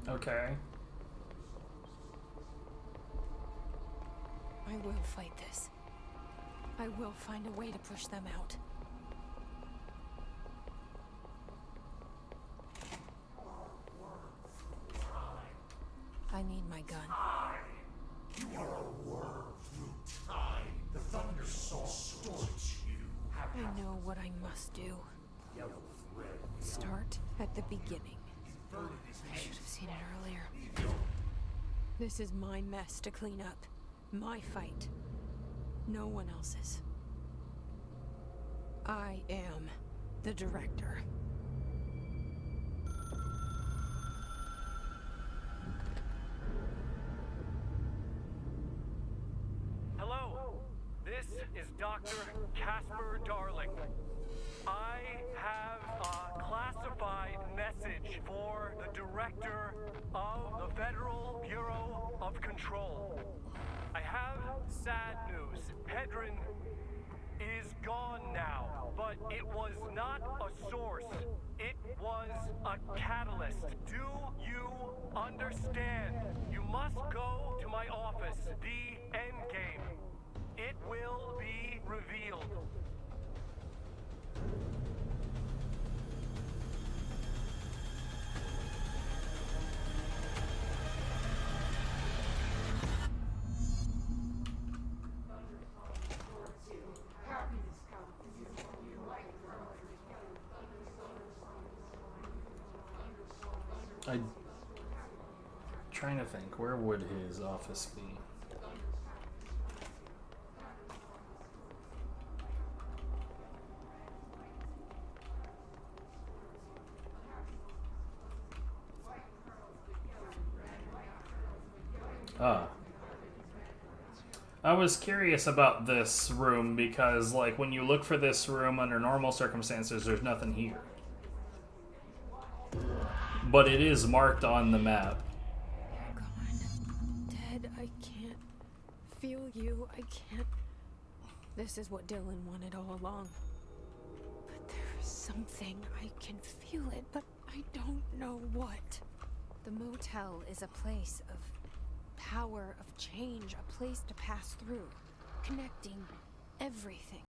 E: Okay.
L: I will fight this. I will find a way to push them out. I need my gun.
G: You are a worm through time. The thunder saw storch you.
L: I know what I must do. Start at the beginning. I should have seen it earlier. This is my mess to clean up. My fight. No one else's. I am the director.
S: Hello, this is Dr. Casper Darling. I have a classified message for the director of the Federal Bureau of Control. I have sad news. Hedron is gone now, but it was not a source. It was a catalyst. Do you understand? You must go to my office, the Endgame. It will be revealed.
E: I'm trying to think, where would his office be? I was curious about this room because, like, when you look for this room under normal circumstances, there's nothing here. But it is marked on the map.
L: They're gone. Dead. I can't feel you. I can't. This is what Dylan wanted all along. But there's something. I can feel it, but I don't know what. The motel is a place of power, of change, a place to pass through, connecting everything.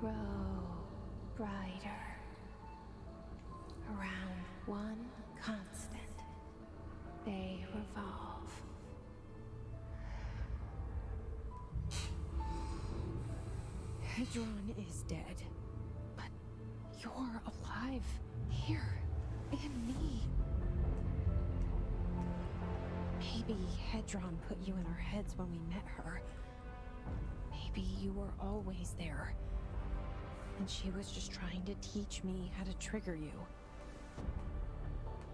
L: Grow brighter around one constant. They revolve. Hedron is dead, but you're alive here in me. Maybe Hedron put you in our heads when we met her. Maybe you were always there. And she was just trying to teach me how to trigger you.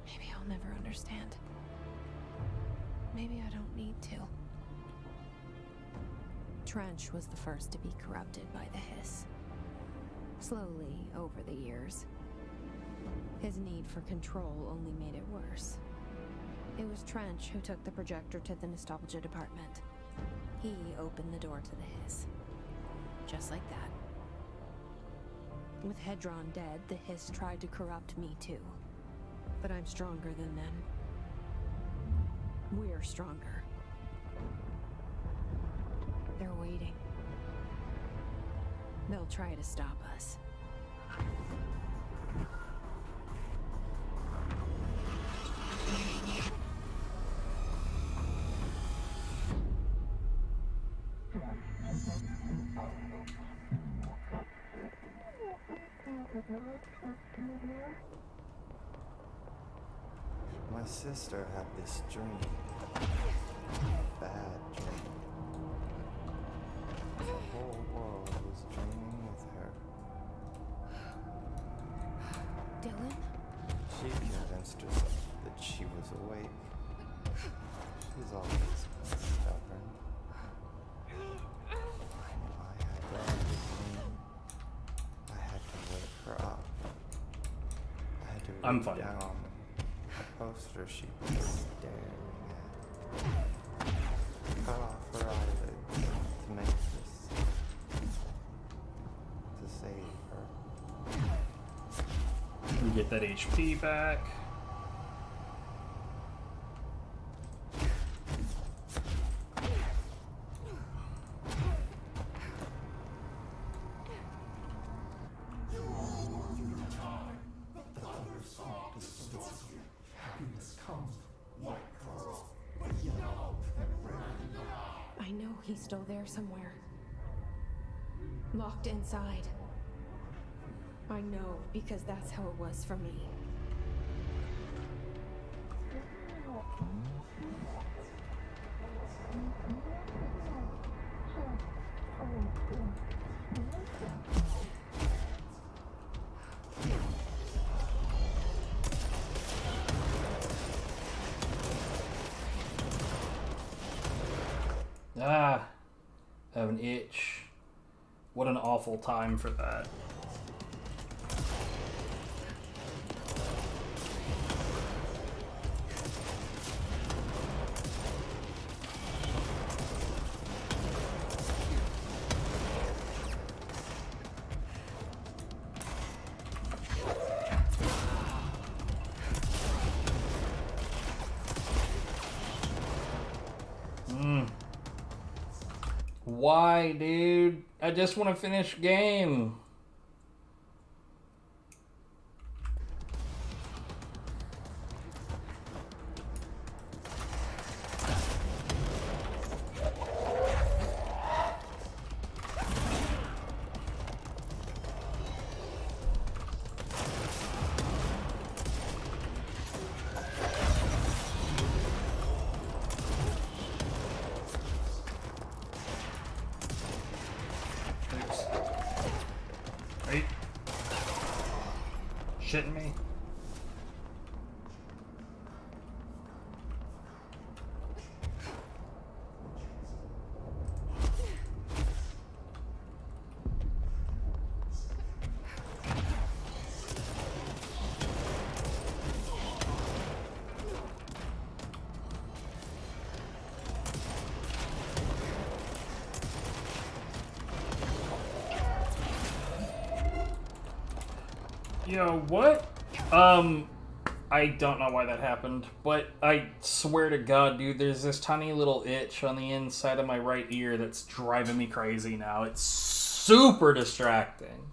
L: Maybe I'll never understand. Maybe I don't need to. Trench was the first to be corrupted by the hiss. Slowly, over the years. His need for control only made it worse. It was Trench who took the projector to the nostalgia department. He opened the door to the hiss. Just like that. With Hedron dead, the hiss tried to corrupt me too. But I'm stronger than them. We're stronger. They're waiting. They'll try to stop us.
T: My sister had this dream. Bad dream. The whole world was dreaming with her.
L: Dylan?
T: She convinced herself that she was awake. She's always been stubborn. I knew I had to end the dream. I had to wake her up. I had to
E: I'm
T: read
E: fine.
T: down a poster she'd been staring at. Cut off her eyelids to make this to save her.
E: We get that HP back.
L: I know he's still there somewhere. Locked inside. I know, because that's how it was for me.
E: Ah, I have an itch. What an awful time for that. Why, dude? I just want to finish game. Right? Shitting me? Yo, what? I don't know why that happened, but I swear to God, dude, there's this tiny little itch on the inside of my right ear that's driving me crazy now. It's super distracting.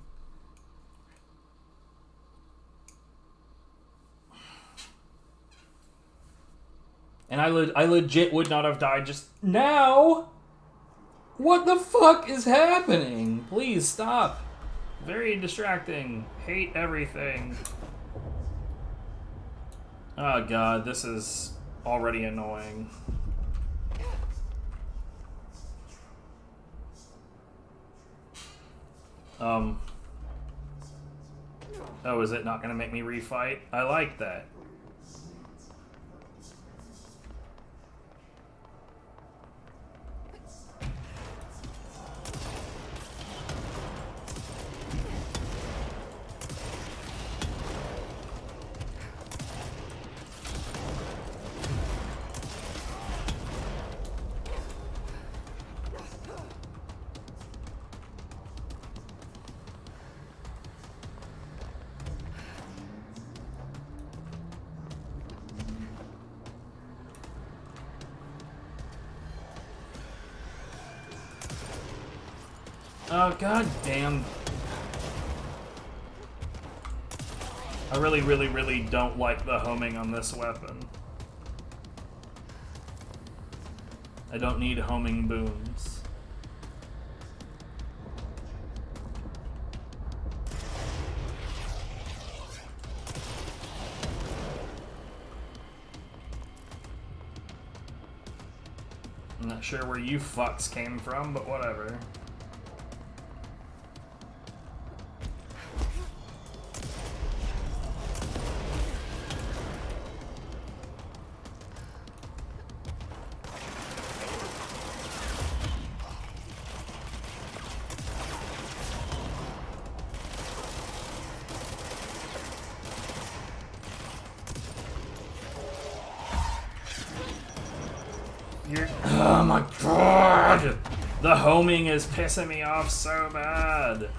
E: And I legit would not have died just now. What the fuck is happening? Please stop. Very distracting. Hate everything. Oh god, this is already annoying. Oh, is it not gonna make me refight? I like that. Oh, god damn. I really, really, really don't like the homing on this weapon. I don't need homing booms. I'm not sure where you fucks came from, but whatever. Oh my god! The homing is pissing me off so bad.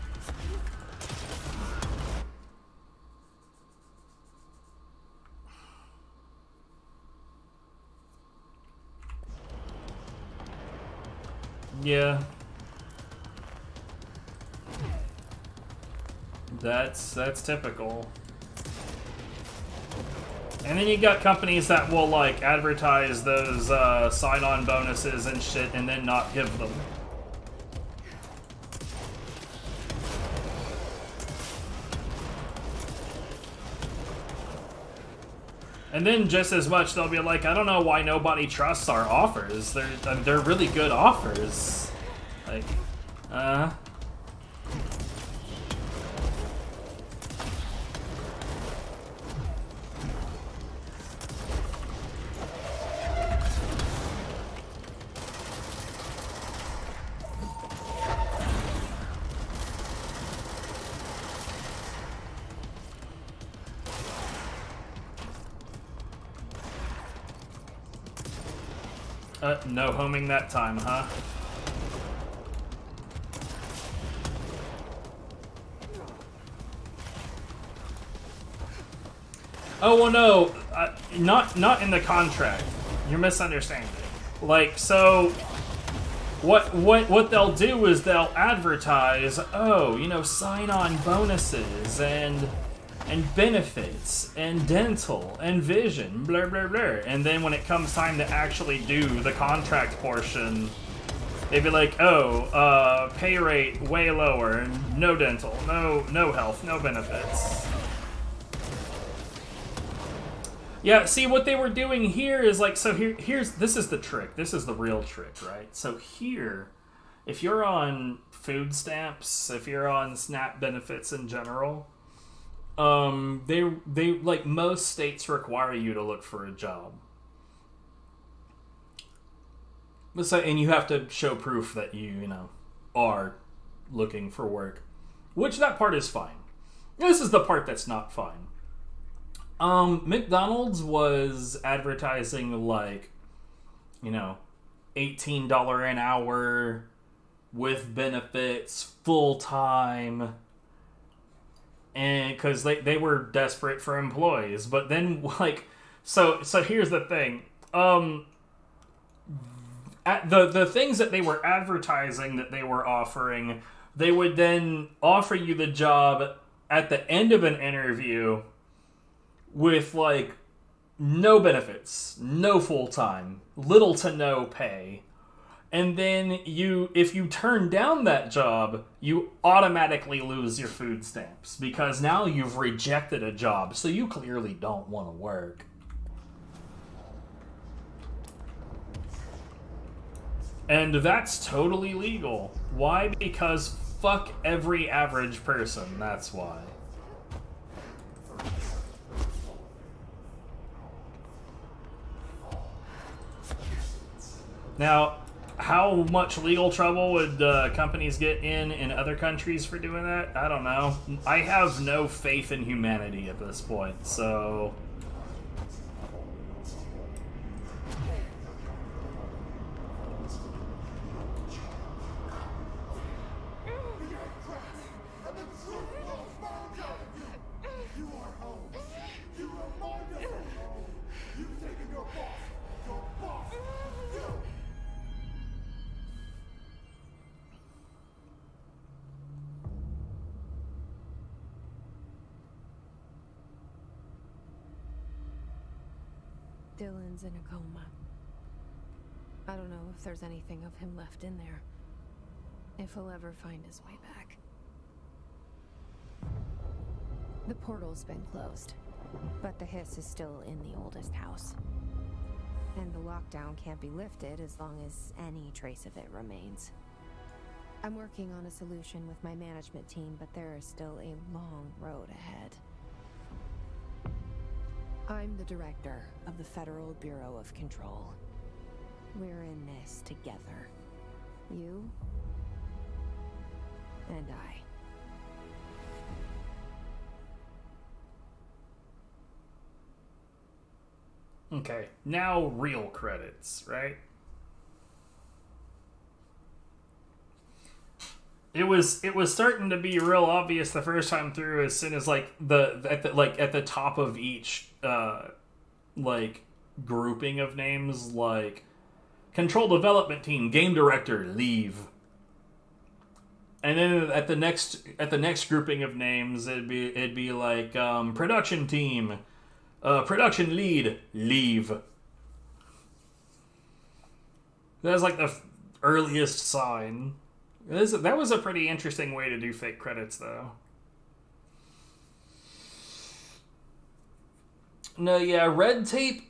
E: Yeah. That's typical. And then you got companies that will, like, advertise those sign-on bonuses and shit and then not give them. And then just as much, they'll be like, I don't know why nobody trusts our offers. They're really good offers. Like, no homing that time, huh? Oh, well, no, not in the contract. You're misunderstanding. Like, so, what they'll do is they'll advertise, oh, you know, sign-on bonuses and benefits and dental and vision, blah blah blah. And then when it comes time to actually do the contract portion, they'd be like, oh, pay rate way lower, no dental, no health, no benefits. Yeah, see, what they were doing here is like, so this is the trick. This is the real trick, right? So here, if you're on food stamps, if you're on SNAP benefits in general, they like most states require you to look for a job. So, and you have to show proof that you know, are looking for work, which that part is fine. This is the part that's not fine. McDonald's was advertising like, you know, $18 an hour with benefits, full-time, and because they were desperate for employees. But then, like, so here's the thing. At the things that they were advertising that they were offering, they would then offer you the job at the end of an interview with, like, no benefits, no full-time, little to no pay. And then if you turn down that job, you automatically lose your food stamps because now you've rejected a job, so you clearly don't want to work. And that's totally legal. Why? Because fuck every average person, that's why. Now, how much legal trouble would companies get in other countries for doing that? I don't know. I have no faith in humanity at this point, so...
L: Dylan's in a coma. I don't know if there's anything of him left in there. If he'll ever find his way back. The portal's been closed, but the hiss is still in the oldest house. And the lockdown can't be lifted as long as any trace of it remains. I'm working on a solution with my management team, but there is still a long road ahead. I'm the director of the Federal Bureau of Control. We're in this together. You and I.
E: Okay, now real credits, right? It was starting to be real obvious the first time through, as soon as at the top of each like grouping of names, like control development team, game director, leave. And then at the next grouping of names, it'd be like production team, production lead, leave. That's like the earliest sign. That was a pretty interesting way to do fake credits, though. No, yeah, red tape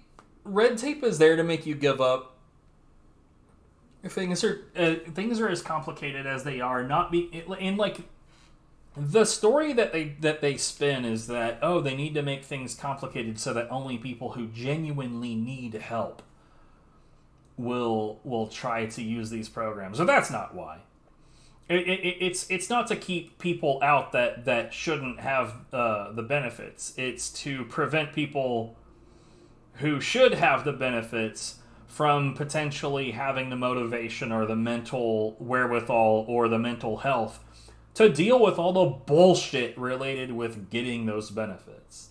E: is there to make you give up. Things are as complicated as they are. The story that they spin is that, oh, they need to make things complicated so that only people who genuinely need help will try to use these programs. So that's not why. It's not to keep people out that shouldn't have the benefits. It's to prevent people who should have the benefits from potentially having the motivation or the mental wherewithal or the mental health to deal with all the bullshit related with getting those benefits.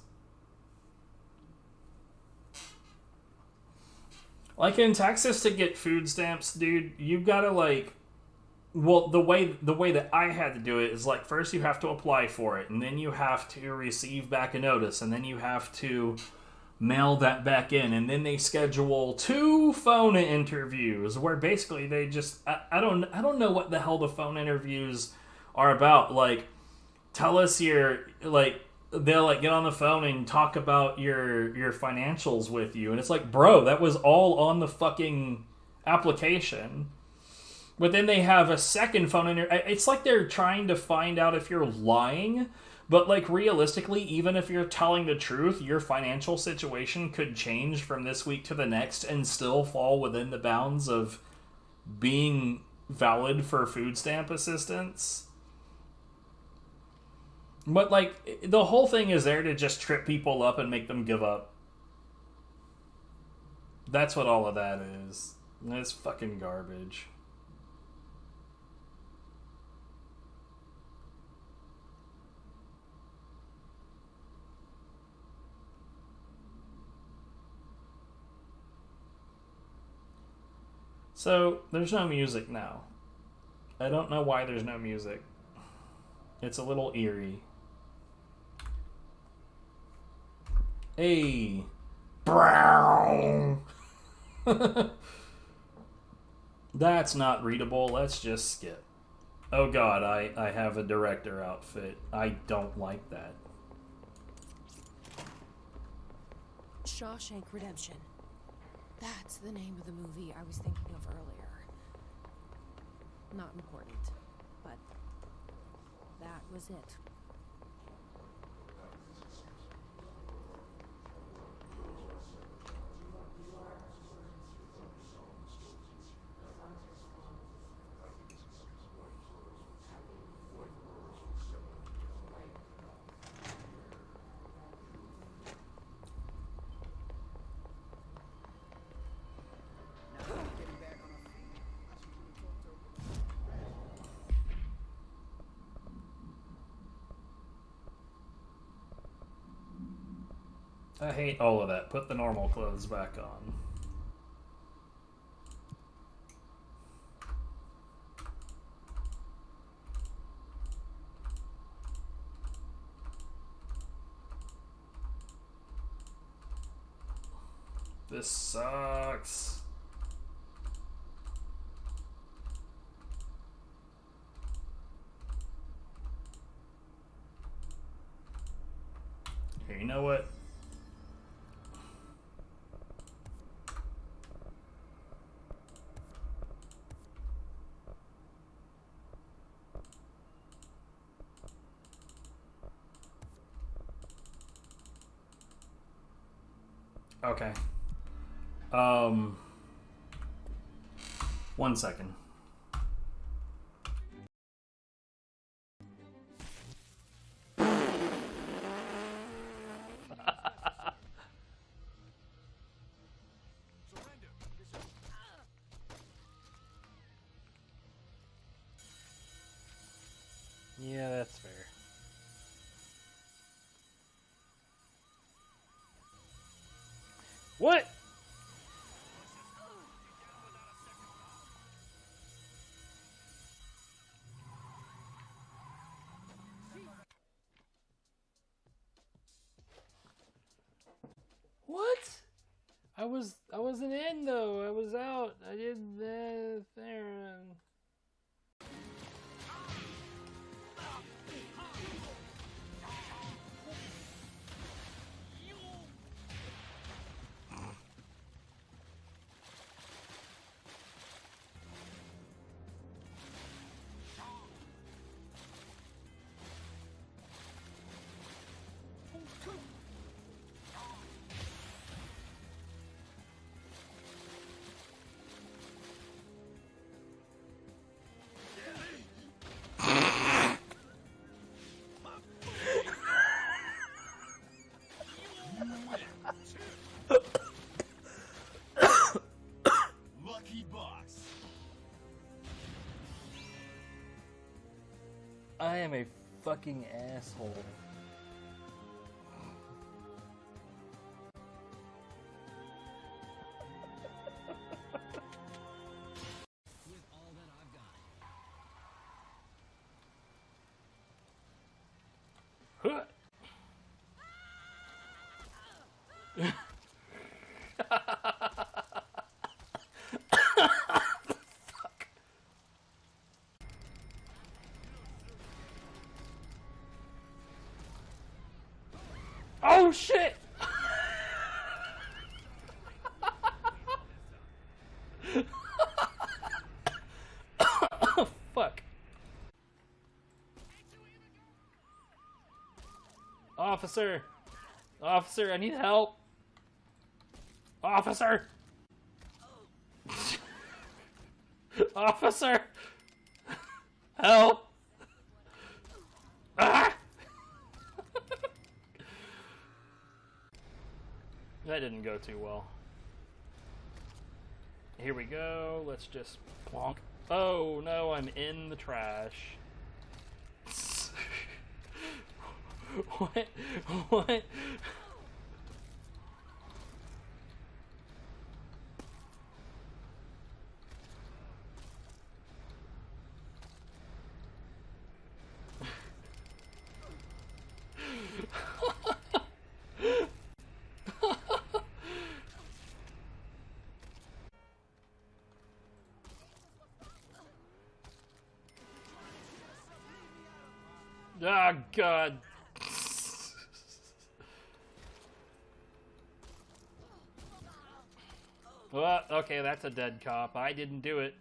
E: Like in Texas, to get food stamps, dude, you've got to well, the way that I had to do it is first you have to apply for it, and then you have to receive back a notice, and then you have to mail that back in, and then they schedule 2 phone interviews where basically they just I don't know what the hell the phone interviews are about. Tell us your they'll get on the phone and talk about your financials with you, and it's bro, that was all on the fucking application. But then they have a second phone interview. It's like they're trying to find out if you're lying. But realistically, even if you're telling the truth, your financial situation could change from this week to the next and still fall within the bounds of being valid for food stamp assistance. But the whole thing is there to just trip people up and make them give up. That's what all of that is. It's fucking garbage. So, there's no music now. I don't know why there's no music. It's a little eerie. Hey. Brown. That's not readable. Let's just skip. Oh god, I have a director outfit. I don't like that.
L: Shawshank Redemption. That's the name of the movie I was thinking of earlier. Not important, but that was it.
E: I hate all of that. Put the normal clothes back on. This sucks. Here, you know what? Okay. 1 second.
A: Yeah, that's fair. What? What? I wasn't in though. I was out. I did that there.
G: Lucky boss.
A: I am a fucking asshole. Huh. Oh shit! Fuck. Officer! Officer, I need help! Officer! Officer! Help! Ah! That didn't go too well. Here we go. Let's just plonk. Oh no, I'm in the trash. What? What? Oh god. Well, okay, that's a dead cop. I didn't do it.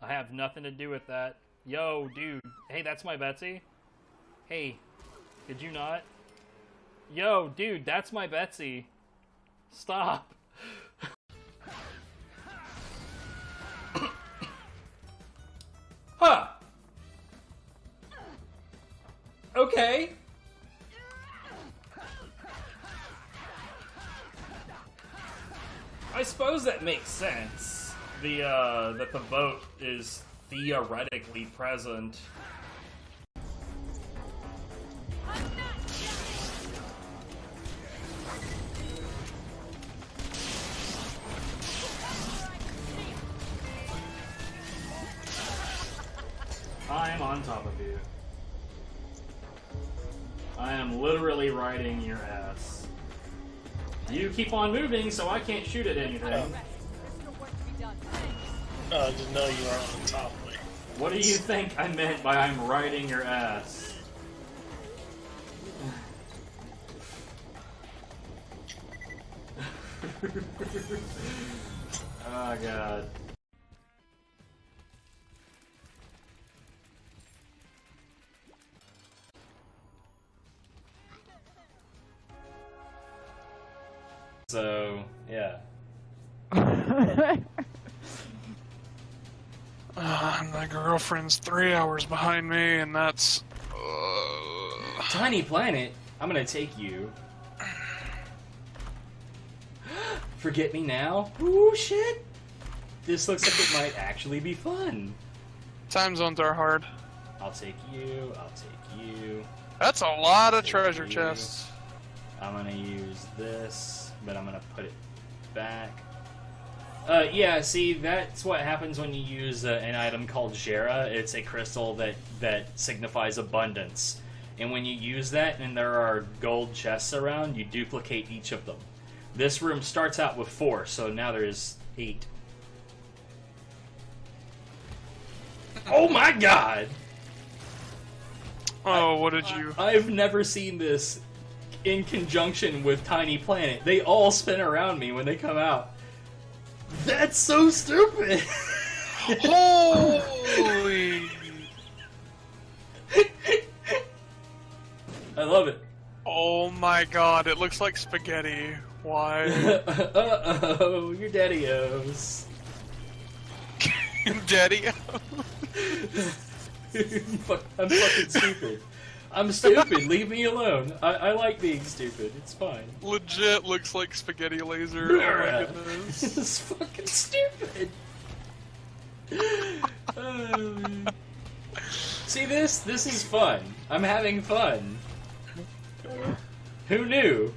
A: I have nothing to do with that. Yo, dude. Hey, that's my Betsy. Hey, did you not? Yo, dude, that's my Betsy. Stop.
E: Huh. Okay. I suppose that makes sense. That the vote is theoretically present. I am on top of you. I am literally riding your ass. You keep on moving, so I can't shoot at anything.
U: I didn't know you were on top of me.
E: What do you think I meant by I'm riding your ass? Oh god. So too. Yeah.
H: My girlfriend's 3 hours behind me, and that's...
E: Tiny Planet? I'm gonna take you. Forget Me Now? Ooh, shit! This looks like it might actually be fun.
H: Time zones are hard.
E: I'll take you, I'll take you.
H: That's a lot of treasure chests.
E: I'm gonna use this, but I'm gonna put it back. Yeah, see, that's what happens when you use an item called Jera. It's a crystal that signifies abundance. And when you use that and there are gold chests around, you duplicate each of them. This room starts out with 4, so now there's 8. Oh my god!
H: Oh, what did you...
E: I've never seen this in conjunction with Tiny Planet. They all spin around me when they come out. That's so stupid!
H: Holy...
E: I love it.
H: Oh my god, it looks like spaghetti. Why?
E: Uh-oh, your daddy-os.
H: Daddy-o?
E: I'm fucking stupid. I'm stupid. Leave me alone. I like being stupid. It's fine.
H: Legit looks like spaghetti laser. Oh my goodness.
E: This is fucking stupid. See this? This is fun. I'm having fun. Who knew?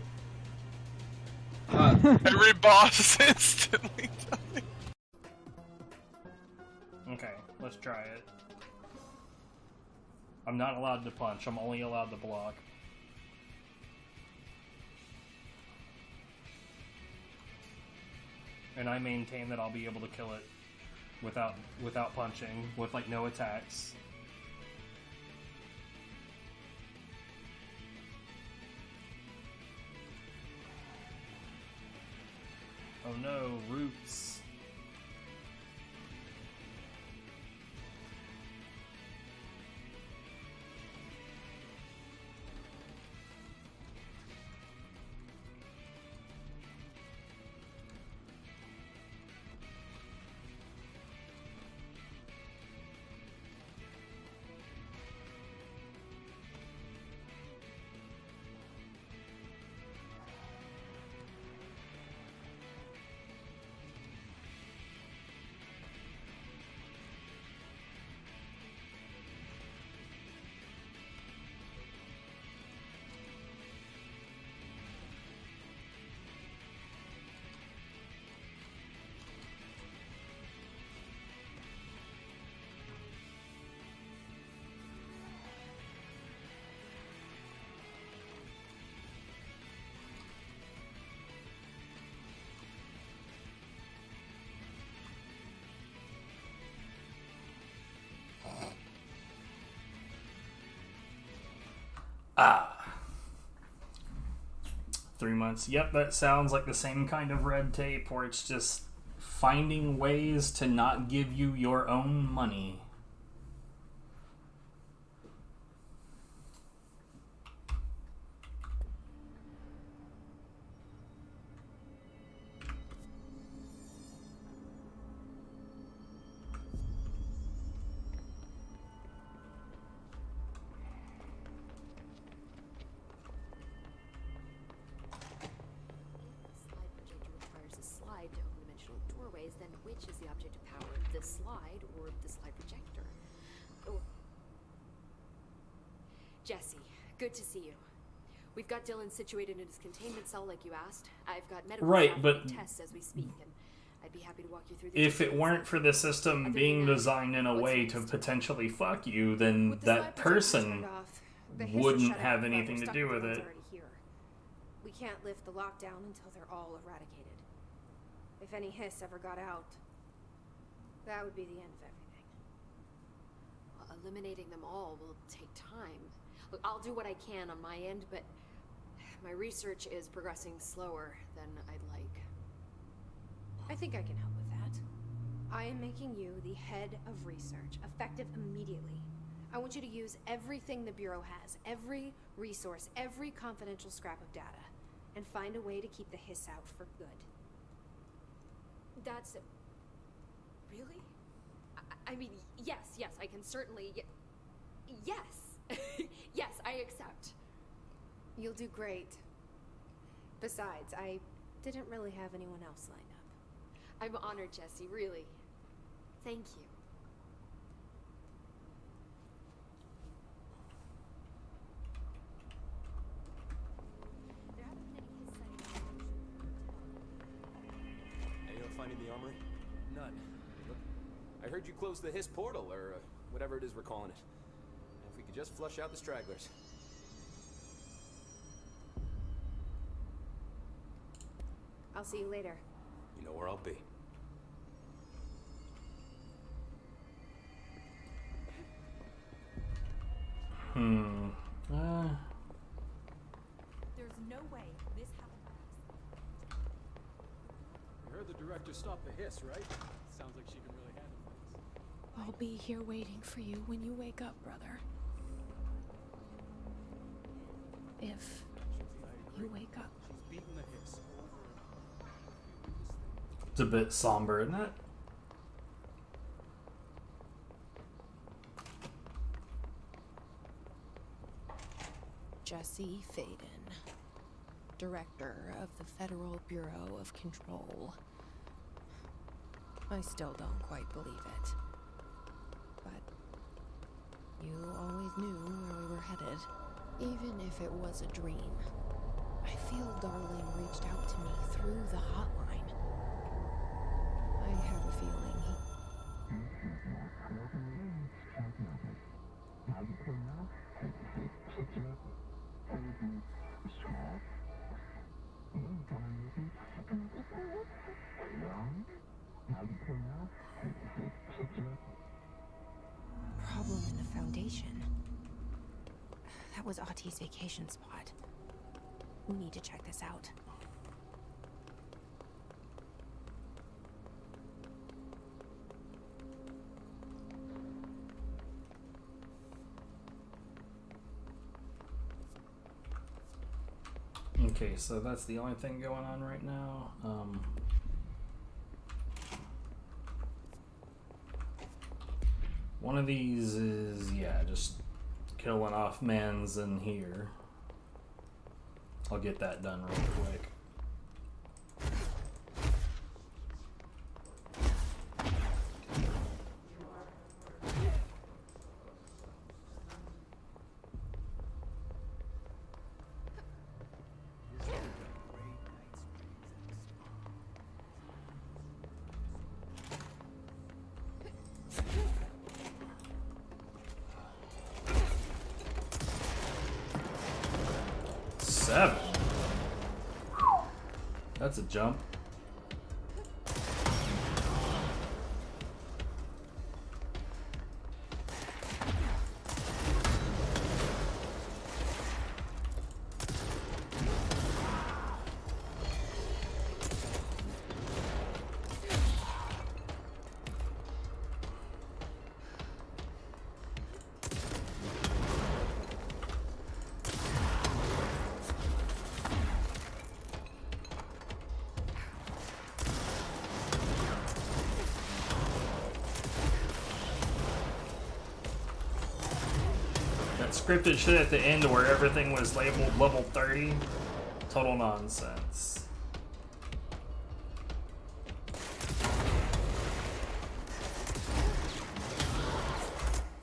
H: Every boss is instantly dying.
E: Okay, let's try it. I'm not allowed to punch. I'm only allowed to block. And I maintain that I'll be able to kill it without punching, with like no attacks. Oh no, roots. Ah. 3 months. Yep, that sounds like the same kind of red tape where it's just finding ways to not give you your own money.
P: Then which is the object of power, the slide or the slide projector? Oh. Jesse, good to see you. We've got Dylan situated in his containment cell like you asked. I've got medical tests as we speak, and I'd be happy to walk you through the
E: if it weren't for the system being designed in a way to potentially fuck you, then that person wouldn't have anything to do with it.
L: We can't lift the lockdown until they're all eradicated. If any hiss ever got out, that would be the end of everything.
P: Well, eliminating them all will take time. Look, I'll do what I can on my end, but my research is progressing slower than I'd like.
L: I think I can help with that. I am making you the head of research, effective immediately. I want you to use everything the Bureau has, every resource, every confidential scrap of data. and find a way to keep the hiss out for good.
P: That's... Really? I mean, yes, I can certainly... Yes! Yes, I accept.
L: You'll do great. Besides, I didn't really have anyone else lined up.
P: I'm honored, Jesse, really. Thank you.
R: Any luck finding the armory? None. Look, I heard you closed the Hiss portal, or whatever it is we're calling it. If we could just flush out the stragglers.
L: I'll see you later.
R: You know where I'll be.
P: There's no way this happened.
Q: You heard the director stop the Hiss, right? Sounds like she can really handle things.
L: I'll be here waiting for you when you wake up, brother. If you wake up.
Q: She's beaten the Hiss.
E: It's a bit somber, isn't it?
L: Jesse Faden, Director of the Federal Bureau of Control. I still don't quite believe it. But you always knew where we were headed, even if it was a dream. I feel Darling reached out to me through the hotline. I have a feeling he... Problem in the Foundation. That was Auti's vacation spot. We need to check this out.
E: Okay, so that's the only thing going on right now. One of these is, yeah, just killing off mans in here. I'll get that done real quick. That's a jump. Scripted shit at the end where everything was labeled level 30. Total nonsense.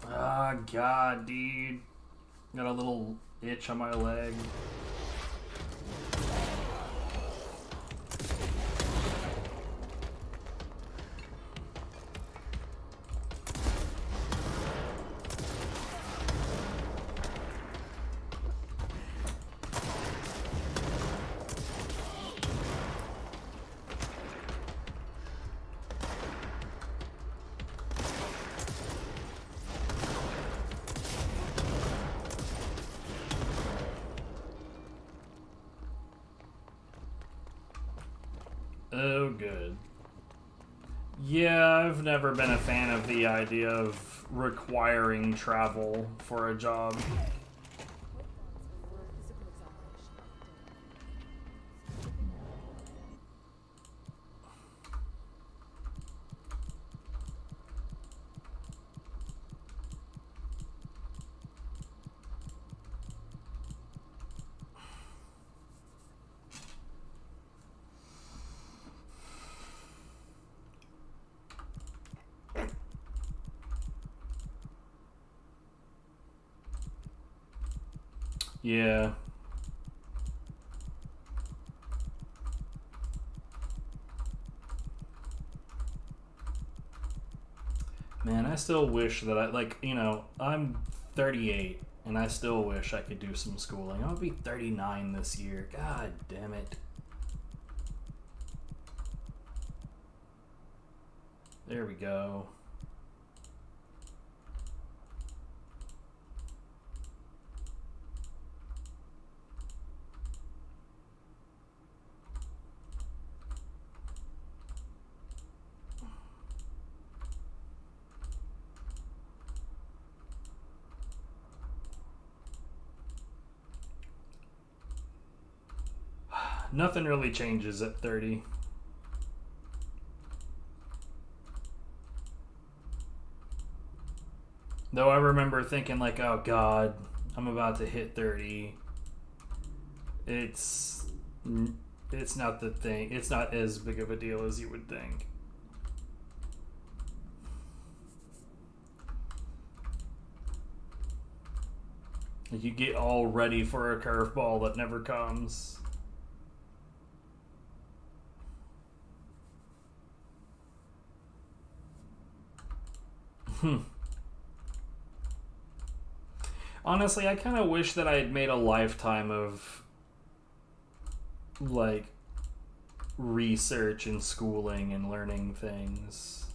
E: Ah, God, dude. Got a little itch on my leg. Oh, good. Yeah, I've never been a fan of the idea of requiring travel for a job. Yeah. Man, I still wish that I'm 38, and I still wish I could do some schooling. I'm gonna be 39 this year. God damn it. There we go. Nothing really changes at 30. Though I remember thinking like, oh god, I'm about to hit 30. It's not the thing. It's not as big of a deal as you would think. Like you get all ready for a curveball that never comes. Honestly, I kind of wish that I had made a lifetime of like research and schooling and learning things.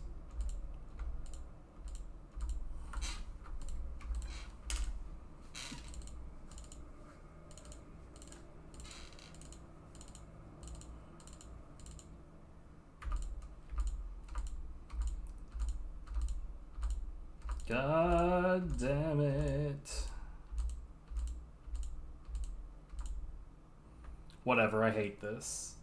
E: God damn it. Whatever, I hate this.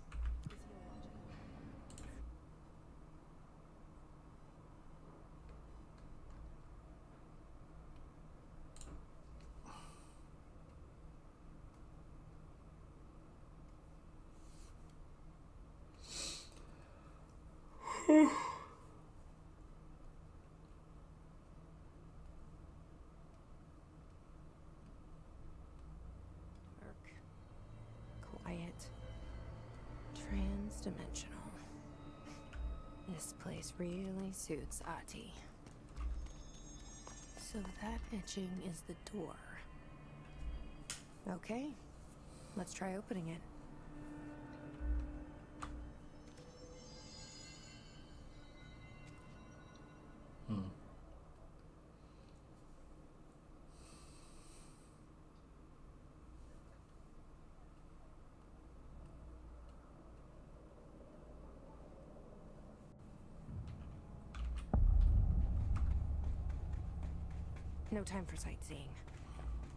L: Quiet. Trans-dimensional. This place really suits Ahti. So that etching is the door. Okay, let's try opening it. No time for sightseeing.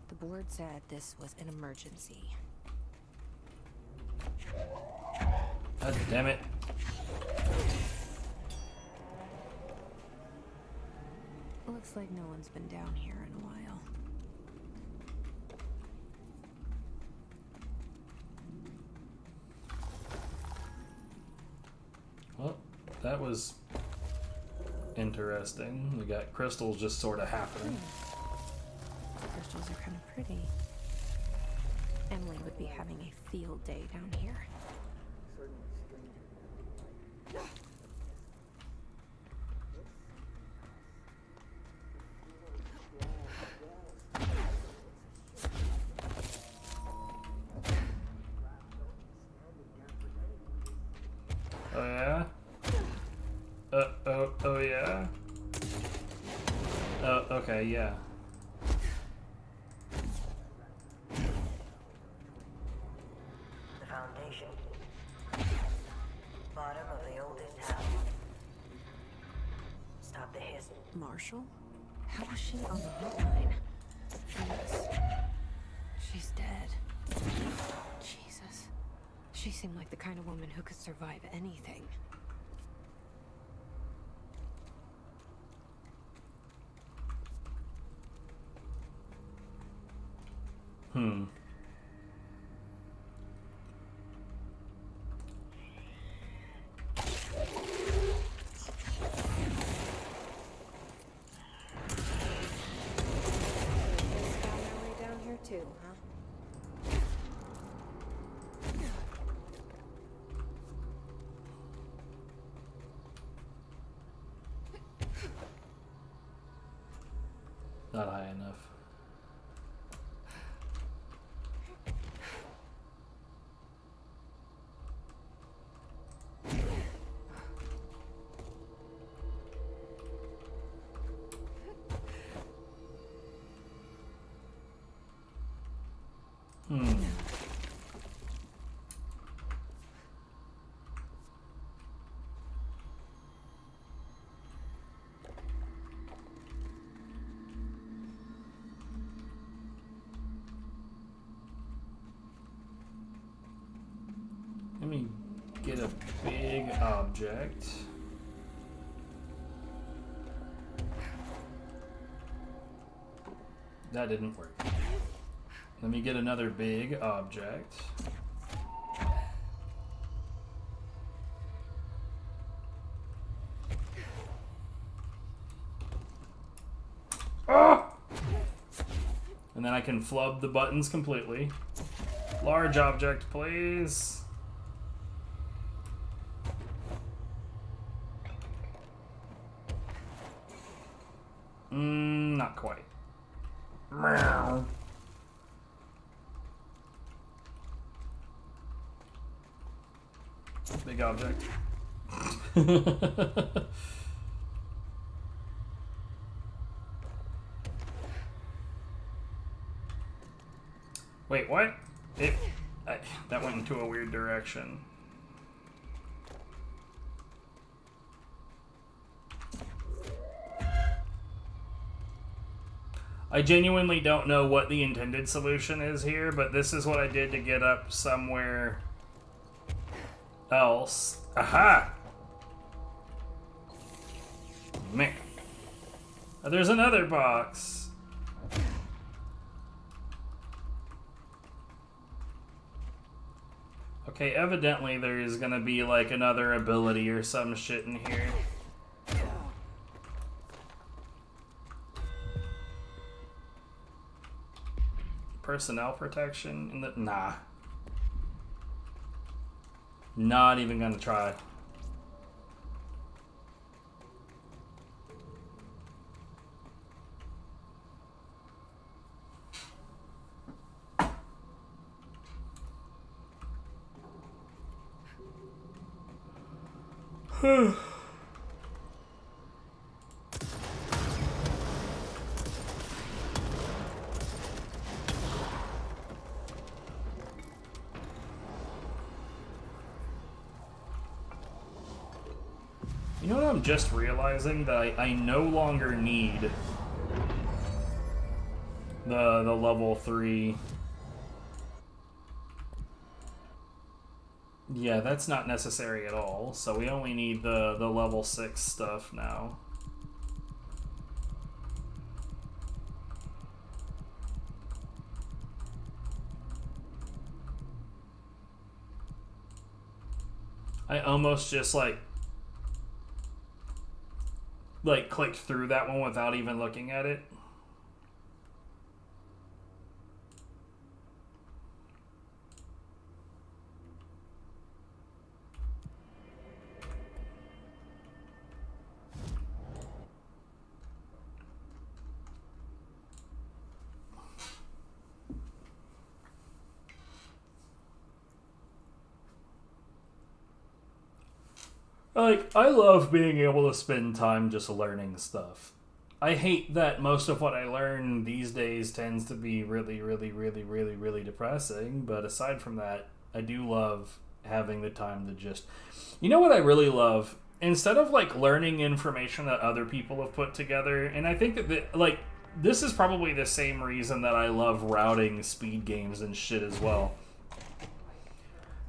L: The board said this was an emergency.
E: God damn it.
L: Looks like no one's been down here in a while.
E: Well, that was interesting. We got crystals just sort of happening.
L: The crystals are kind of pretty. Emily would be having a field day down here.
E: Oh yeah? Oh yeah? Oh, okay, yeah.
C: The foundation. Bottom of the oldest house. Stop the hiss.
L: Marshall? How was she on the hotline? Yes. She's dead. Jesus. She seemed like the kind of woman who could survive anything. Too, huh?
E: Not high enough. Let me get a big object. That didn't work. Let me get another big object. Ah! And then I can flub the buttons completely. Large object, please. Not quite. Meow. Big object. Wait, what? That went into a weird direction. I genuinely don't know what the intended solution is here, but this is what I did to get up somewhere else. Aha! Man. Oh, there's another box. Okay, evidently there is gonna be like another ability or some shit in here. Personnel protection in the nah. Not even gonna try. You know what I'm just realizing? That I no longer need the level 3. Yeah, that's not necessary at all. So we only need the level 6 stuff now. I almost just like clicked through that one without even looking at it. Like, I love being able to spend time just learning stuff. I hate that most of what I learn these days tends to be really, really, really, really, really depressing, but aside from that, I do love having the time to just... You know what I really love? Instead of, like, learning information that other people have put together, and I think that, like, this is probably the same reason that I love routing speed games and shit as well.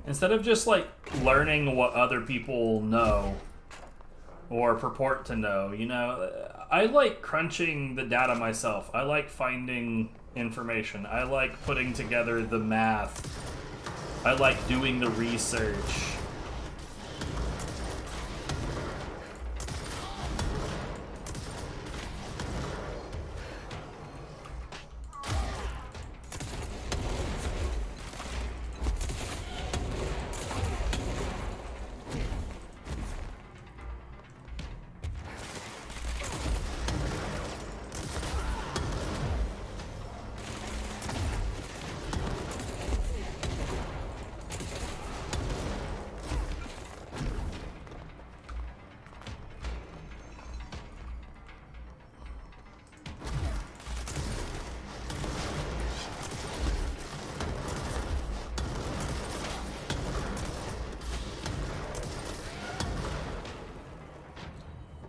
E: Instead of just, like, learning what other people know or purport to know, you know, I like crunching the data myself. I like finding information. I like putting together the math. I like doing the research.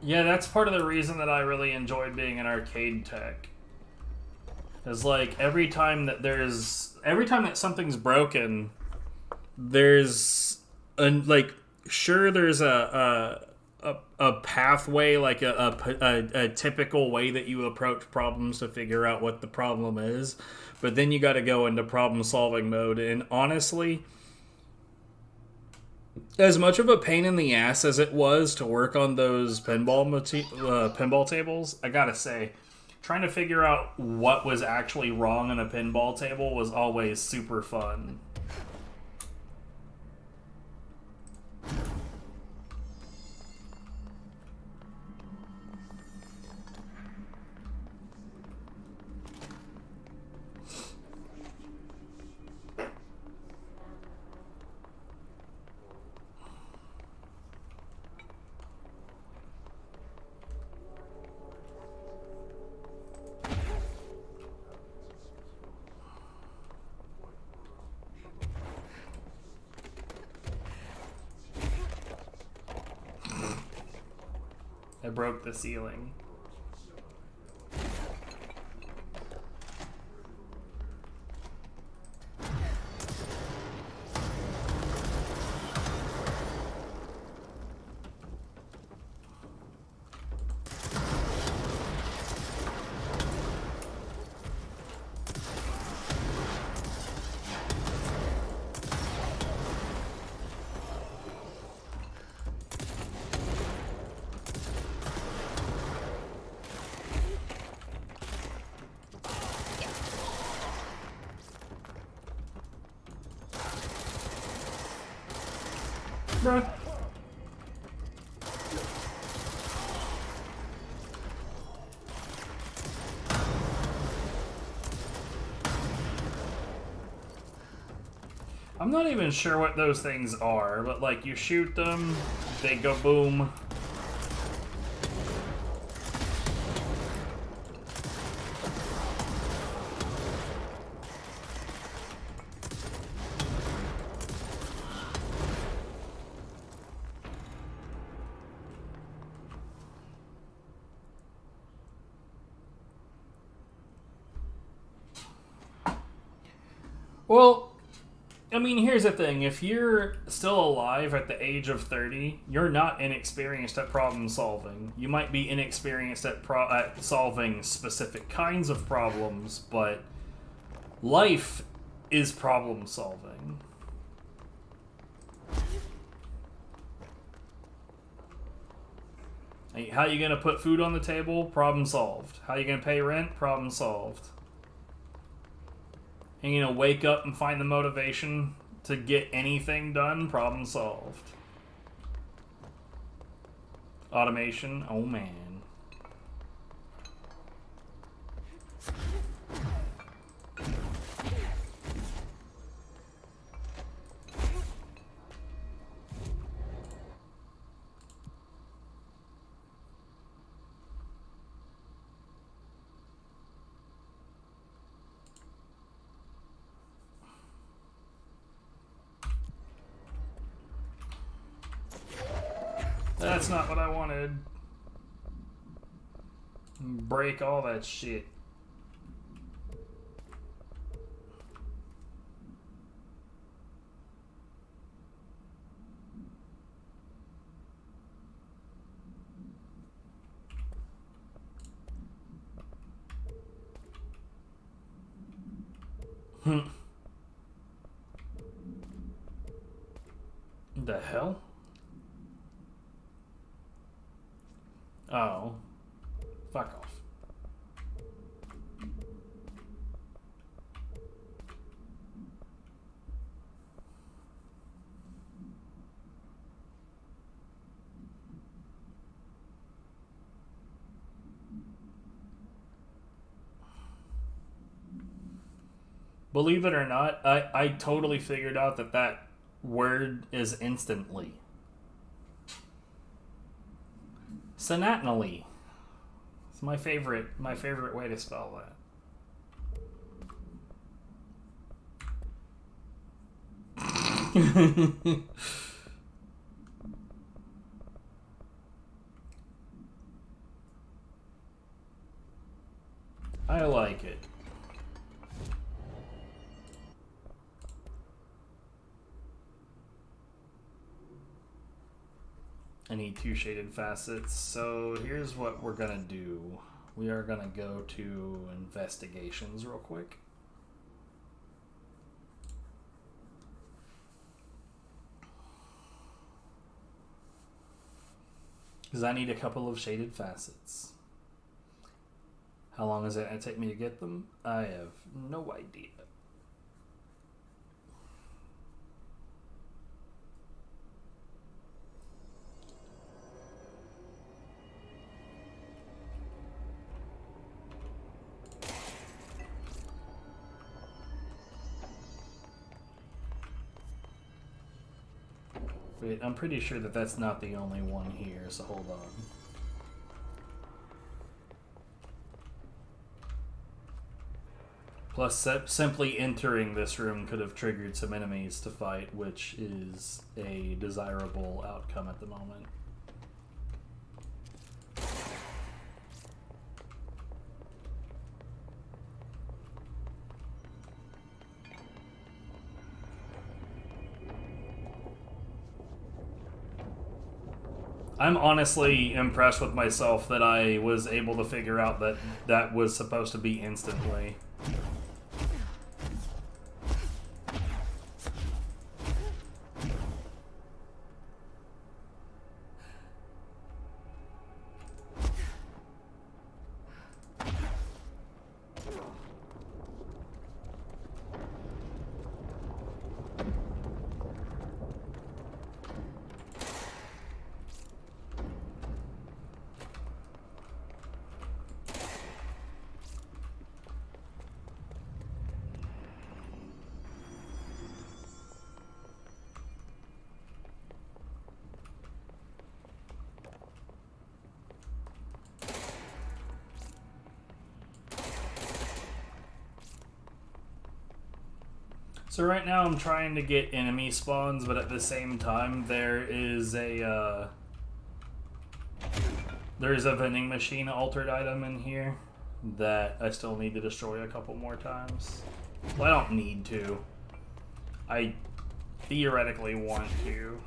E: Yeah, that's part of the reason that I really enjoyed being an arcade tech. Is like every time that something's broken, there's there's a pathway, like a typical way that you approach problems to figure out what the problem is, but then you got to go into problem solving mode. And honestly, as much of a pain in the ass as it was to work on those pinball tables, I gotta say, trying to figure out what was actually wrong on a pinball table was always super fun. I broke the ceiling. Bruh. I'm not even sure what those things are, but like you shoot them, they go boom. Well, I mean, here's the thing. If you're still alive at the age of 30, you're not inexperienced at problem solving. You might be inexperienced at solving specific kinds of problems, but life is problem solving. How you gonna put food on the table? Problem solved. How you gonna pay rent? Problem solved. And you know, wake up and find the motivation to get anything done, problem solved. Automation, oh man. That's not what I wanted. Break all that shit. The hell? Oh. Fuck off. Believe it or not, I totally figured out that word is instantly. Synatnally. It's my favorite way to spell that. I like it. I need 2 shaded facets, so here's what we're gonna do. We are gonna go to investigations real quick. Because I need a couple of shaded facets. How long is it going to take me to get them? I have no idea. Wait, I'm pretty sure that that's not the only one here, so hold on. Plus, simply entering this room could have triggered some enemies to fight, which is a desirable outcome at the moment. I'm honestly impressed with myself that I was able to figure out that that was supposed to be instantly. So right now I'm trying to get enemy spawns, but at the same time there is a vending machine altered item in here that I still need to destroy a couple more times. Well, I don't need to. I theoretically want to.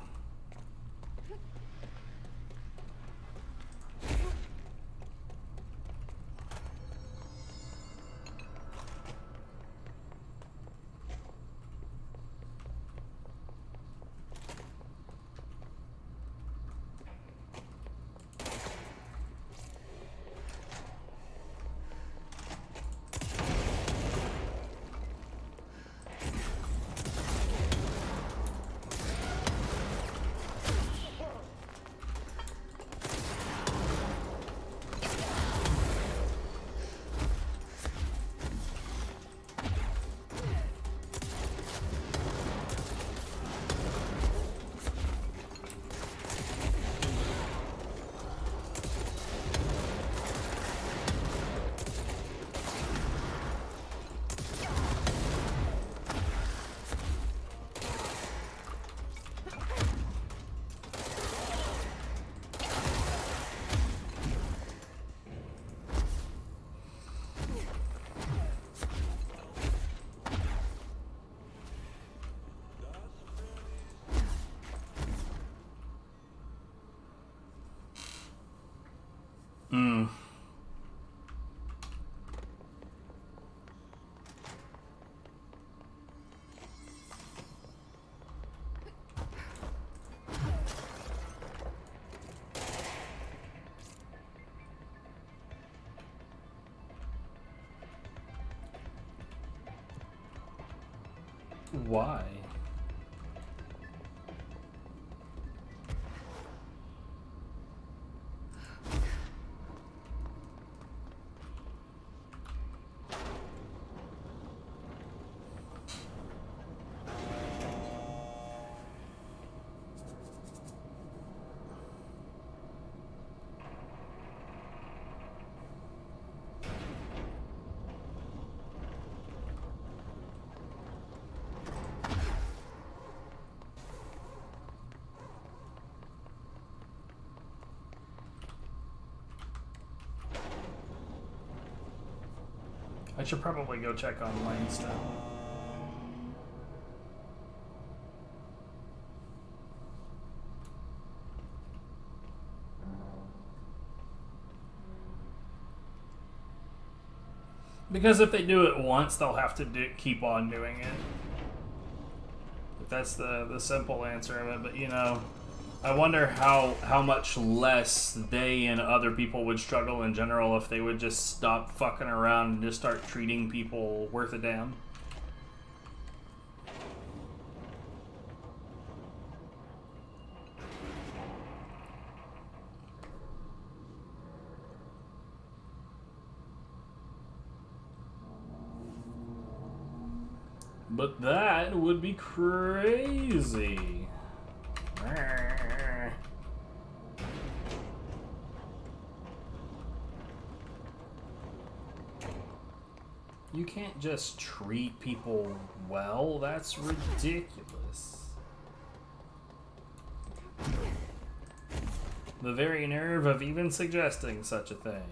E: Why? I should probably go check on Langston. Because if they do it once, they'll have to keep on doing it. That's the simple answer of it. But you know, I wonder how much less they and other people would struggle in general if they would just stop fucking around and just start treating people worth a damn. But that would be crazy. You can't just treat people well. That's ridiculous. The very nerve of even suggesting such a thing.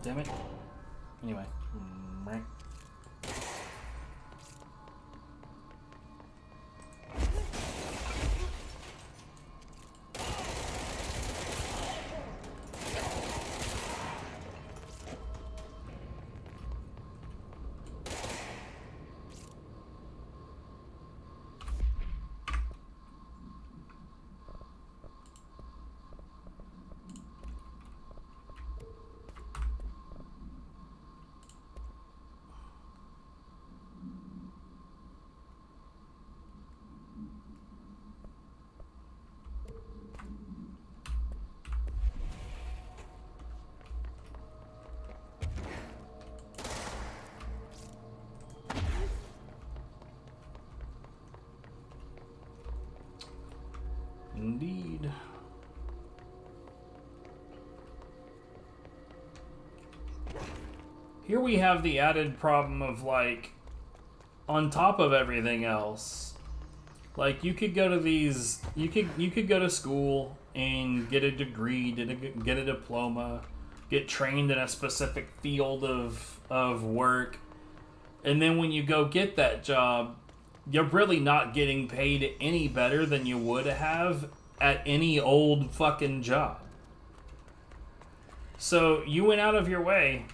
E: Damn it. Anyway. Indeed. Here we have the added problem of, like, on top of everything else, like, you could go to these, you could go to school and get a degree, get a diploma, get trained in a specific field of work, and then when you go get that job, you're really not getting paid any better than you would have at any old fucking job. So you went out of your way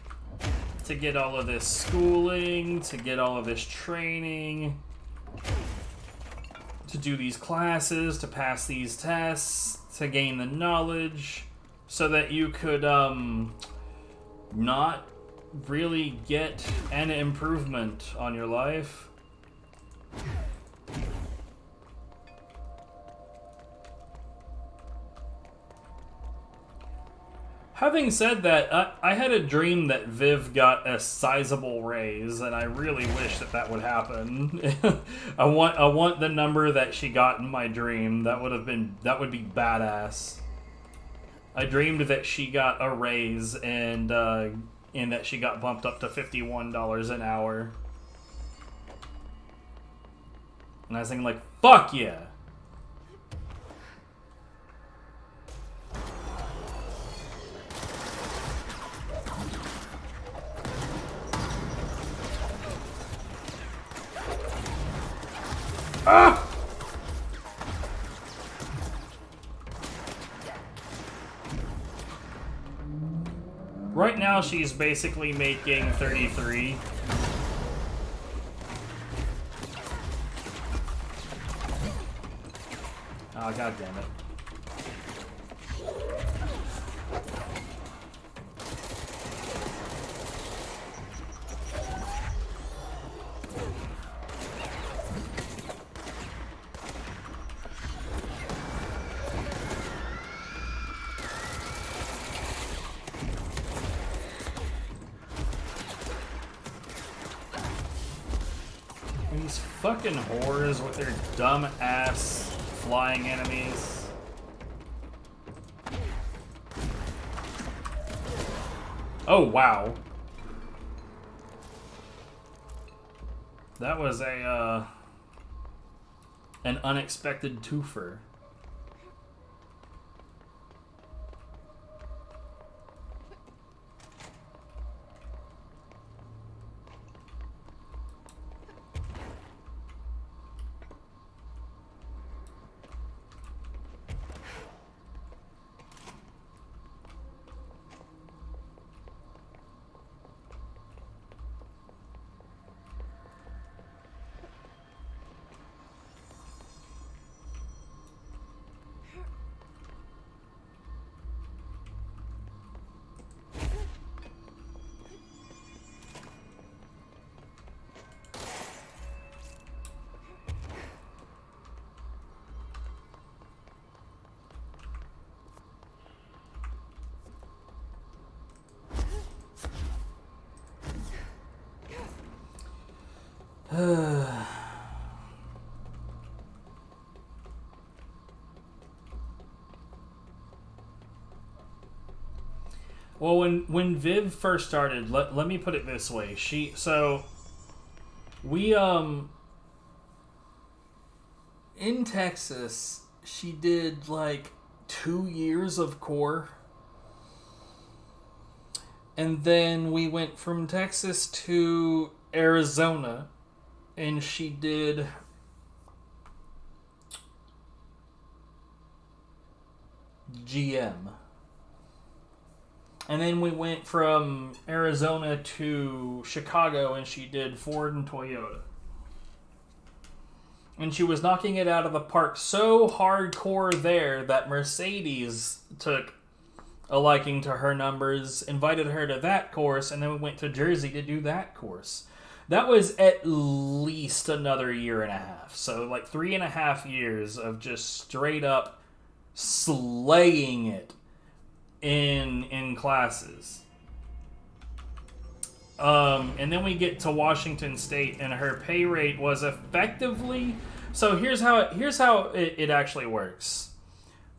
E: to get all of this schooling, to get all of this training, to do these classes, to pass these tests, to gain the knowledge, so that you could not really get an improvement on your life. Having said that, I had a dream that Viv got a sizable raise, and I really wish that that would happen. I want the number that she got in my dream. That would be badass. I dreamed that she got a raise and that she got bumped up to $51 an hour. And I was thinking, like, fuck yeah. Ah! Right now she's basically making 33. Oh, god damn it. These fucking whores with their dumb ass flying enemies. Oh, wow. That was a, an unexpected twofer. Well, when Viv first started, let me put it this way. We in Texas, she did like 2 years of core. And then we went from Texas to Arizona, and she did GM. And then we went from Arizona to Chicago, and she did Ford and Toyota. And she was knocking it out of the park so hardcore there that Mercedes took a liking to her numbers, invited her to that course, and then we went to Jersey to do that course. That was at least another year and a half. So like 3.5 years of just straight up slaying it in classes. And then we get to Washington State, and her pay rate was effectively... So here's how it actually works.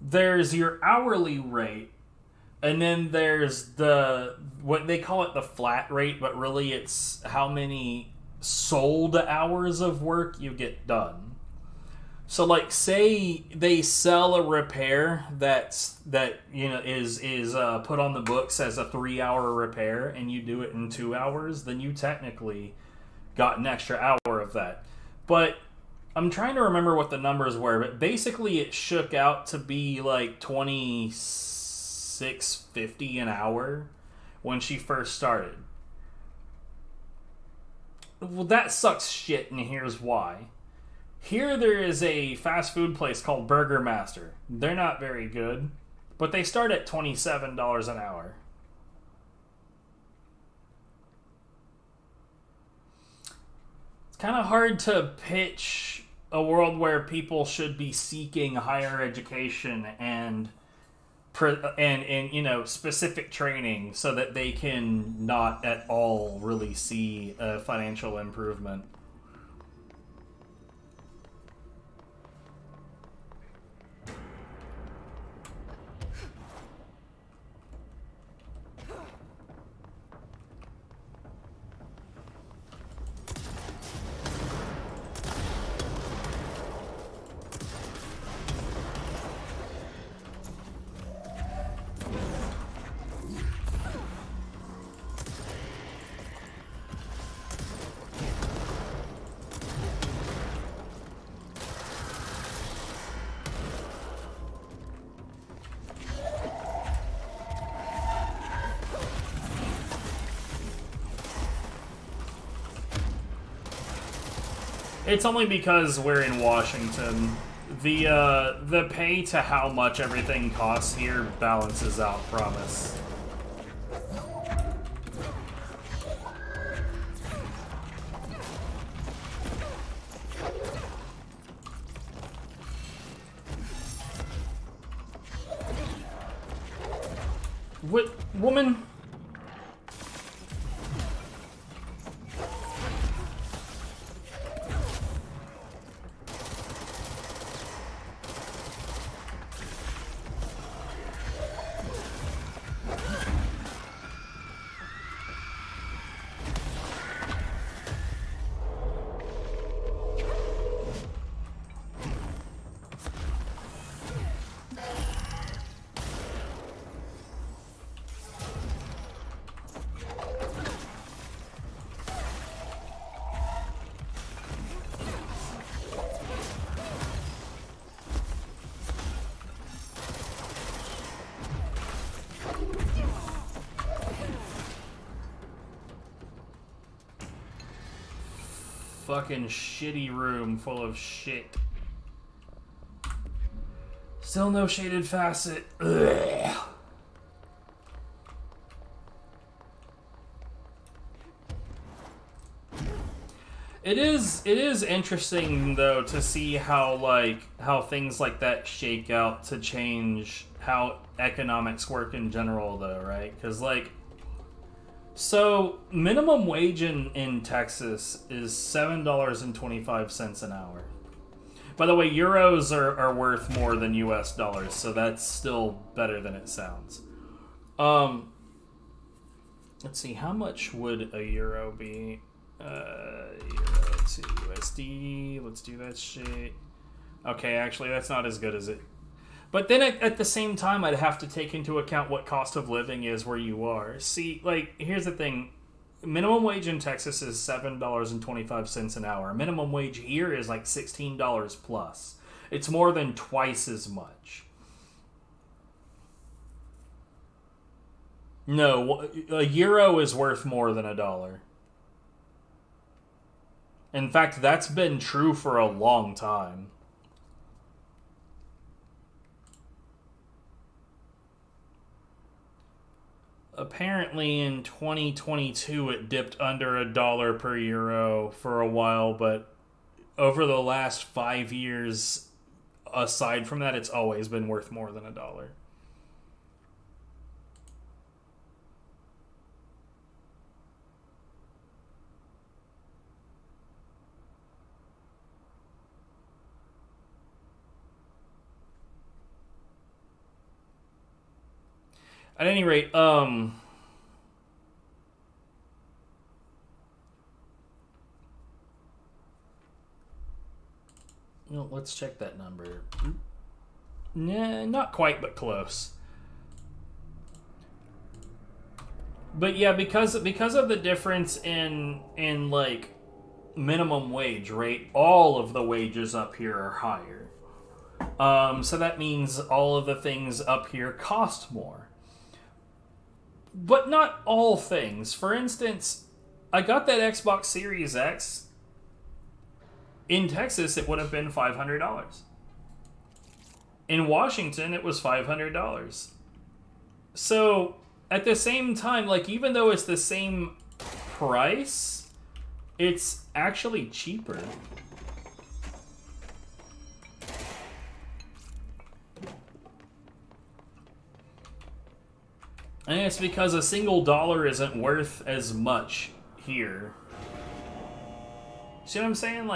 E: There's your hourly rate, and then there's what they call it the flat rate, but really it's how many sold hours of work you get done. So, like, say they sell a repair that is put on the books as a 3-hour repair, and you do it in 2 hours, then you technically got an extra hour of that. But I'm trying to remember what the numbers were, but basically it shook out to be like $26.50 an hour when she first started. Well, that sucks shit, and here's why. Here there is a fast food place called Burger Master. They're not very good, but they start at $27 an hour. It's kind of hard to pitch a world where people should be seeking higher education and specific training so that they can not at all really see a financial improvement. It's only because we're in Washington. The pay to how much everything costs here balances out, promise. What, woman? fucking shitty room full of shit. Still no shaded facet. Ugh. It is interesting though to see how things like that shake out to change how economics work in general though, right? Because so minimum wage in Texas is $7.25 an hour. By the way, euros are worth more than US dollars, so that's still better than it sounds. Let's see, how much would a euro be? Let's see, USD. Let's do that shit. Okay, actually, that's not as good as it. But then at the same time, I'd have to take into account what cost of living is where you are. See, here's the thing. Minimum wage in Texas is $7.25 an hour. Minimum wage here is like $16 plus. It's more than twice as much. No, a euro is worth more than $1. In fact, that's been true for a long time. Apparently in 2022 it dipped under $1 per euro for a while, but over the last 5 years, aside from that, it's always been worth more than $1. At any rate, let's check that number. Nah, not quite, but close. But yeah, because of the difference in minimum wage rate, all of the wages up here are higher. So that means all of the things up here cost more. But not all things. For instance, I got that Xbox Series X. In Texas, it would have been $500. In Washington, it was $500. So, at the same time, even though it's the same price, it's actually cheaper. And it's because a single dollar isn't worth as much here. See what I'm saying?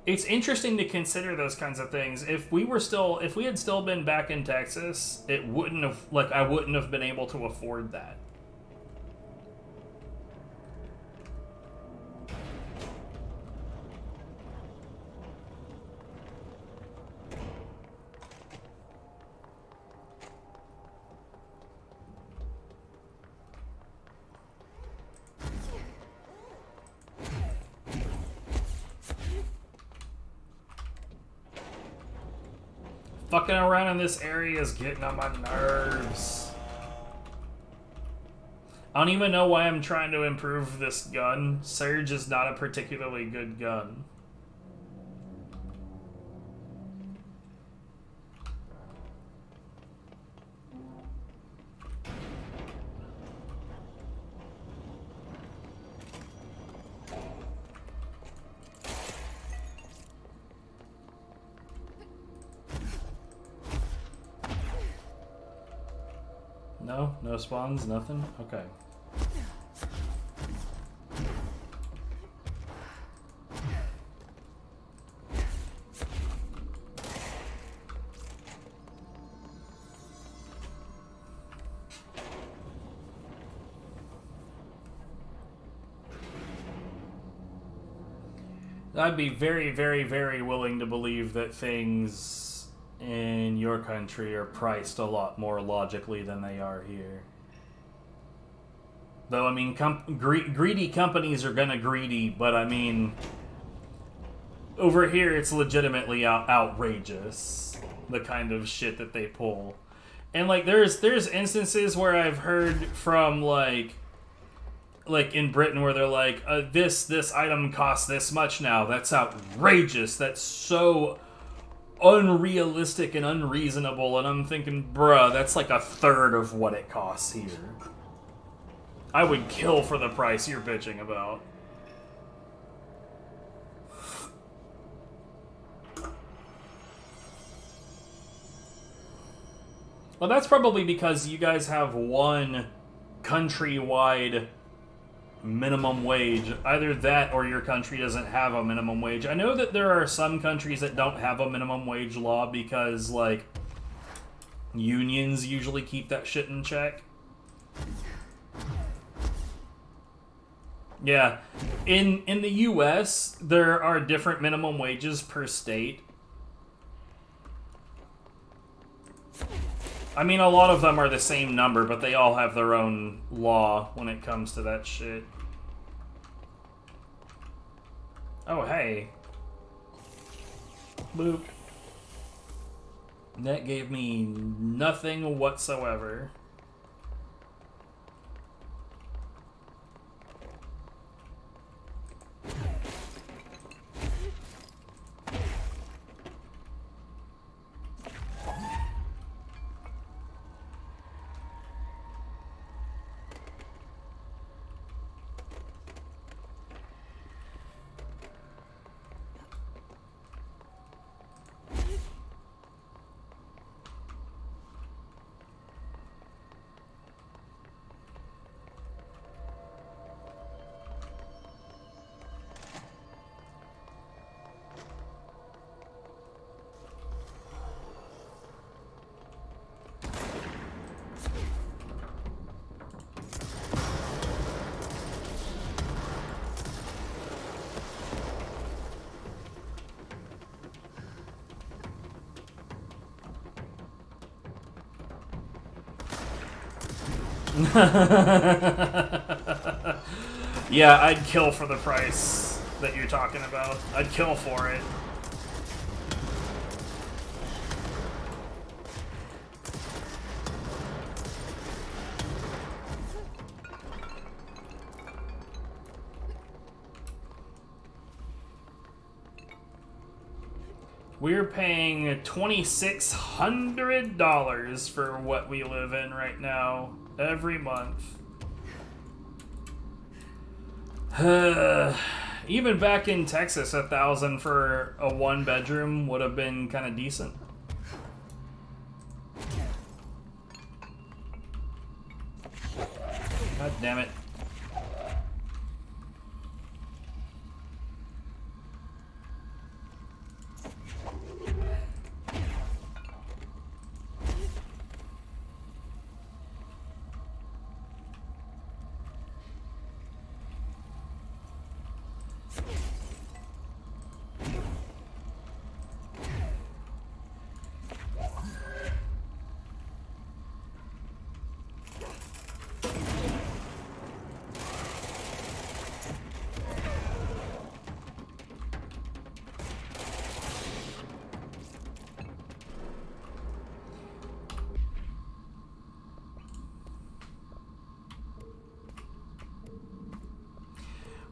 E: It's interesting to consider those kinds of things. If we had still been back in Texas, it wouldn't have, I wouldn't have been able to afford that. Fucking around in this area is getting on my nerves. I don't even know why I'm trying to improve this gun. Surge is not a particularly good gun. No spawns, nothing? Okay. I'd be very, very, very willing to believe that things in your country are priced a lot more logically than they are here. Though, I mean, greedy companies are gonna greedy, but I mean, over here it's legitimately outrageous, the kind of shit that they pull. And, there's instances where I've heard from, like in Britain where they're like, this item costs this much now. That's outrageous. That's so unrealistic and unreasonable. And I'm thinking, bruh, that's like a third of what it costs here. I would kill for the price you're bitching about. Well, that's probably because you guys have one countrywide minimum wage. Either that or your country doesn't have a minimum wage. I know that there are some countries that don't have a minimum wage law because, like, unions usually keep that shit in check. Yeah. In the US, there are different minimum wages per state. I mean, a lot of them are the same number, but they all have their own law when it comes to that shit. Oh, hey. Boop. That gave me nothing whatsoever. Yeah, I'd kill for the price that you're talking about. I'd kill for it. We're paying $2,600 for what we live in right now, every month. Even back in Texas, $1,000 for a one-bedroom would have been kind of decent. God damn it.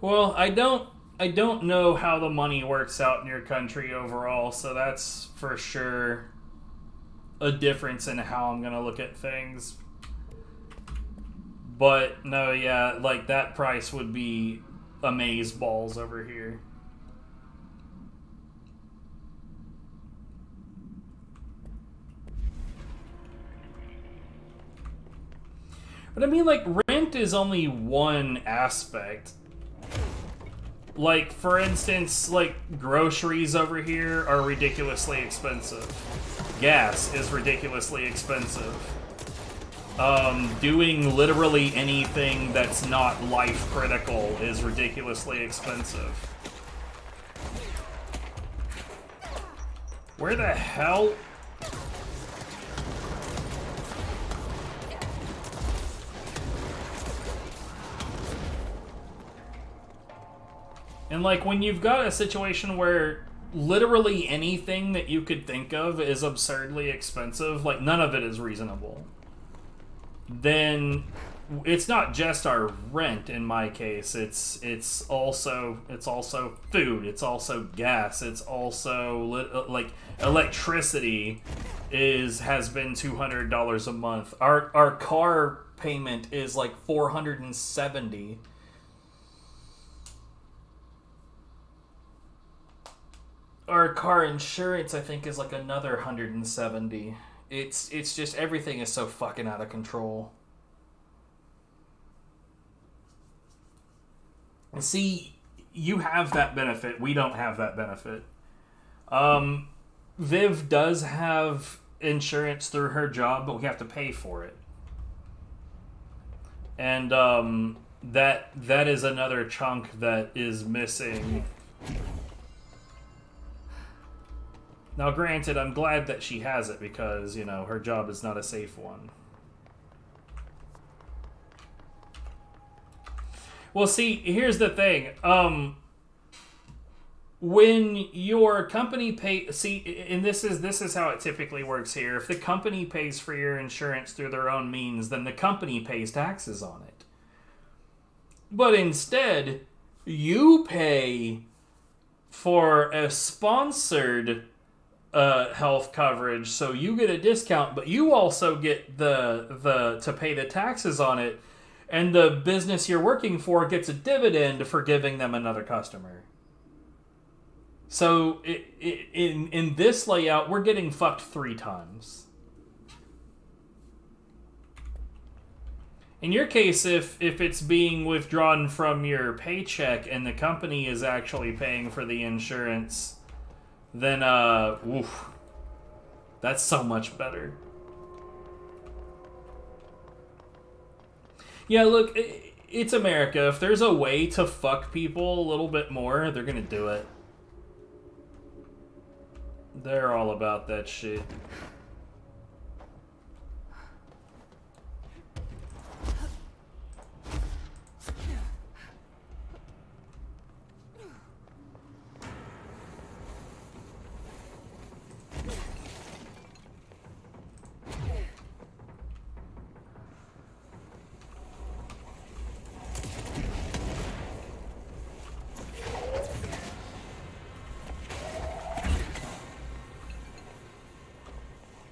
E: Well, I don't know how the money works out in your country overall, so that's for sure a difference in how I'm gonna look at things. But no, yeah, like that price would be amazeballs over here. But I mean, like, rent is only one aspect. Like, for instance, like, groceries over here are ridiculously expensive. Gas is ridiculously expensive. Doing literally anything that's not life critical is ridiculously expensive. Where the hell? And, like, when you've got a situation where literally anything that you could think of is absurdly expensive, like, none of it is reasonable, then it's not just our rent in my case. It's also food. It's also gas. It's also like electricity has been $200 a month. Our car payment is like $470. Our car insurance, I think, is like another $170. It's just everything is so fucking out of control. See, you have that benefit. We don't have that benefit. Viv does have insurance through her job, but we have to pay for it. And that is another chunk that is missing. Now, granted, I'm glad that she has it because, you know, her job is not a safe one. Well, see, here's the thing. When your company and this is how it typically works here. If the company pays for your insurance through their own means, then the company pays taxes on it. But instead, you pay for a sponsored health coverage, so you get a discount, but you also get the to pay the taxes on it. And the business you're working for gets a dividend for giving them another customer. So in this layout, we're getting fucked 3 times. In your case, if it's being withdrawn from your paycheck and the company is actually paying for the insurance, then oof, that's so much better. Yeah, look, it's America. If there's a way to fuck people a little bit more, they're gonna do it. They're all about that shit.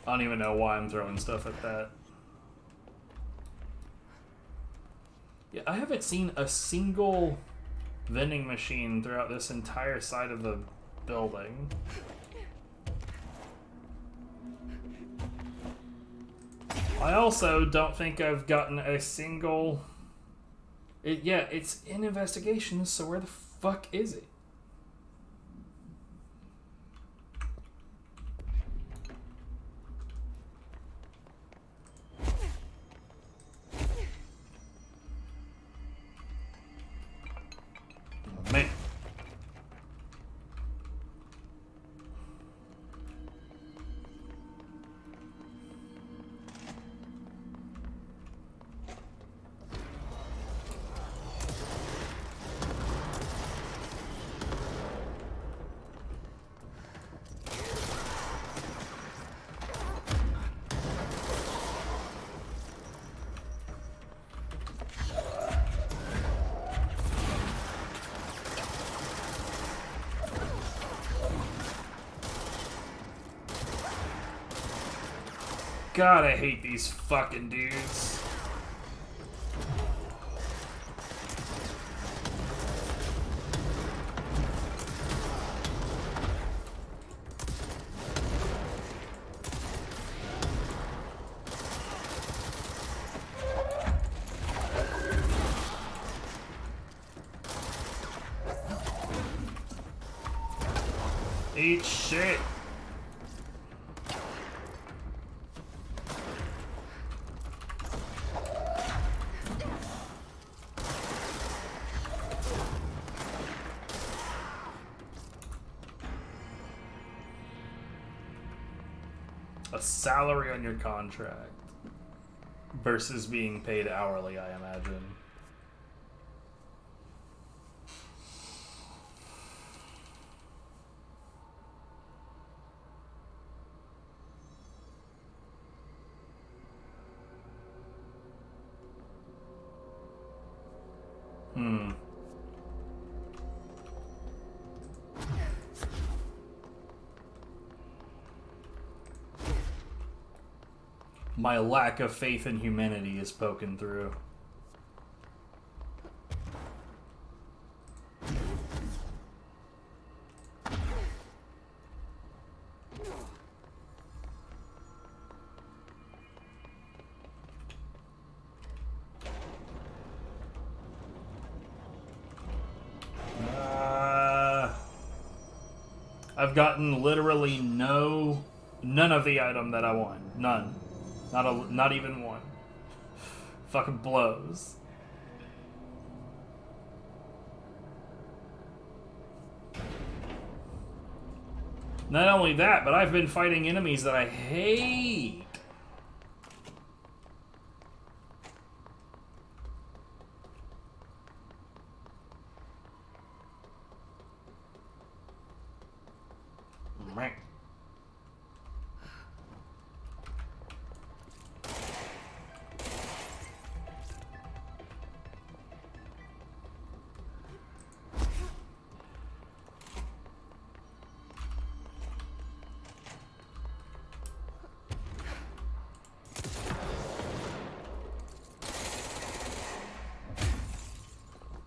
E: I don't even know why I'm throwing stuff at that. Yeah, I haven't seen a single vending machine throughout this entire side of the building. I also don't think I've gotten a single... Yeah, it's in investigation, so where the fuck is it? Man. God, I hate these fucking dudes. Eat shit. A salary on your contract versus being paid hourly, I imagine. My lack of faith in humanity is poking through. I've gotten literally none of the item that I want. None. Not even one. Fucking blows. Not only that, but I've been fighting enemies that I hate.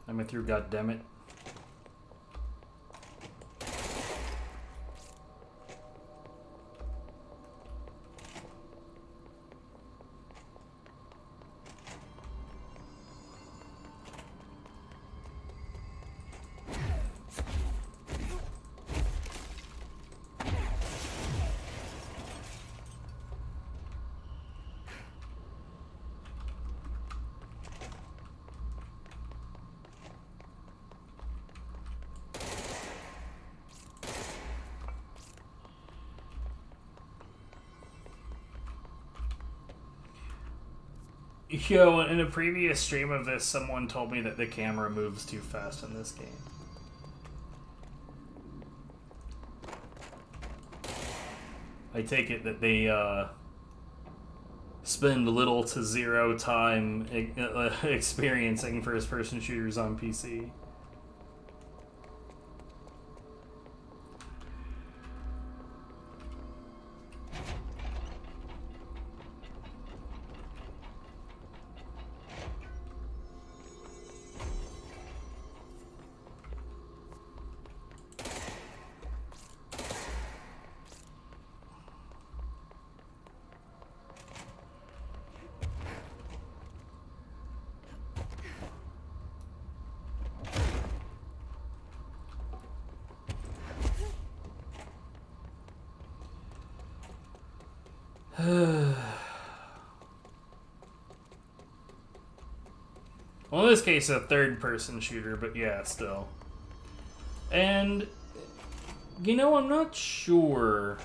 E: I'm through, goddammit. Yo, in a previous stream of this, someone told me that the camera moves too fast in this game. I take it that they spend little to zero time experiencing first-person shooters on PC. Well, in this case, a third-person shooter, but yeah, still. And, you know, I'm not sure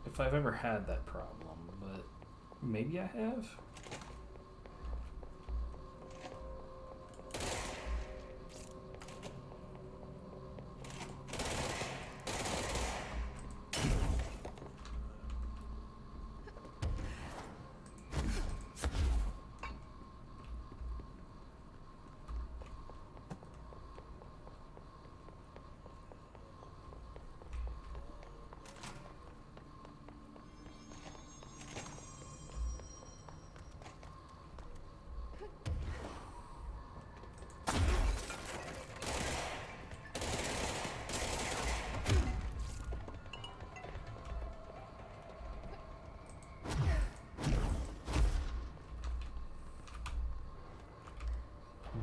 E: if I've ever had that problem, but maybe I have?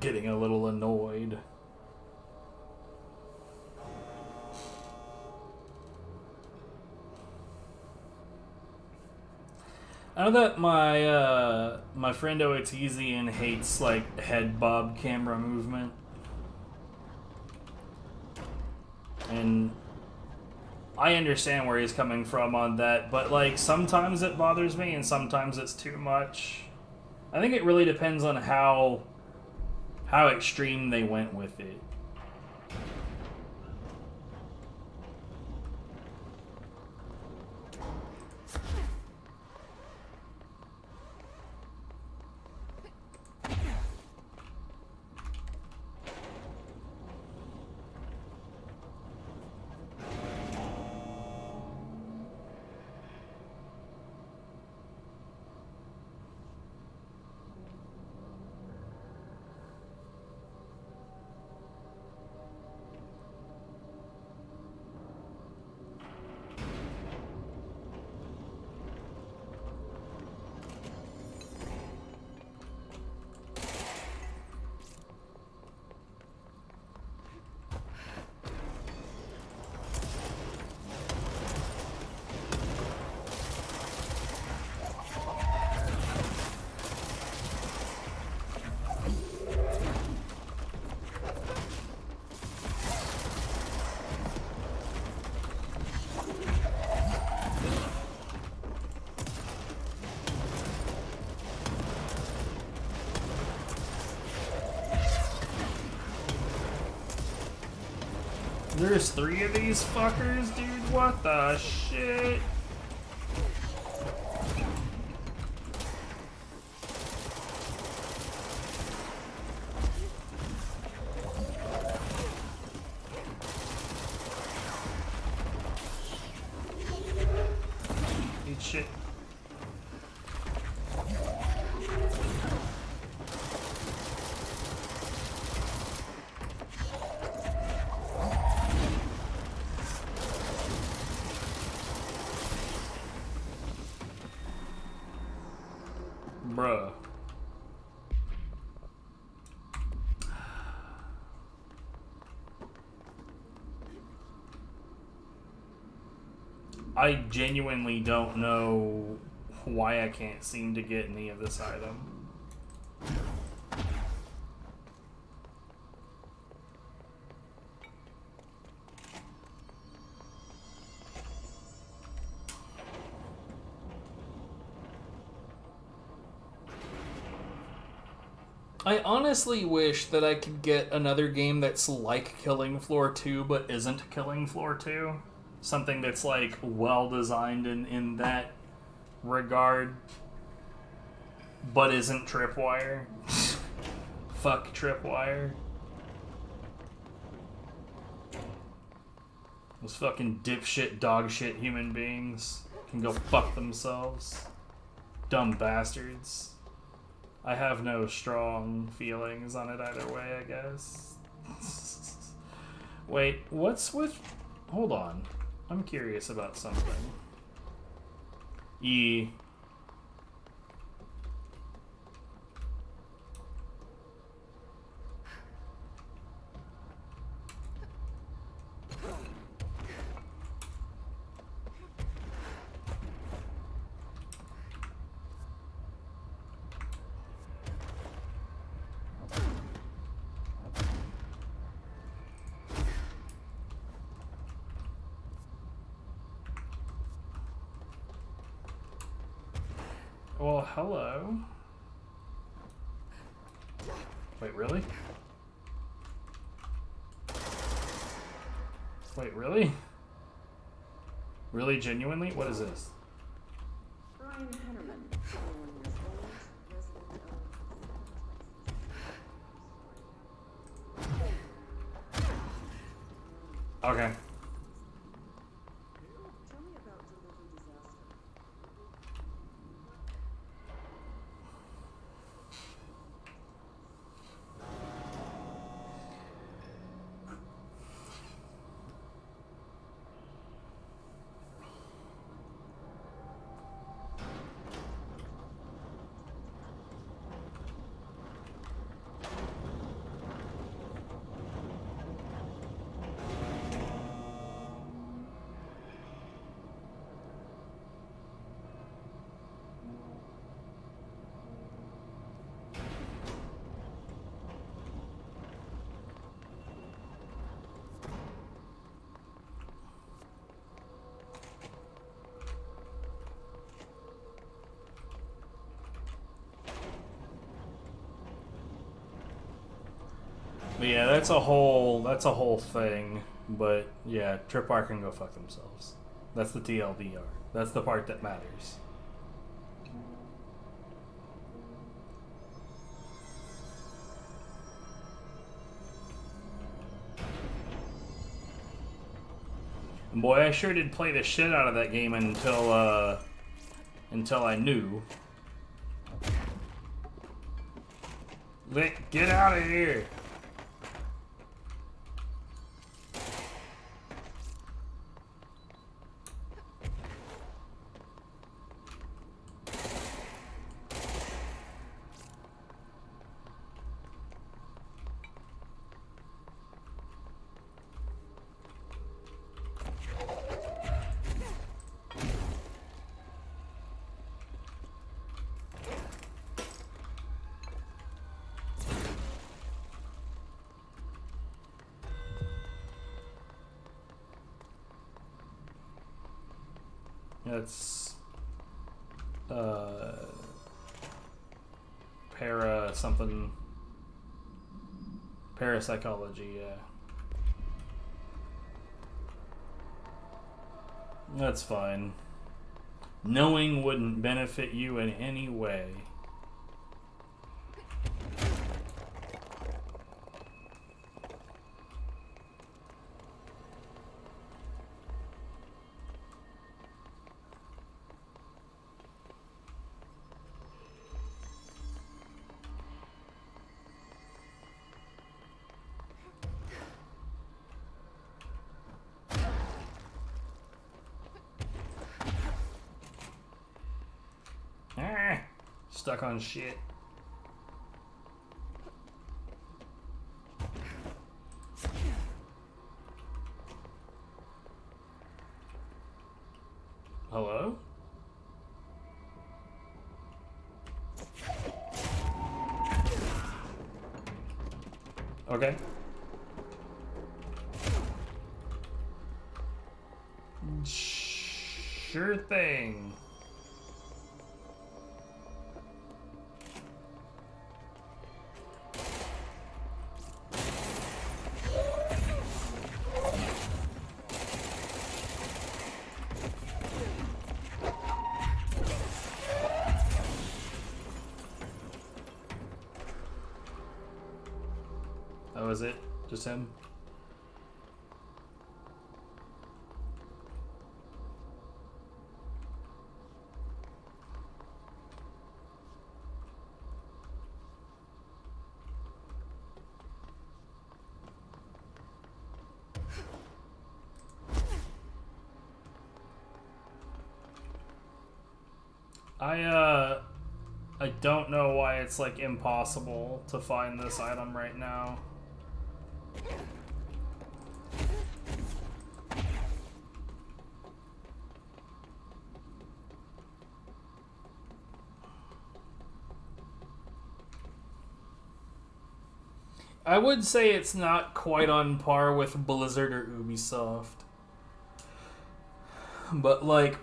E: Getting a little annoyed. I know that my friend Oetizian hates like head bob camera movement, and I understand where he's coming from on that, but like sometimes it bothers me and sometimes it's too much. I think it really depends on how extreme they went with it. There's 3 of these fuckers, dude. What the shit? Eat shit. Bruh. I genuinely don't know why I can't seem to get any of this item. I honestly wish that I could get another game that's like Killing Floor 2 but isn't Killing Floor 2. Something that's like well designed in that regard but isn't Tripwire. Fuck Tripwire. Those fucking dipshit dogshit human beings can go fuck themselves. Dumb bastards. I have no strong feelings on it either way, I guess. Wait, what's with... Hold on. I'm curious about something. Well, hello. Wait, really? Wait, really? Really, genuinely? What is this?
D: Brian Hennerman, 21 years old, resident of...
E: Okay.
D: Tell me about delivery disaster.
E: But yeah, that's a whole thing. But yeah, Tripwire can go fuck themselves. That's the TLDR. That's the part that matters. And boy, I sure did play the shit out of that game until I knew. Get out of here! That's parapsychology, yeah. That's fine. Knowing wouldn't benefit you in any way. Stuck on shit. Hello? Okay. Sure thing. That was it? Just him? I don't know why it's like impossible to find this item right now. I would say it's not quite on par with Blizzard or Ubisoft. But like,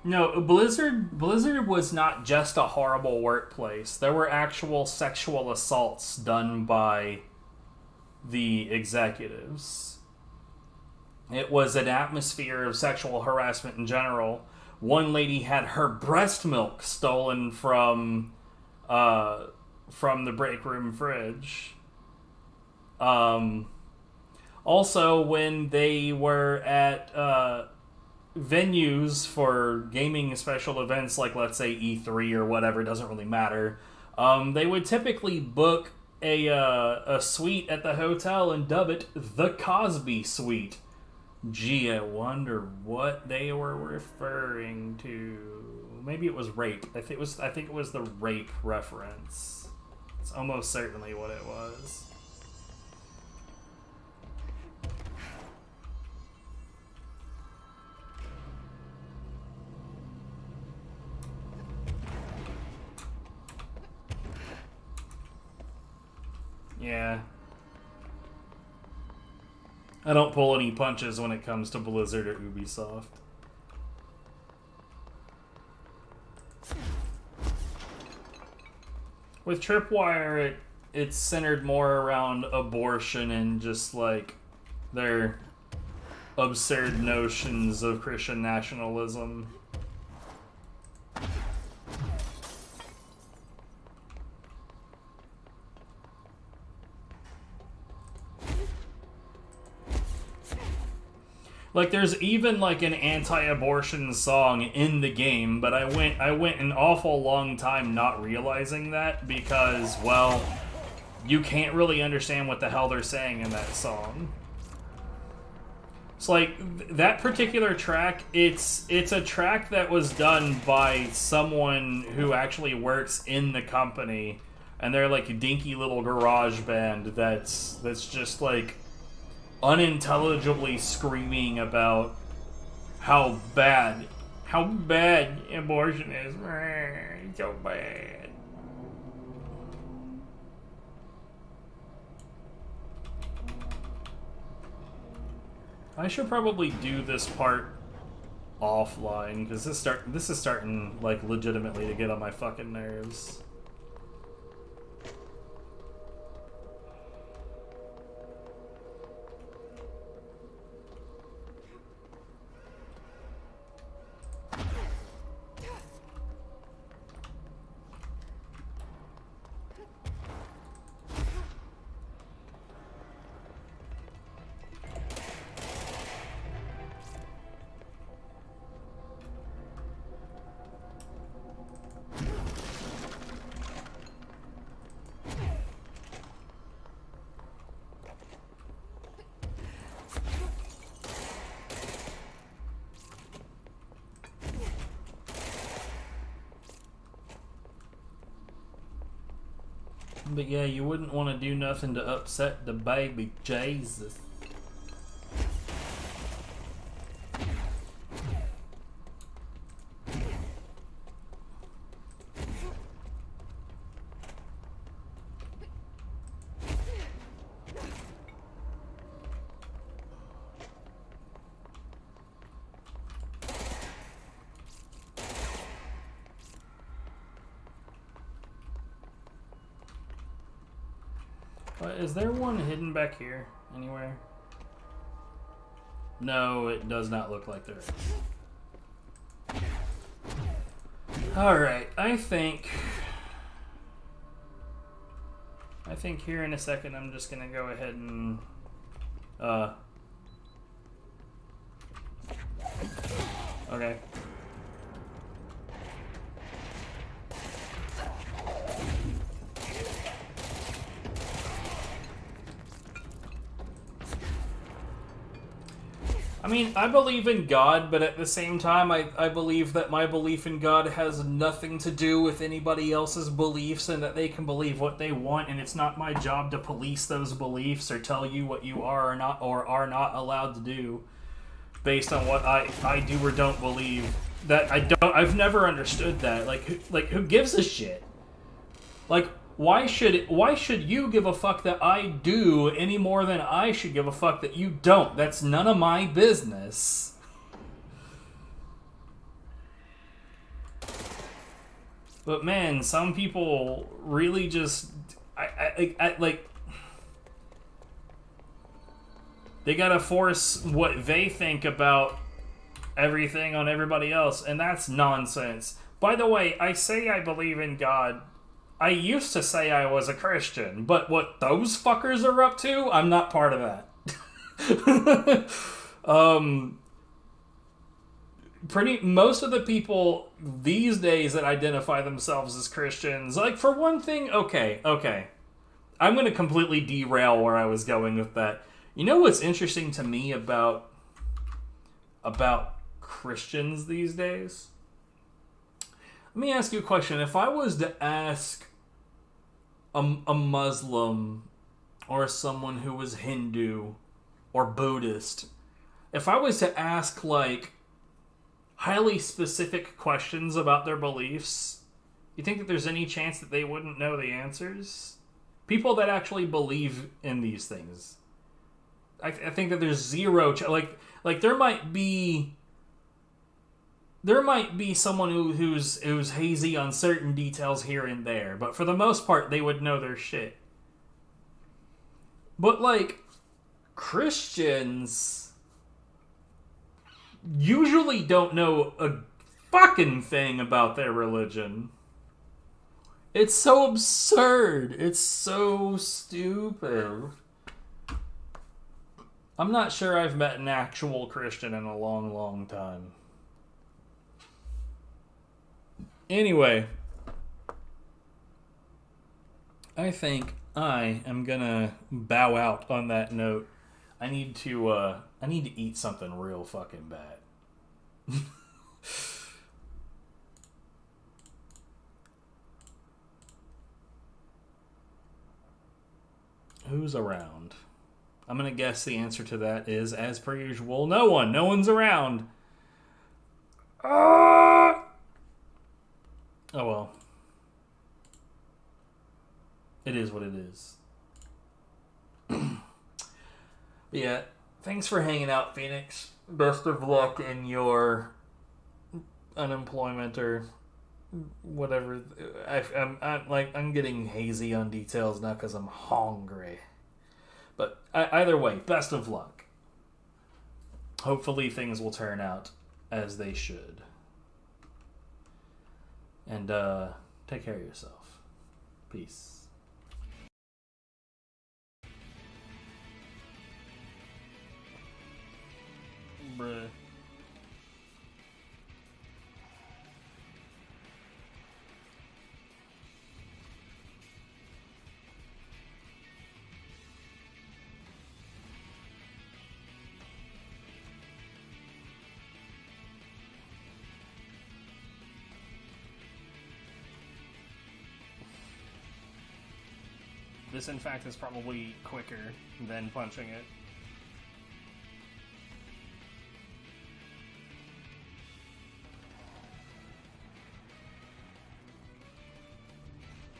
E: no, Blizzard was not just a horrible workplace. There were actual sexual assaults done by the executives. It was an atmosphere of sexual harassment in general. One lady had her breast milk stolen from the break room fridge. Also, when they were at venues for gaming special events, like let's say E3 or whatever, doesn't really matter. They would typically book a suite at the hotel and dub it the Cosby Suite. Gee, I wonder what they were referring to. Maybe it was rape. I think it was the rape reference. It's almost certainly what it was. Yeah. I don't pull any punches when it comes to Blizzard or Ubisoft. With Tripwire, it's centered more around abortion and just like their absurd notions of Christian nationalism. Like, there's even like an anti-abortion song in the game, but I went an awful long time not realizing that because, well, you can't really understand what the hell they're saying in that song. It's like that particular track. It's a track that was done by someone who actually works in the company, and they're like a dinky little garage band that's just like unintelligibly screaming about how bad abortion is. It's so bad. I should probably do this part offline because this is starting like legitimately to get on my fucking nerves. But yeah, you wouldn't want to do nothing to upset the baby. Jesus. Is there one hidden back here anywhere? No, it does not look like there is. Alright, I think here in a second I'm just gonna go ahead and okay. I mean, I believe in God, but at the same time, I believe that my belief in God has nothing to do with anybody else's beliefs, and that they can believe what they want, and it's not my job to police those beliefs or tell you what you are or not allowed to do based on what I do or don't believe. I've never understood that. Like who gives a shit? Like, why should you give a fuck that I do any more than I should give a fuck that you don't? That's none of my business. But man, some people really just like they gotta force what they think about everything on everybody else, and that's nonsense. By the way, I say I believe in God. I used to say I was a Christian, but what those fuckers are up to, I'm not part of that. Most of the people these days that identify themselves as Christians, like, for one thing, okay. I'm going to completely derail where I was going with that. You know what's interesting to me about Christians these days? Let me ask you a question. If I was to ask a Muslim or someone who was Hindu or Buddhist, if I was to ask, like, highly specific questions about their beliefs, you think that there's any chance that they wouldn't know the answers? People that actually believe in these things. I think that there's zero... Like, there might be someone who's hazy on certain details here and there, but for the most part, they would know their shit. But, like, Christians usually don't know a fucking thing about their religion. It's so absurd. It's so stupid. I'm not sure I've met an actual Christian in a long, long time. Anyway, I think I am gonna bow out on that note. I need to eat something real fucking bad. Who's around? I'm gonna guess the answer to that is, as per usual, no one. No one's around. Oh well. It is what it is. Yeah, thanks for hanging out, Phoenix. Best of luck in your unemployment or whatever. I'm getting hazy on details now because I'm hungry. But either way, best of luck. Hopefully things will turn out as they should. And take care of yourself. Peace. Bruh.
A: This, in fact, is probably quicker than punching it.